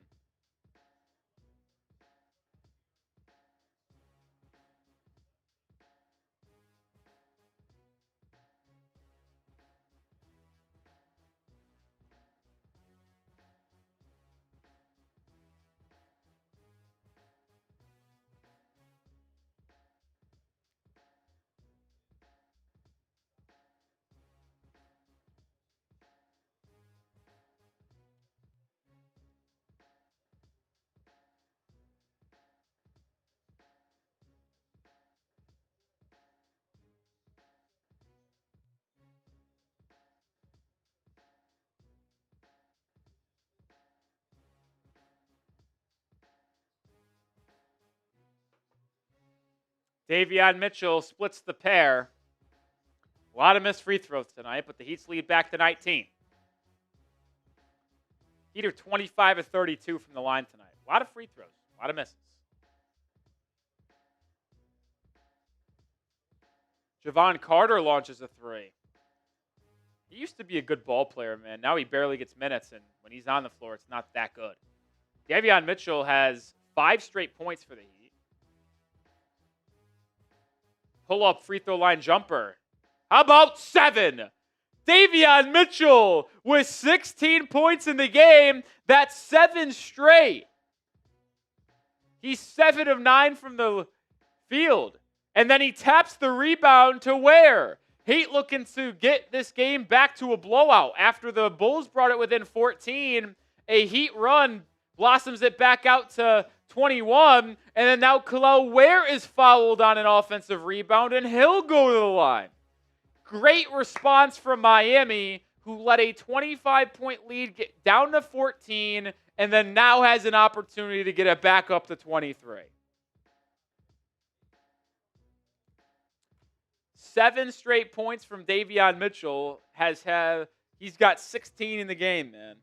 Davion Mitchell splits the pair. A lot of missed free throws tonight, but the Heat's lead back to 19. Heat are 25 of 32 from the line tonight. A lot of free throws, a lot of misses. Javon Carter launches a three. He used to be a good ball player, man. Now he barely gets minutes, and when he's on the floor, it's not that good. Davion Mitchell has 5 straight points for the Heat. Pull-up free throw line jumper. How about 7? Davion Mitchell with 16 points in the game. That's 7 straight. He's 7 of 9 from the field. And then he taps the rebound to Ware. Heat looking to get this game back to a blowout. After the Bulls brought it within 14, a Heat run blossoms it back out to 21. And then now Kel'el Ware is fouled on an offensive rebound, and he'll go to the line. Great response from Miami, who let a 25-point lead get down to 14, and then now has an opportunity to get it back up to 23. 7 straight points from Davion Mitchell. He's got 16 in the game, man.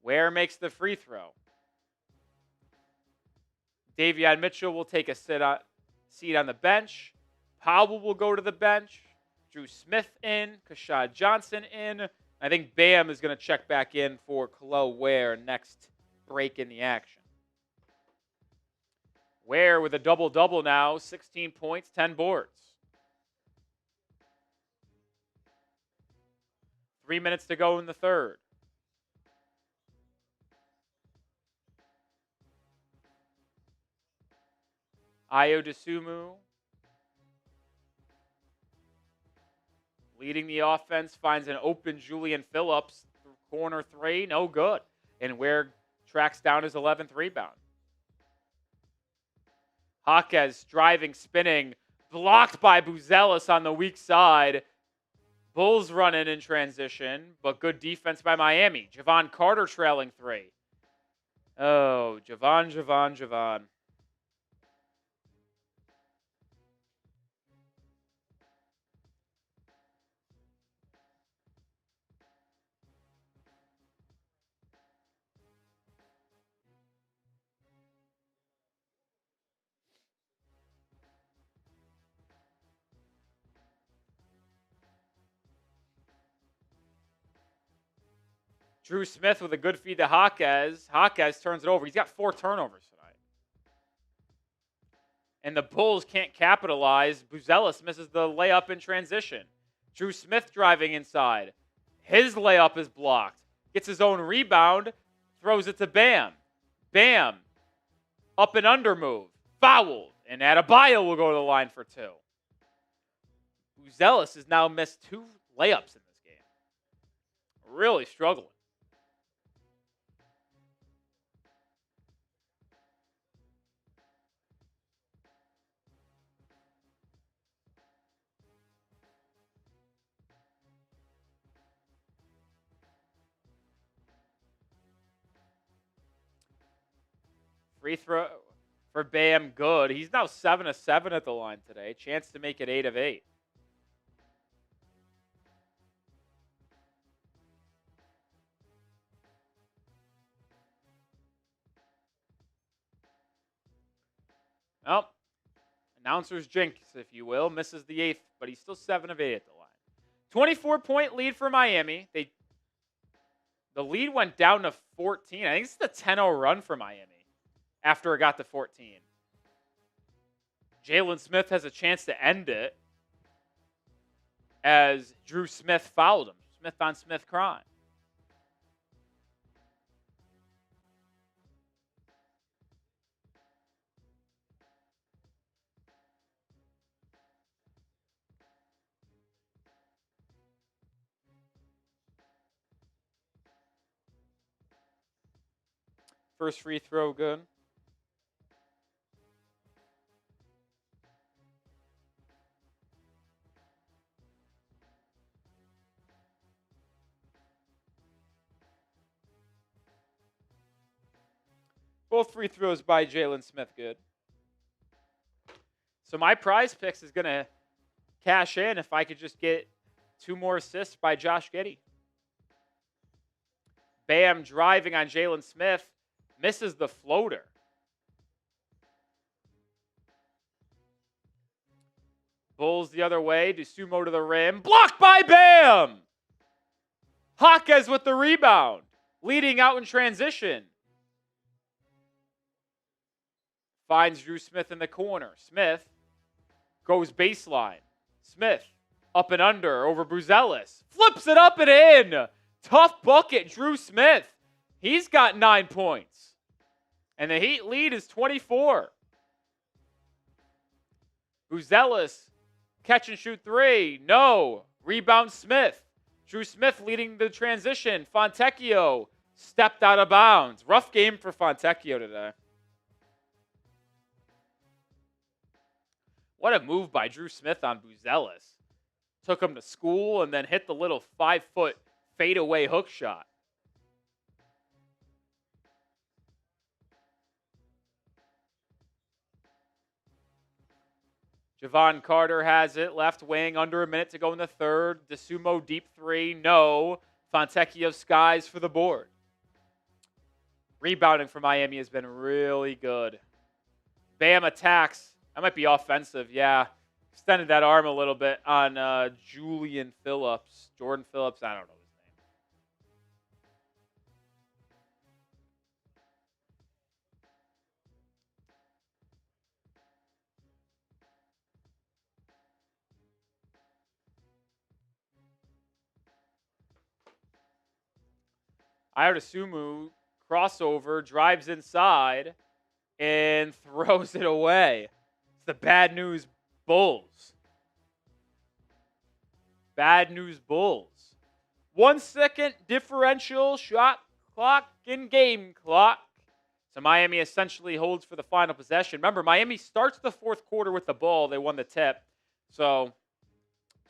Ware makes the free throw. Davion Mitchell will take a seat on the bench. Powell will go to the bench. Dru Smith in. Keshad Johnson in. I think Bam is going to check back in for Kel'el Ware next break in the action. Ware with a double-double now. 16 points, 10 boards. 3 minutes to go in the third. Ayo Dosunmu leading the offense, finds an open Julian Phillips. Corner 3, no good. And Ware tracks down his 11th rebound. Jaquez driving, spinning, blocked by Buzelis on the weak side. Bulls run in transition, but good defense by Miami. Javon Carter trailing 3. Oh, Javon. Dru Smith with a good feed to Jaquez. Jaquez turns it over. He's got 4 turnovers tonight. And the Bulls can't capitalize. Buzelis misses the layup in transition. Dru Smith driving inside. His layup is blocked. Gets his own rebound. Throws it to Bam. Bam. Up and under move. Fouled. And Adebayo will go to the line for 2. Buzelis has now missed 2 layups in this game. Really struggling. Free throw for Bam, good. He's now 7 of 7 at the line today. Chance to make it 8 of 8. Well, announcer's jinx, if you will. Misses the 8th, but he's still 7 of 8 at the line. 24-point lead for Miami. The lead went down to 14. I think this is the 10-0 run for Miami after it got to 14. Jalen Smith has a chance to end it as Dru Smith fouled him. Smith on Smith crime. First free throw, good. Both free throws by Jalen Smith, good. So my prize picks is going to cash in if I could just get 2 more assists by Josh Giddey. Bam driving on Jalen Smith. Misses the floater. Bulls the other way. DeSumo to the rim. Blocked by Bam! Jaquez with the rebound. Leading out in transition. Finds Dru Smith in the corner. Smith goes baseline. Smith up and under over Buzelis. Flips it up and in. Tough bucket, Dru Smith. He's got 9 points. And the Heat lead is 24. Buzelis, catch and shoot 3. No. Rebound Smith. Dru Smith leading the transition. Fontecchio stepped out of bounds. Rough game for Fontecchio today. What a move by Dru Smith on Buzelis. Took him to school and then hit the little 5-foot fadeaway hook shot. Javon Carter has it. Left wing, under a minute to go in the third. DeSumo deep 3. No. Fontecchio skies for the board. Rebounding for Miami has been really good. Bam attacks. That might be offensive, yeah. Extended that arm a little bit on Jordan Phillips, I don't know his name. Ayodasumu crossover, drives inside, and throws it away. It's the bad news Bulls. Bad news Bulls. 1 second differential shot clock and game clock. So Miami essentially holds for the final possession. Remember, Miami starts the fourth quarter with the ball. They won the tip. So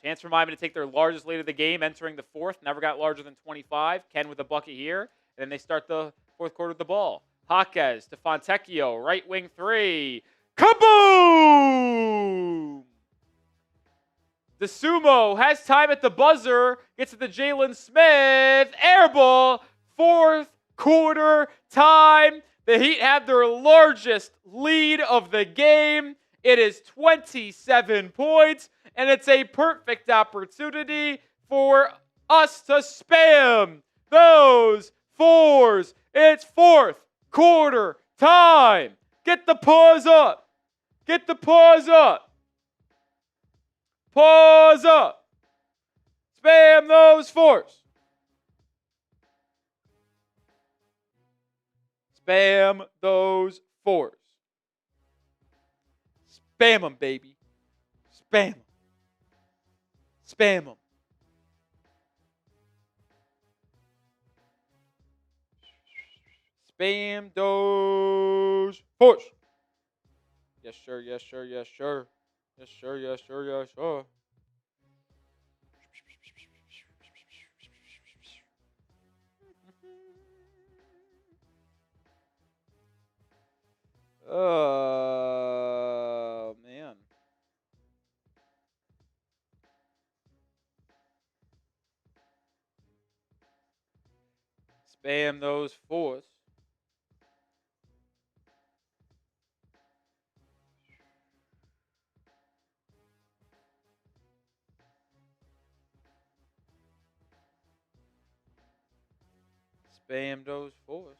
chance for Miami to take their largest lead of the game entering the fourth. Never got larger than 25. Ken with a bucket here. And then they start the fourth quarter with the ball. Jaquez to Fontecchio. Right wing 3. Kaboom! DeSumo has time at the buzzer. Gets to the Jalen Smith. Air ball. Fourth quarter time. The Heat have their largest lead of the game. It is 27 points. And it's a perfect opportunity for us to spam those fours. It's fourth quarter time. Get the pause up. Get the pause up. Pause up. Spam those fours. Spam those fours. Spam them, baby. Spam them. Spam them. Spam those fours. Yes, sir. Yes, sir. Yes, sir. Yes, sir. Yes, sir. Yes, sir. Oh, man. Spam those fours. Spam those fours.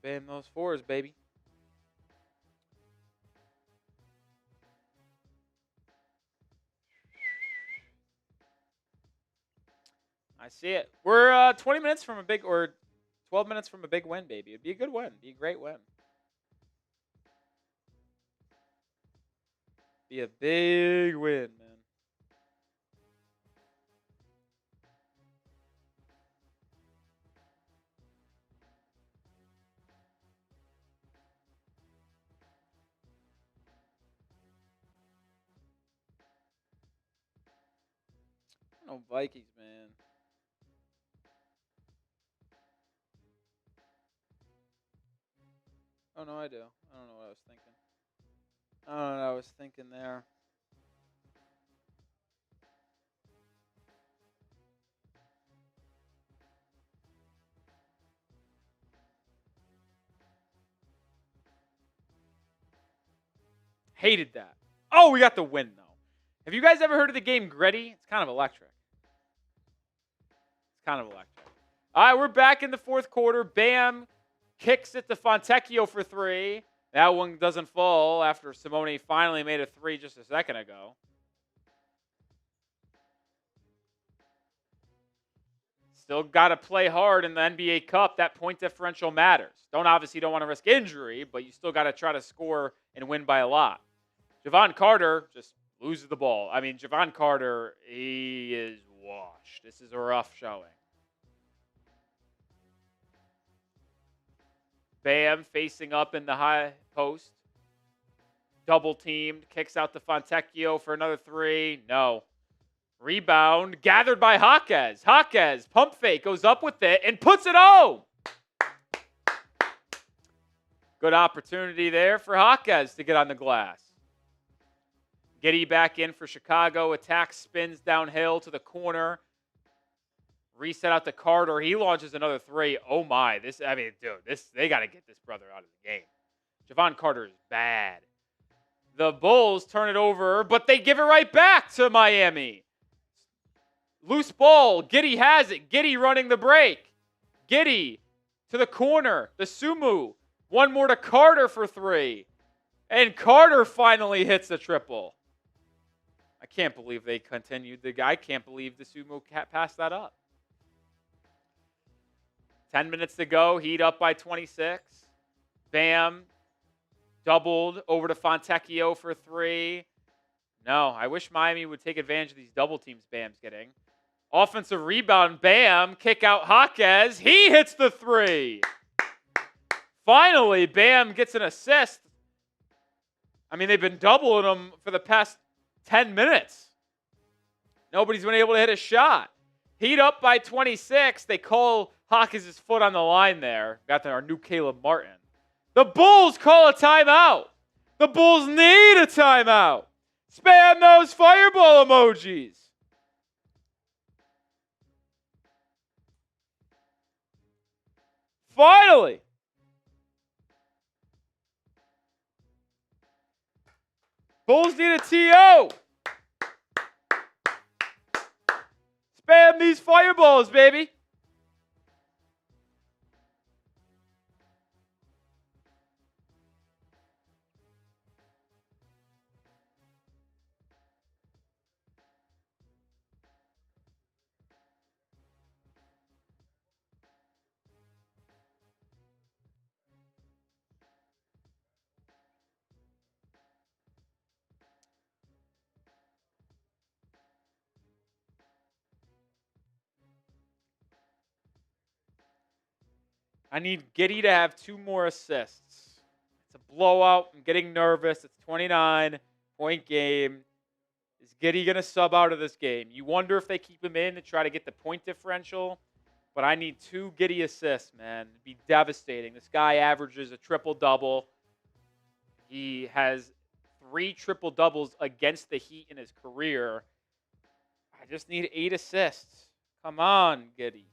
Spam those fours, baby. I see it. We're 20 minutes from a big, or 12 minutes from a big win, baby. It'd be a good win. It'd be a great win. Be a big win, man. No Vikings, man. Oh, no, I do. I don't know what I was thinking. I don't know what I was thinking there. Hated that. Oh, we got the win, though. Have you guys ever heard of the game Giddey? It's kind of electric. All right, we're back in the fourth quarter. Bam kicks it to Fontecchio for 3. That one doesn't fall after Simone finally made a 3 just a second ago. Still got to play hard in the NBA Cup. That point differential matters. Don't want to risk injury, but you still got to try to score and win by a lot. Jevon Carter just loses the ball. I mean, Jevon Carter, he is washed. This is a rough showing. Bam facing up in the high post. Double teamed. Kicks out to Fontecchio for another 3. No. Rebound. Gathered by Jaquez. Jaquez, pump fake, goes up with it and puts it home. Good opportunity there for Jaquez to get on the glass. Giddey back in for Chicago. Attack spins downhill to the corner. Reset out to Carter. He launches another 3. Oh my. They got to get this brother out of the game. Jevon Carter is bad. The Bulls turn it over, but they give it right back to Miami. Loose ball. Giddey has it. Giddey running the break. Giddey to the corner. The Sumu. One more to Carter for 3. And Carter finally hits the triple. I can't believe they continued. I can't believe the Sumo passed that up. 10 minutes to go. Heat up by 26. Bam. Doubled over to Fontecchio for 3. No, I wish Miami would take advantage of these double teams Bam's getting. Offensive rebound. Bam. Kick out Jaquez. He hits the 3. Finally, Bam gets an assist. I mean, they've been doubling him for the past 10 minutes. Nobody's been able to hit a shot. Heat up by 26. They call Jaquez's foot on the line there. Got our new Caleb Martin. The Bulls call a timeout. The Bulls need a timeout. Spam those fireball emojis. Finally. Bulls need a TO. Spam these fireballs, baby. I need Giddey to have 2 more assists. It's a blowout. I'm getting nervous. It's 29-point game. Is Giddey going to sub out of this game? You wonder if they keep him in to try to get the point differential. But I need 2 Giddey assists, man. It'd be devastating. This guy averages a triple-double. He has 3 triple-doubles against the Heat in his career. I just need 8 assists. Come on, Giddey.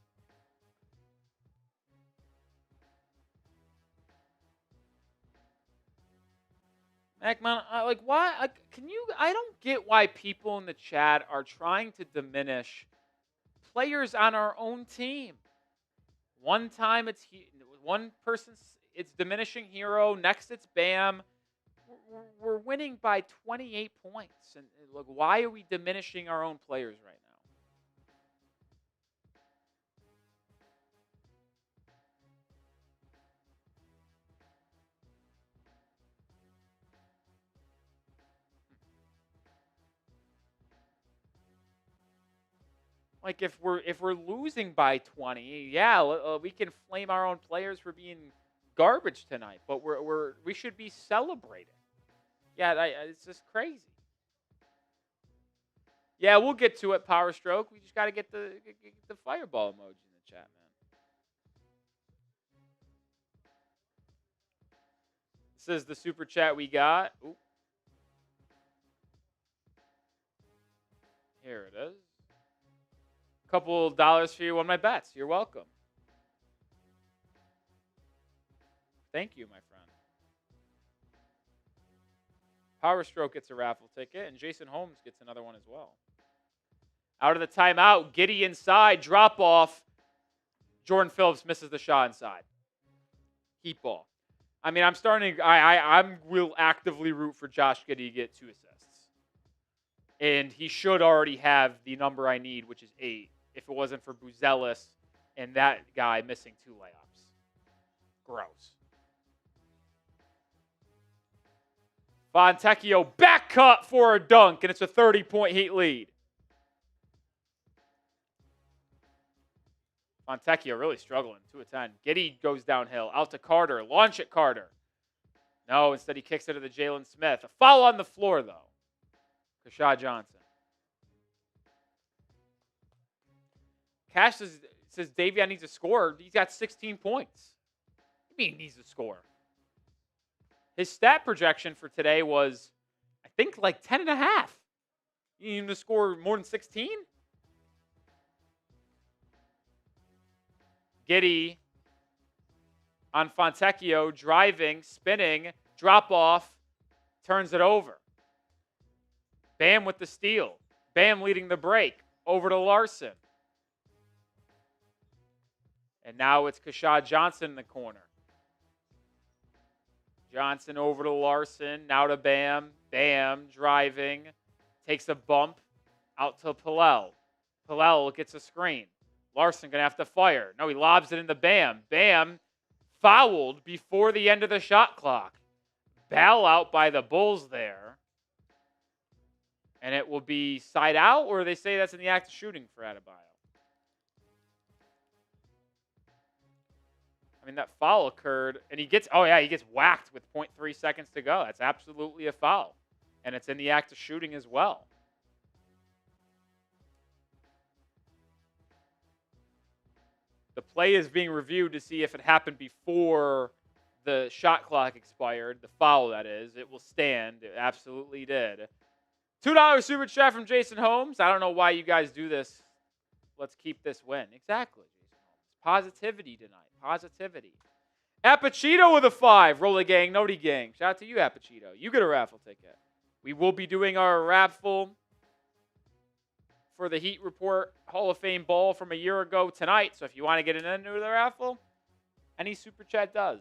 Mac-Man, why? I don't get why people in the chat are trying to diminish players on our own team. One time it's one person's, it's diminishing Herro. Next it's Bam. We're winning by 28 points. And look, why are we diminishing our own players right now? Like if we're losing by 20, yeah, we can flame our own players for being garbage tonight, but we should be celebrating. Yeah, it's just crazy. Yeah, we'll get to it, Power Stroke. We just got to get the fireball emoji in the chat, man. This is the super chat we got. Ooh. Here it is. Couple dollars for you on my bets. You're welcome. Thank you, my friend. Power Stroke gets a raffle ticket, and Jason Holmes gets another one as well. Out of the timeout, Giddey inside, drop off. Jordan Phillips misses the shot inside. Heat ball. I mean, I'm starting. I will actively root for Josh Giddey to get 2 assists, and he should already have the number I need, which is 8. If it wasn't for Buzelis and that guy missing 2 layups. Gross. Fontecchio back cut for a dunk, and it's a 30-point Heat lead. Fontecchio really struggling. 2 of 10. Giddey goes downhill. Out to Carter. Launch it, Carter. No, instead he kicks it to the Jalen Smith. A foul on the floor, though. Keshad Johnson. Cash says Davion needs to score. He's got 16 points. What do you mean he needs to score? His stat projection for today was, I think, like 10 and a half. You need him to score more than 16? Giddey on Fontecchio, driving, spinning, drop off, turns it over. Bam with the steal. Bam leading the break. Over to Larsson. And now it's Keshad Johnson in the corner. Johnson over to Larsson. Now to Bam. Bam driving. Takes a bump. Out to Pelle. Pelle gets a screen. Larsson going to have to fire. No, he lobs it into Bam. Bam fouled before the end of the shot clock. Bail out by the Bulls there. And it will be side out, or they say that's in the act of shooting for Adebayo. I mean, that foul occurred, and he gets whacked with 0.3 seconds to go. That's absolutely a foul. And it's in the act of shooting as well. The play is being reviewed to see if it happened before the shot clock expired. The foul, that is. It will stand. It absolutely did. $2 super chat from Jason Holmes. I don't know why you guys do this. Let's keep this win. Exactly, Jason Holmes. Positivity tonight. Positivity. Apachito with a 5. Roller gang, Noti gang. Shout out to you, Apachito. You get a raffle ticket. We will be doing our raffle for the Heat Report Hall of Fame ball from a year ago tonight. So if you want to get into the raffle, any super chat does.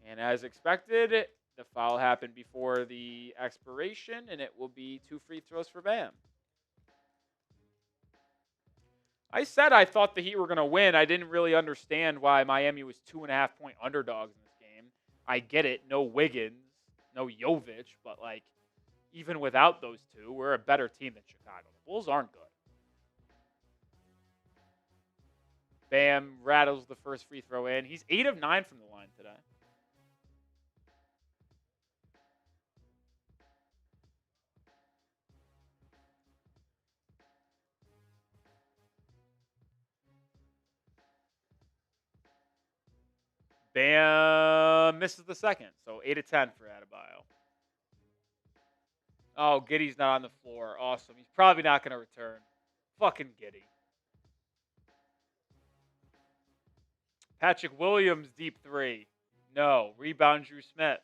And as expected, the foul happened before the expiration, and it will be 2 free throws for Bam. I said I thought the Heat were going to win. I didn't really understand why Miami was 2.5-point underdogs in this game. I get it. No Wiggins, no Jovic, but like, even without those two, we're a better team than Chicago. The Bulls aren't good. Bam rattles the first free throw in. He's 8 of 9 from the line today. Bam misses the second, so 8 of 10 for Adebayo. Oh, Giddey's not on the floor. Awesome. He's probably not going to return. Fucking Giddey. Patrick Williams, deep 3. No. Rebound, Dru Smith.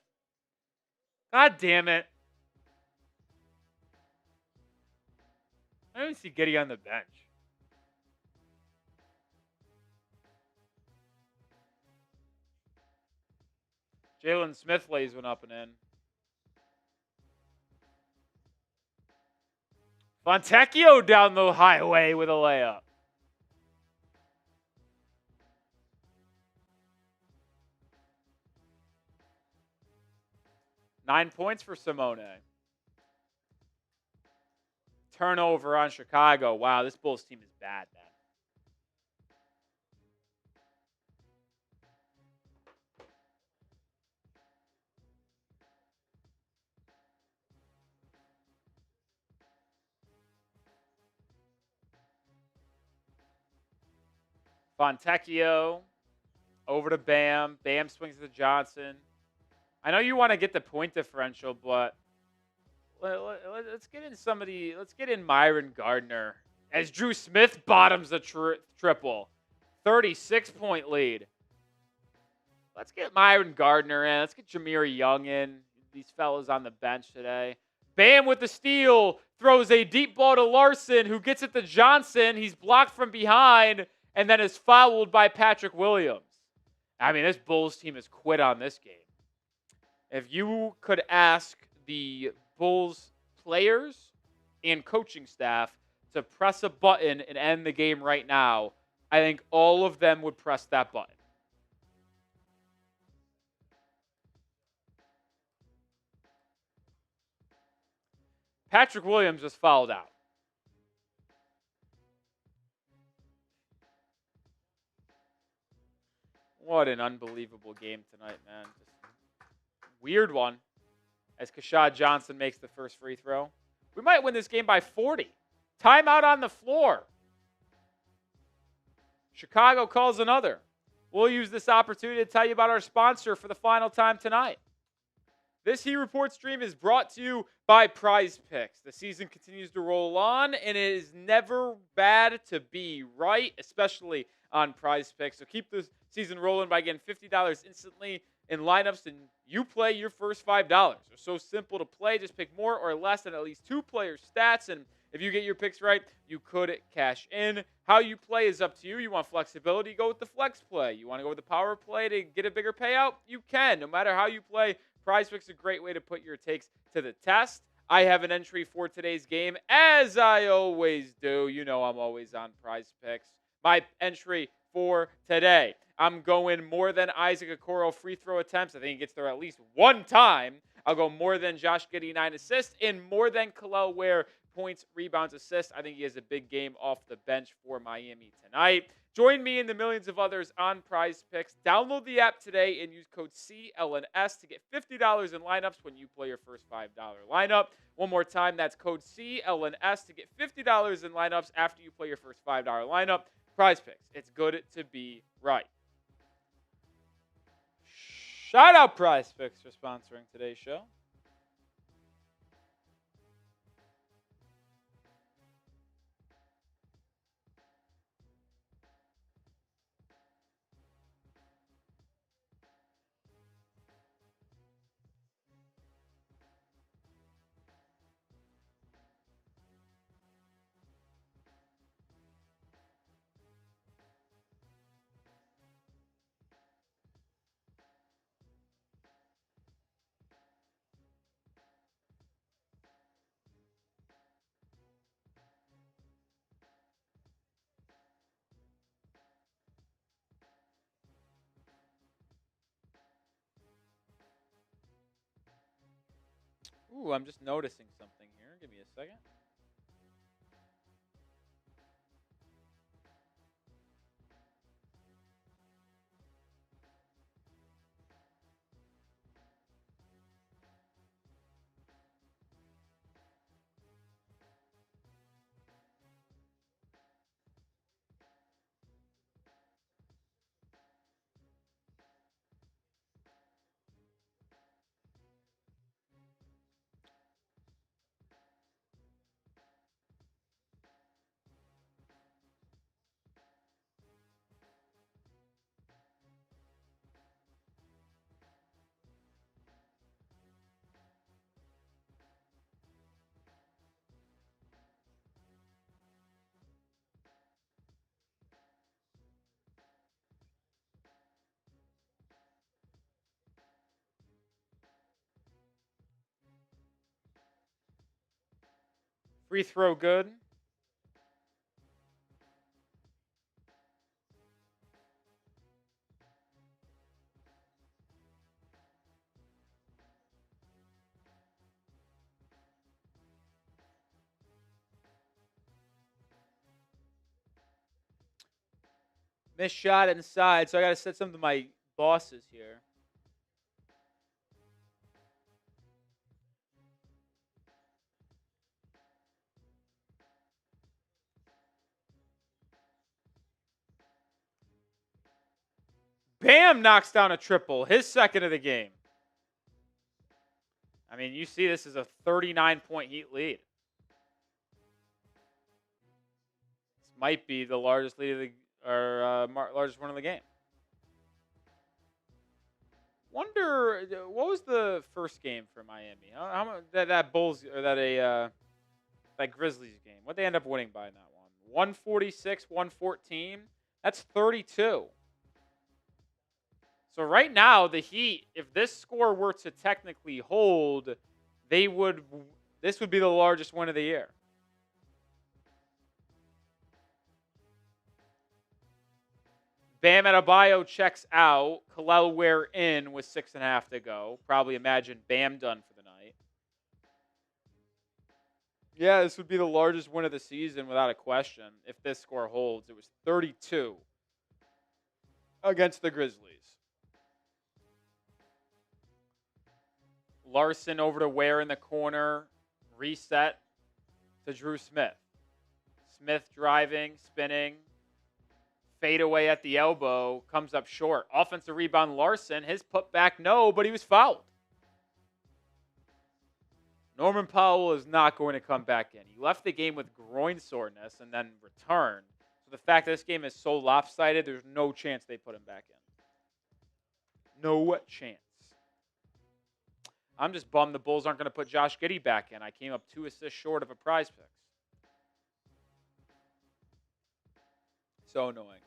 God damn it. I don't even see Giddey on the bench. Jalen Smith lays one up and in. Fontecchio down the highway with a layup. Nine points for Simone. Turnover on Chicago. Wow, this Bulls team is bad, man. Fontecchio Over to Bam. Bam swings to Johnson. I know you want to get the point differential, but let's get in somebody. Let's get in Myron Gardner as Dru Smith bottoms the triple. 36-point lead. Let's get Myron Gardner in. Let's get Jameer Young in. These fellas on the bench today. Bam with the steal. Throws a deep ball to Larsson, who gets it to Johnson. He's blocked from behind and then is fouled by Patrick Williams. I mean, this Bulls team has quit on this game. If you could ask the Bulls players and coaching staff to press a button and end the game right now, I think all of them would press that button. Patrick Williams just fouled out. What an unbelievable game tonight, man. Just weird one as Keshad Johnson makes the first free throw. We might win this game by 40. Timeout on the floor. Chicago calls another. We'll use this opportunity to tell you about our sponsor for the final time tonight. This Heat Report stream is brought to you by Prize Picks. The season continues to roll on, and it is never bad to be right, especially on Prize Picks. So keep the season rolling by getting $50 instantly in lineups, and you play your first $5. They're so simple to play. Just pick more or less than at least 2 players' stats, and if you get your picks right, you could cash in. How you play is up to you. You want flexibility, go with the flex play. You want to go with the power play to get a bigger payout? You can. No matter how you play, Prize Picks is a great way to put your takes to the test. I have an entry for today's game, as I always do. You know I'm always on Prize Picks. My entry for today, I'm going more than Isaac Okoro free throw attempts. I think he gets there at least one time. I'll go more than Josh Giddey 9 assists and more than Kel'el Ware points, rebounds, assists. I think he has a big game off the bench for Miami tonight. Join me and the millions of others on Prize Picks. Download the app today and use code CLNS to get $50 in lineups when you play your first $5 lineup. One more time, that's code CLNS to get $50 in lineups after you play your first $5 lineup. Prize Picks. It's good to be right. Shout out Prize Picks for sponsoring today's show. Ooh, I'm just noticing something here. Give me a second. Free throw good. Missed shot inside, so I got to set some to my bosses here. Bam knocks down a triple, his second of the game. I mean, you see this is a 39-point Heat lead. This might be the largest lead of the largest one of the game. Wonder what was the first game for Miami? How much that Bulls or that Grizzlies game? What they end up winning by in that one? 146, 114. That's 32. So right now, the Heat, if this score were to technically hold, this would be the largest win of the year. Bam Adebayo checks out. Kel'el Ware in with 6.5 to go. Probably imagine Bam done for the night. Yeah, this would be the largest win of the season without a question. If this score holds, it was 32 against the Grizzlies. Larsson over to Ware in the corner. Reset to Dru Smith. Smith driving, spinning. Fade away at the elbow. Comes up short. Offensive rebound Larsson. His putback, no, but he was fouled. Norman Powell is not going to come back in. He left the game with groin soreness and then returned. So the fact that this game is so lopsided, there's no chance they put him back in. No chance. I'm just bummed the Bulls aren't going to put Josh Giddey back in. I came up 2 assists short of a prize pick. So annoying.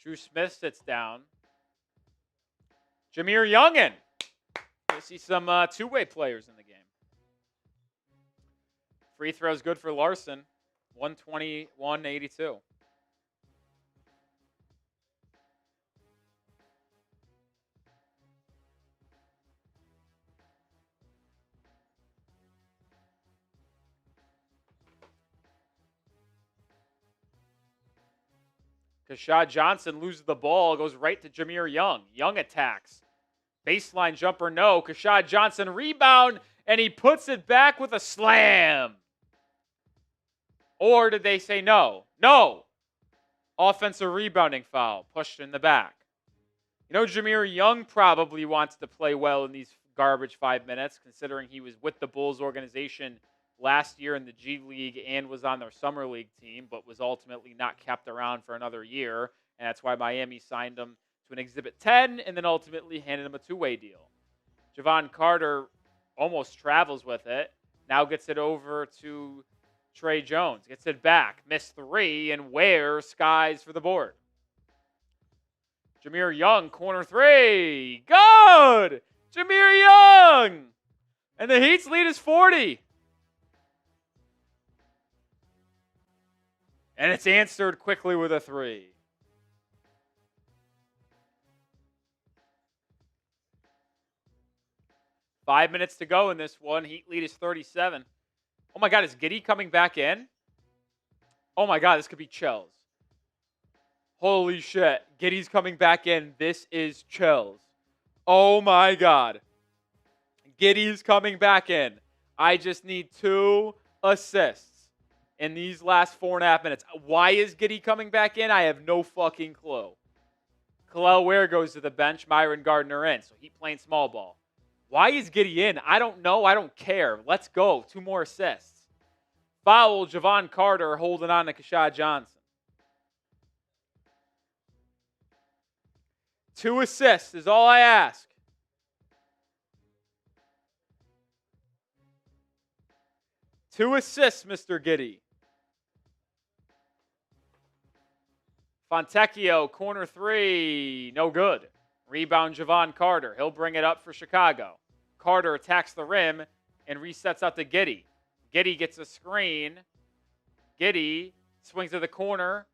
Dru Smith sits down. Jameer Youngin. I see some two-way players in the game. Free throws good for Larsson. 121-82. Keshad Johnson loses the ball, goes right to Jameer Young. Young attacks. Baseline jumper, no. Keshad Johnson rebound, and he puts it back with a slam. Or did they say no? No. Offensive rebounding foul, pushed in the back. You know, Jameer Young probably wants to play well in these garbage 5 minutes, considering he was with the Bulls organization last year in the G League and was on their Summer League team, but was ultimately not kept around for another year. And that's why Miami signed him to an Exhibit 10 and then ultimately handed him a two-way deal. Javon Carter almost travels with it. Now gets it over to Tre Jones. Gets it back. Missed 3, and Ware skies for the board. Jameer Young, corner 3. Good! Jameer Young! And the Heat's lead is 40. And it's answered quickly with a 3. Five minutes to go in this one. Heat lead is 37. Oh my God, is Giddey coming back in? Oh my God, this could be chills. Holy shit. Giddey's coming back in. This is chills. Oh my God. Giddey's coming back in. I just need 2 assists in these last 4.5 minutes. Why is Giddey coming back in? I have no fucking clue. Kel'el Ware goes to the bench. Myron Gardner in. So Heat playing small ball. Why is Giddey in? I don't know. I don't care. Let's go. 2 more assists. Foul, Javon Carter holding on to Keshad Johnson. 2 assists is all I ask. Two assists, Mr. Giddey. Fontecchio, corner 3, no good. Rebound, Javon Carter. He'll bring it up for Chicago. Carter attacks the rim and resets out to Giddey. Giddey gets a screen. Giddey swings to the corner.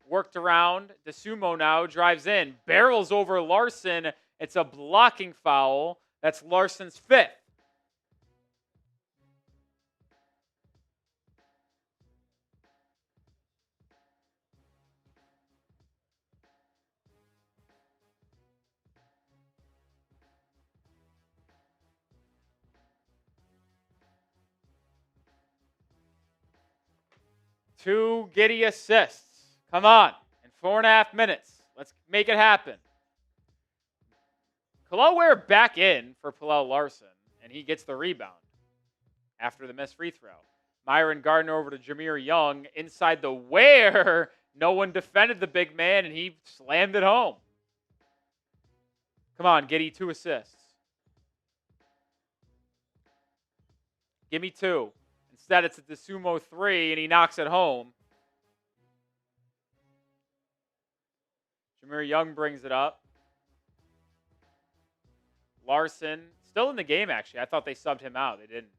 Worked around. DeSumo now drives in. Barrels over Larsson. It's a blocking foul. That's Larsson's 5th. 2 Giddey assists. Come on. In 4.5 minutes. Let's make it happen. Kel'el Ware back in for Pelle Larsson, and he gets the rebound after the missed free throw. Myron Gardner over to Jameer Young. Inside the Ware. No one defended the big man, and he slammed it home. Come on, Giddey, 2 assists. Give me 2. Instead, it's a DeSumo 3, and he knocks it home. Jameer Young brings it up. Larsson, still in the game, actually. I thought they subbed him out. They didn't.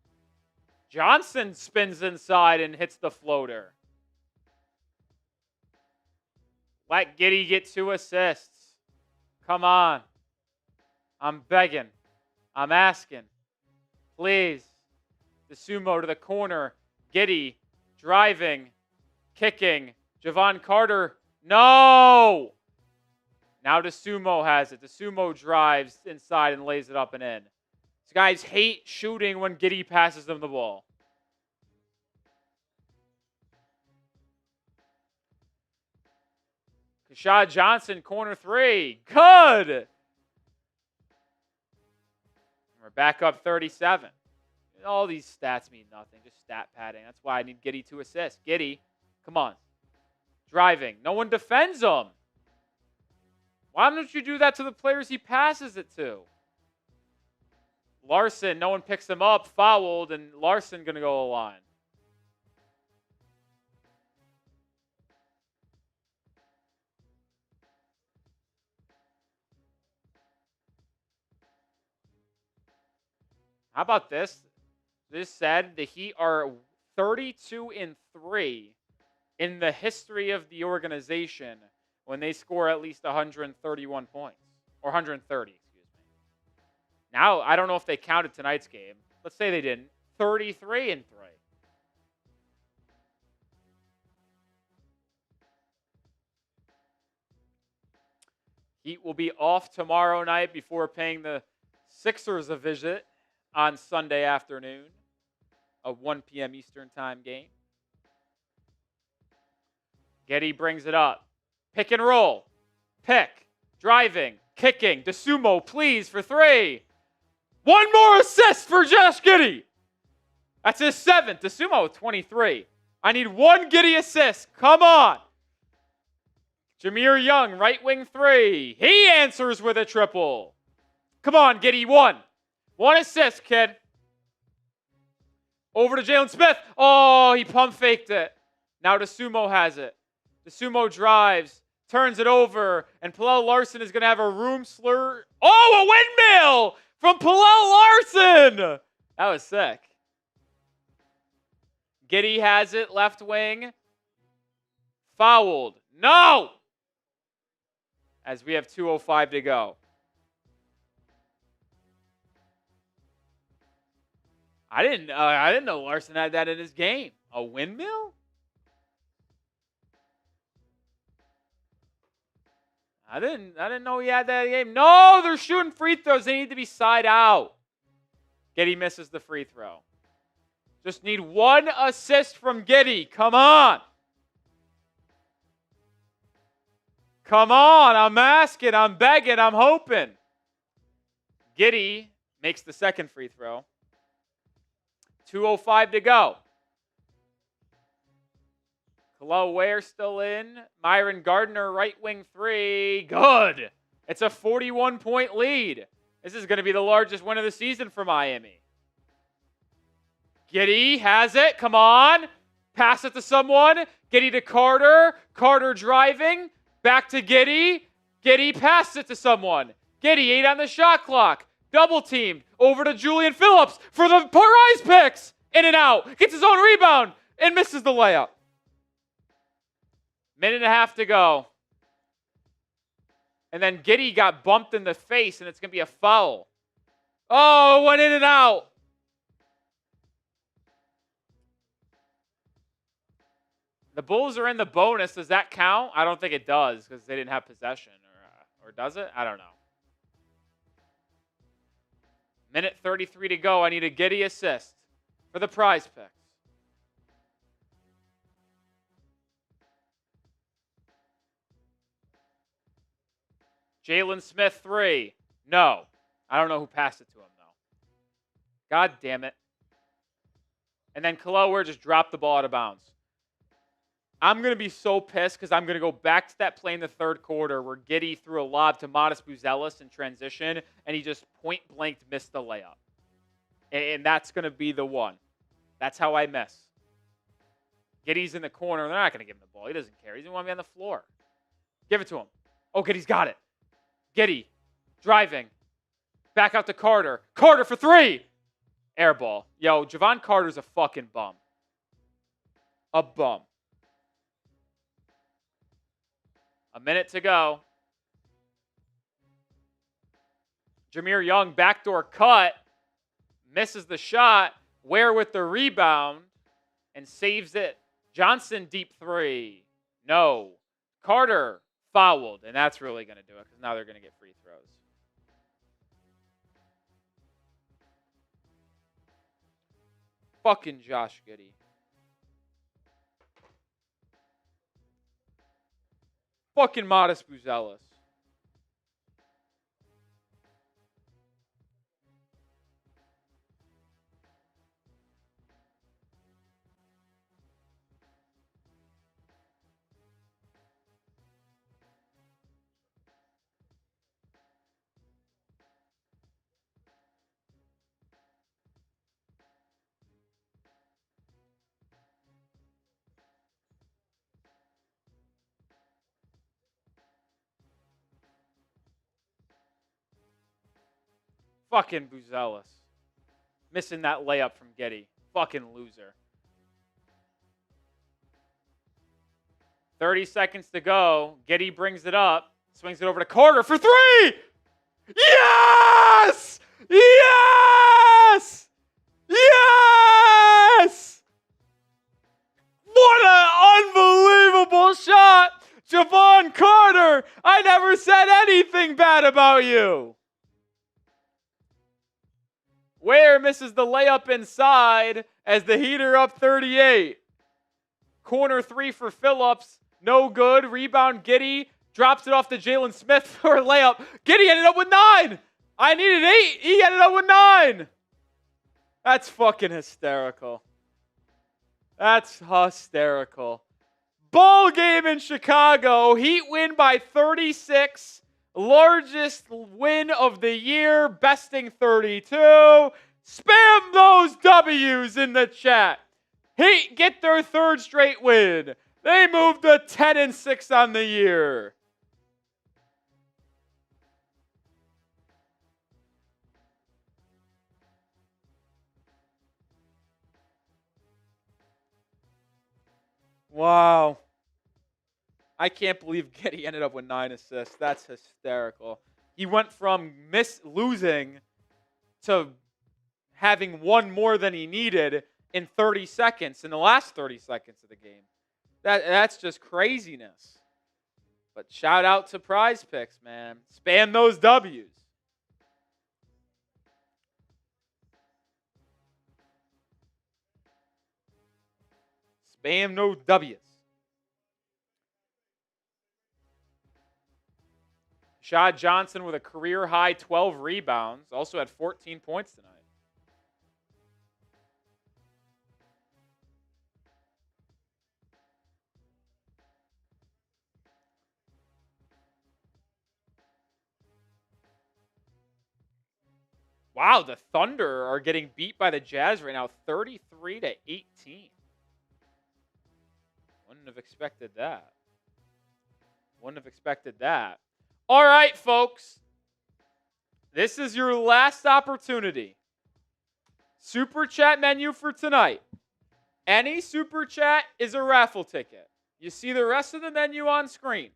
Johnson spins inside and hits the floater. Let Giddey get 2 assists. Come on. I'm begging. I'm asking. Please. DeSumo to the corner. Giddey driving. Kicking. Javon Carter. No! Now DeSumo has it. DeSumo drives inside and lays it up and in. These guys hate shooting when Giddey passes them the ball. Keshad Johnson, corner 3. Good! We're back up 37. All these stats mean nothing. Just stat padding. That's why I need Giddey 2 assists. Giddey, come on. Driving. No one defends him. Why don't you do that to the players he passes it to? Larsson, no one picks him up. Fouled, and Larsson going to go to the line. How about this? This said the Heat are 32-3 in the history of the organization when they score at least 131 points. Or 130, excuse me. Now, I don't know if they counted tonight's game. Let's say they didn't. 33-3. Heat will be off tomorrow night before paying the Sixers a visit on Sunday afternoon. A 1 p.m. Eastern time game. Giddey brings it up. Pick and roll. Pick. Driving. Kicking. DeSumo, please, for 3. One more assist for Josh Giddey. That's his 7th. DeSumo with 23. I need 1 Giddey assist. Come on. Jameer Young, right wing 3. He answers with a triple. Come on, Giddey, 1. 1 assist, kid. Over to Jalen Smith. Oh, he pump faked it. Now DeSumo has it. DeSumo drives, turns it over, and Pelle Larsson is going to have a room slur. Oh, a windmill from Pelle Larsson. That was sick. Giddey has it, left wing. Fouled. No! As we have 2:05 to go. I didn't know Larsson had that in his game. A windmill? I didn't know he had that in the game. No, they're shooting free throws. They need to be side out. Giddey misses the free throw. Just need 1 assist from Giddey. Come on. Come on. I'm asking. I'm begging. I'm hoping. Giddey makes the second free throw. 2:05 to go. Kel'el Ware still in. Myron Gardner, right wing 3. Good. It's a 41-point lead. This is going to be the largest win of the season for Miami. Giddey has it. Come on. Pass it to someone. Giddey to Carter. Carter driving. Back to Giddey. Giddey passed it to someone. Giddey 8 on the shot clock. Double teamed. Over to Julian Phillips for the prize picks. In and out. Gets his own rebound and misses the layup. 1.5 to go. And then Giddey got bumped in the face, and it's going to be a foul. Oh, went in and out. The Bulls are in the bonus. Does that count? I don't think it does because they didn't have possession. Or does it? I don't know. 1:33 to go. I need a Giddey assist for the prize picks. Jalen Smith 3. No. I don't know who passed it to him, though. God damn it. And then Kel'el Ware just dropped the ball out of bounds. I'm going to be so pissed because I'm going to go back to that play in the third quarter where Giddey threw a lob to Buzelis in transition, and he just point-blank missed the layup. And that's going to be the one. That's how I miss. Giddey's in the corner. They're not going to give him the ball. He doesn't care. He doesn't want to be on the floor. Give it to him. Oh, Giddey's got it. Giddey driving. Back out to Carter. Carter for 3. Air ball. Yo, Javon Carter's a fucking bum. A bum. A minute to go. Jahmir Young, backdoor cut. Misses the shot. Ware with the rebound. And saves it. Johnson, deep 3. No. Carter fouled. And that's really going to do it because now they're going to get free throws. Fucking Josh Giddey. Fucking Modest Buzelis. Fucking Buzelis. Missing that layup from Giddey. Fucking loser. 30 seconds to go. Giddey brings it up. Swings it over to Carter for 3! Yes! Yes! Yes! What an unbelievable shot! Javon Carter! I never said anything bad about you! Ware misses the layup inside as the Heat are up 38. Corner 3 for Phillips. No good. Rebound Giddey. Drops it off to Jalen Smith for a layup. Giddey ended up with 9. I needed 8. He ended up with 9. That's fucking hysterical. That's hysterical. Ball game in Chicago. Heat win by 36. Largest win of the year, besting 32. Spam those W's in the chat. Heat get their 3rd straight win. They moved to 10-6 on the year. Wow. I can't believe Giddey ended up with 9 assists. That's hysterical. He went from losing to having one more than he needed in 30 seconds, in the last 30 seconds of the game. That's just craziness. But shout out to Prize Picks, man. Spam those W's. Spam no W's. Keshad Johnson with a career-high 12 rebounds. Also had 14 points tonight. Wow, the Thunder are getting beat by the Jazz right now, 33-18. Wouldn't have expected that. Wouldn't have expected that. All right, folks. This is your last opportunity. Super chat menu for tonight. Any super chat is a raffle ticket. You see the rest of the menu on screen.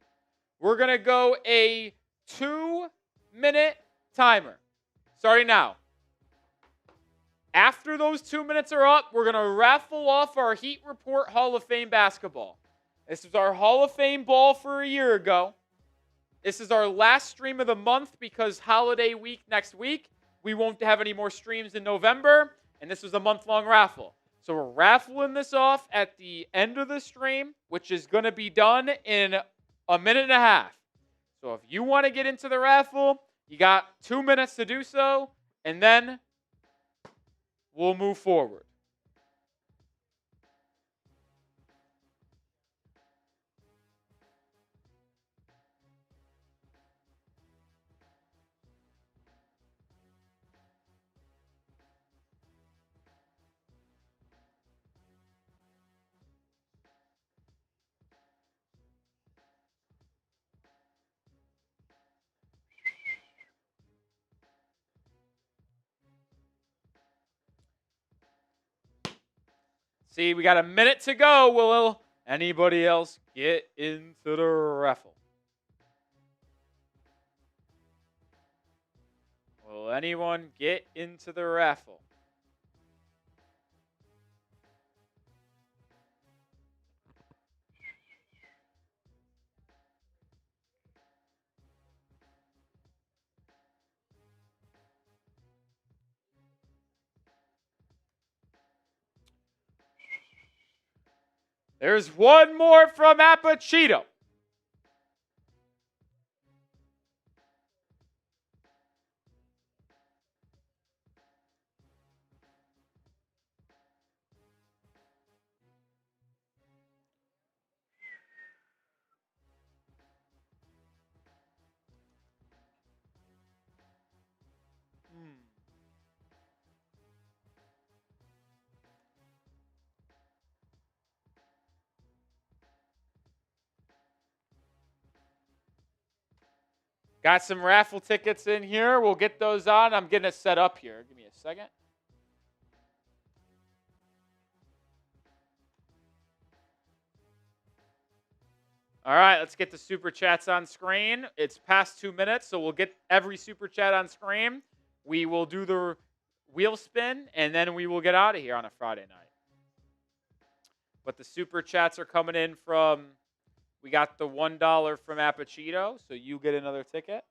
We're going to go a 2-minute timer. Starting now. After those 2 minutes are up, we're going to raffle off our Heat Report Hall of Fame basketball. This is our Hall of Fame ball for a year ago. This is our last stream of the month because holiday week next week. We won't have any more streams in November, and this was a month-long raffle. So we're raffling this off at the end of the stream, which is going to be done in a minute and a half. So if you want to get into the raffle, you got 2 minutes to do so, and then we'll move forward. See, we got a minute to go. Will anybody else get into the raffle? Will anyone get into the raffle? There's one more from Apachito. Got some raffle tickets in here. We'll get those on. I'm getting it set up here. Give me a second. All right, let's get the super chats on screen. It's past 2 minutes, so we'll get every super chat on screen. We will do the wheel spin, and then we will get out of here on a Friday night. But the super chats are coming in from, we got the $1 from Apachito, so you get another ticket.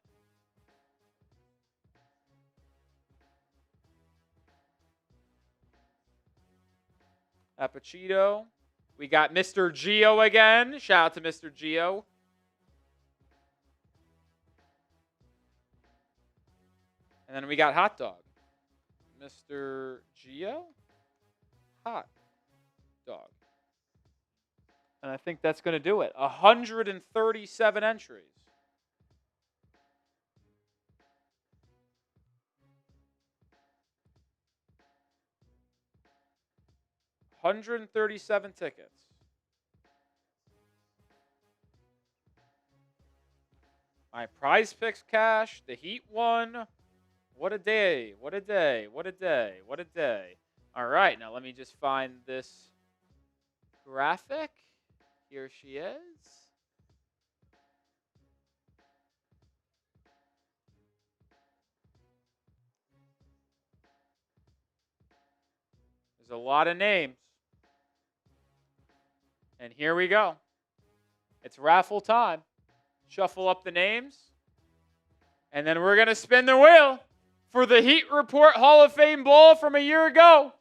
Apachito. We got Mr. Geo again. Shout out to Mr. Geo. And then we got Hot Dog. Mr. Geo? Hot Dog. And I think that's going to do it. 137 entries. $137 tickets. My prize picks cash. The Heat won. What a day. What a day. What a day. What a day. All right. Now let me just find this graphic. Here she is. There's a lot of names. And here we go. It's raffle time. Shuffle up the names. And then we're going to spin the wheel for the Heat Report Hall of Fame ball from a year ago.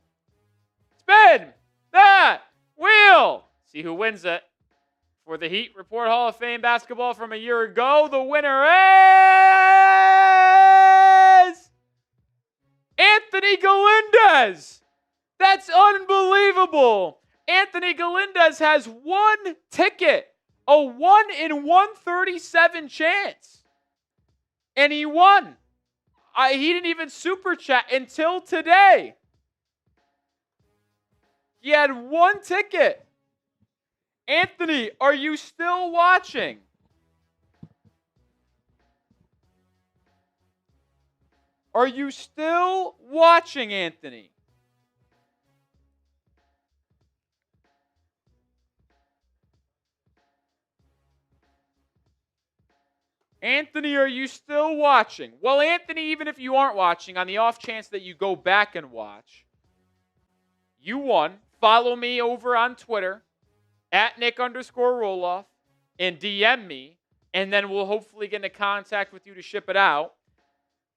Spin that wheel. See who wins it. For the Heat Report Hall of Fame basketball from a year ago, the winner is Anthony Galindez. That's unbelievable. Anthony Galindez has one ticket, a 1 in 137 chance. And he won. He didn't even super chat until today. He had one ticket. Anthony, are you still watching? Are you still watching, Anthony? Anthony, are you still watching? Well, Anthony, even if you aren't watching, on the off chance that you go back and watch, you won. Follow me over on Twitter, at Nick_Roloff, and DM me, and then we'll hopefully get into contact with you to ship it out.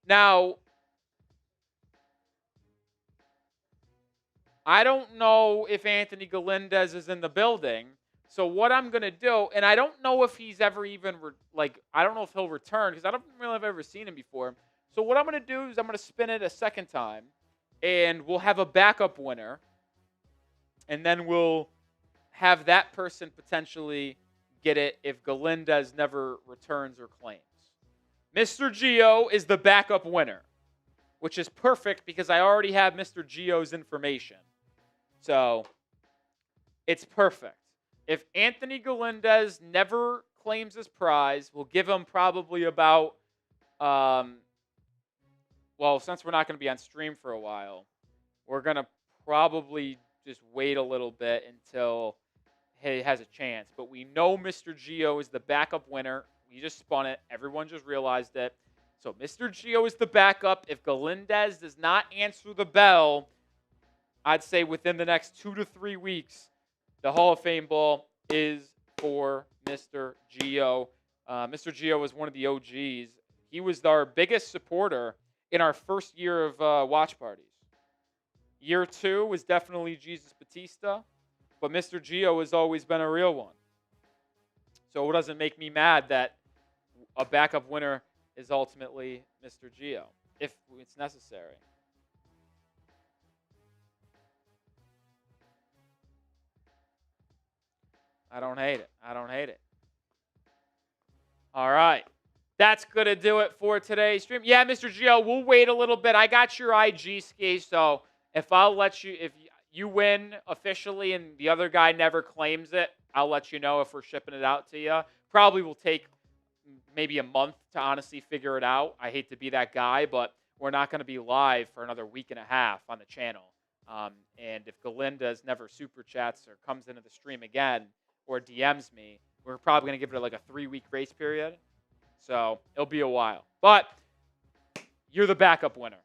Now, I don't know if Anthony Galindez is in the building, So what I'm going to do, and I don't know if he's ever even, I don't know if he'll return because I don't really have ever seen him before. So what I'm going to do is I'm going to spin it a second time, and we'll have a backup winner, and then we'll have that person potentially get it if Galindez never returns or claims. Mr. Gio is the backup winner, which is perfect because I already have Mr. Gio's information. So it's perfect. If Anthony Galindez never claims his prize, we'll give him probably about, since we're not going to be on stream for a while, we're going to probably just wait a little bit until he has a chance. But we know Mr. Gio is the backup winner. We just spun it. Everyone just realized it. So Mr. Gio is the backup. If Galindez does not answer the bell, I'd say within the next 2 to 3 weeks, the Hall of Fame ball is for Mr. Gio. Mr. Gio was one of the OGs. He was our biggest supporter in our first year of watch parties. Year 2 was definitely Jesus Batista, but Mr. Gio has always been a real one. So it doesn't make me mad that a backup winner is ultimately Mr. Gio, if it's necessary. I don't hate it. All right. That's going to do it for today's stream. Yeah, Mr. Gio, we'll wait a little bit. I got your IG ski, so if you win officially and the other guy never claims it, I'll let you know if we're shipping it out to you. Probably will take maybe a month to honestly figure it out. I hate to be that guy, but we're not going to be live for another week and a half on the channel. And if Galindez never super chats or comes into the stream again or DMs me, we're probably going to give it a 3-week grace period. So it'll be a while. But you're the backup winner.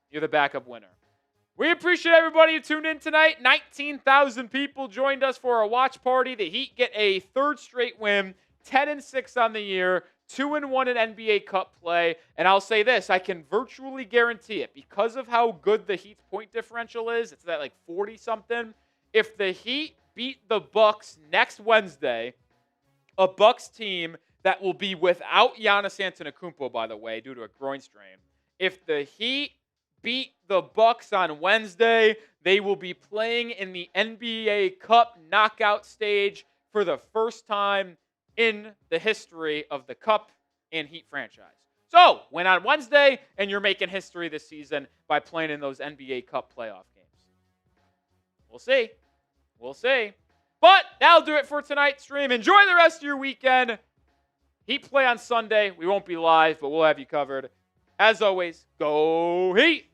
We appreciate everybody who tuned in tonight. 19,000 people joined us for our watch party. The Heat get a third straight win, 10-6 on the year, 2-1 in NBA Cup play. And I'll say this, I can virtually guarantee it. Because of how good the Heat's point differential is, it's at 40-something. If the Heat beat the Bucks next Wednesday, a Bucks team that will be without Giannis Antetokounmpo, by the way, due to a groin strain. If the Heat beat the Bucks on Wednesday, they will be playing in the NBA Cup knockout stage for the first time in the history of the Cup and Heat franchise. So, win on Wednesday, and you're making history this season by playing in those NBA Cup playoff games. We'll see. But that'll do it for tonight's stream. Enjoy the rest of your weekend. Heat play on Sunday. We won't be live, but we'll have you covered. As always, go Heat!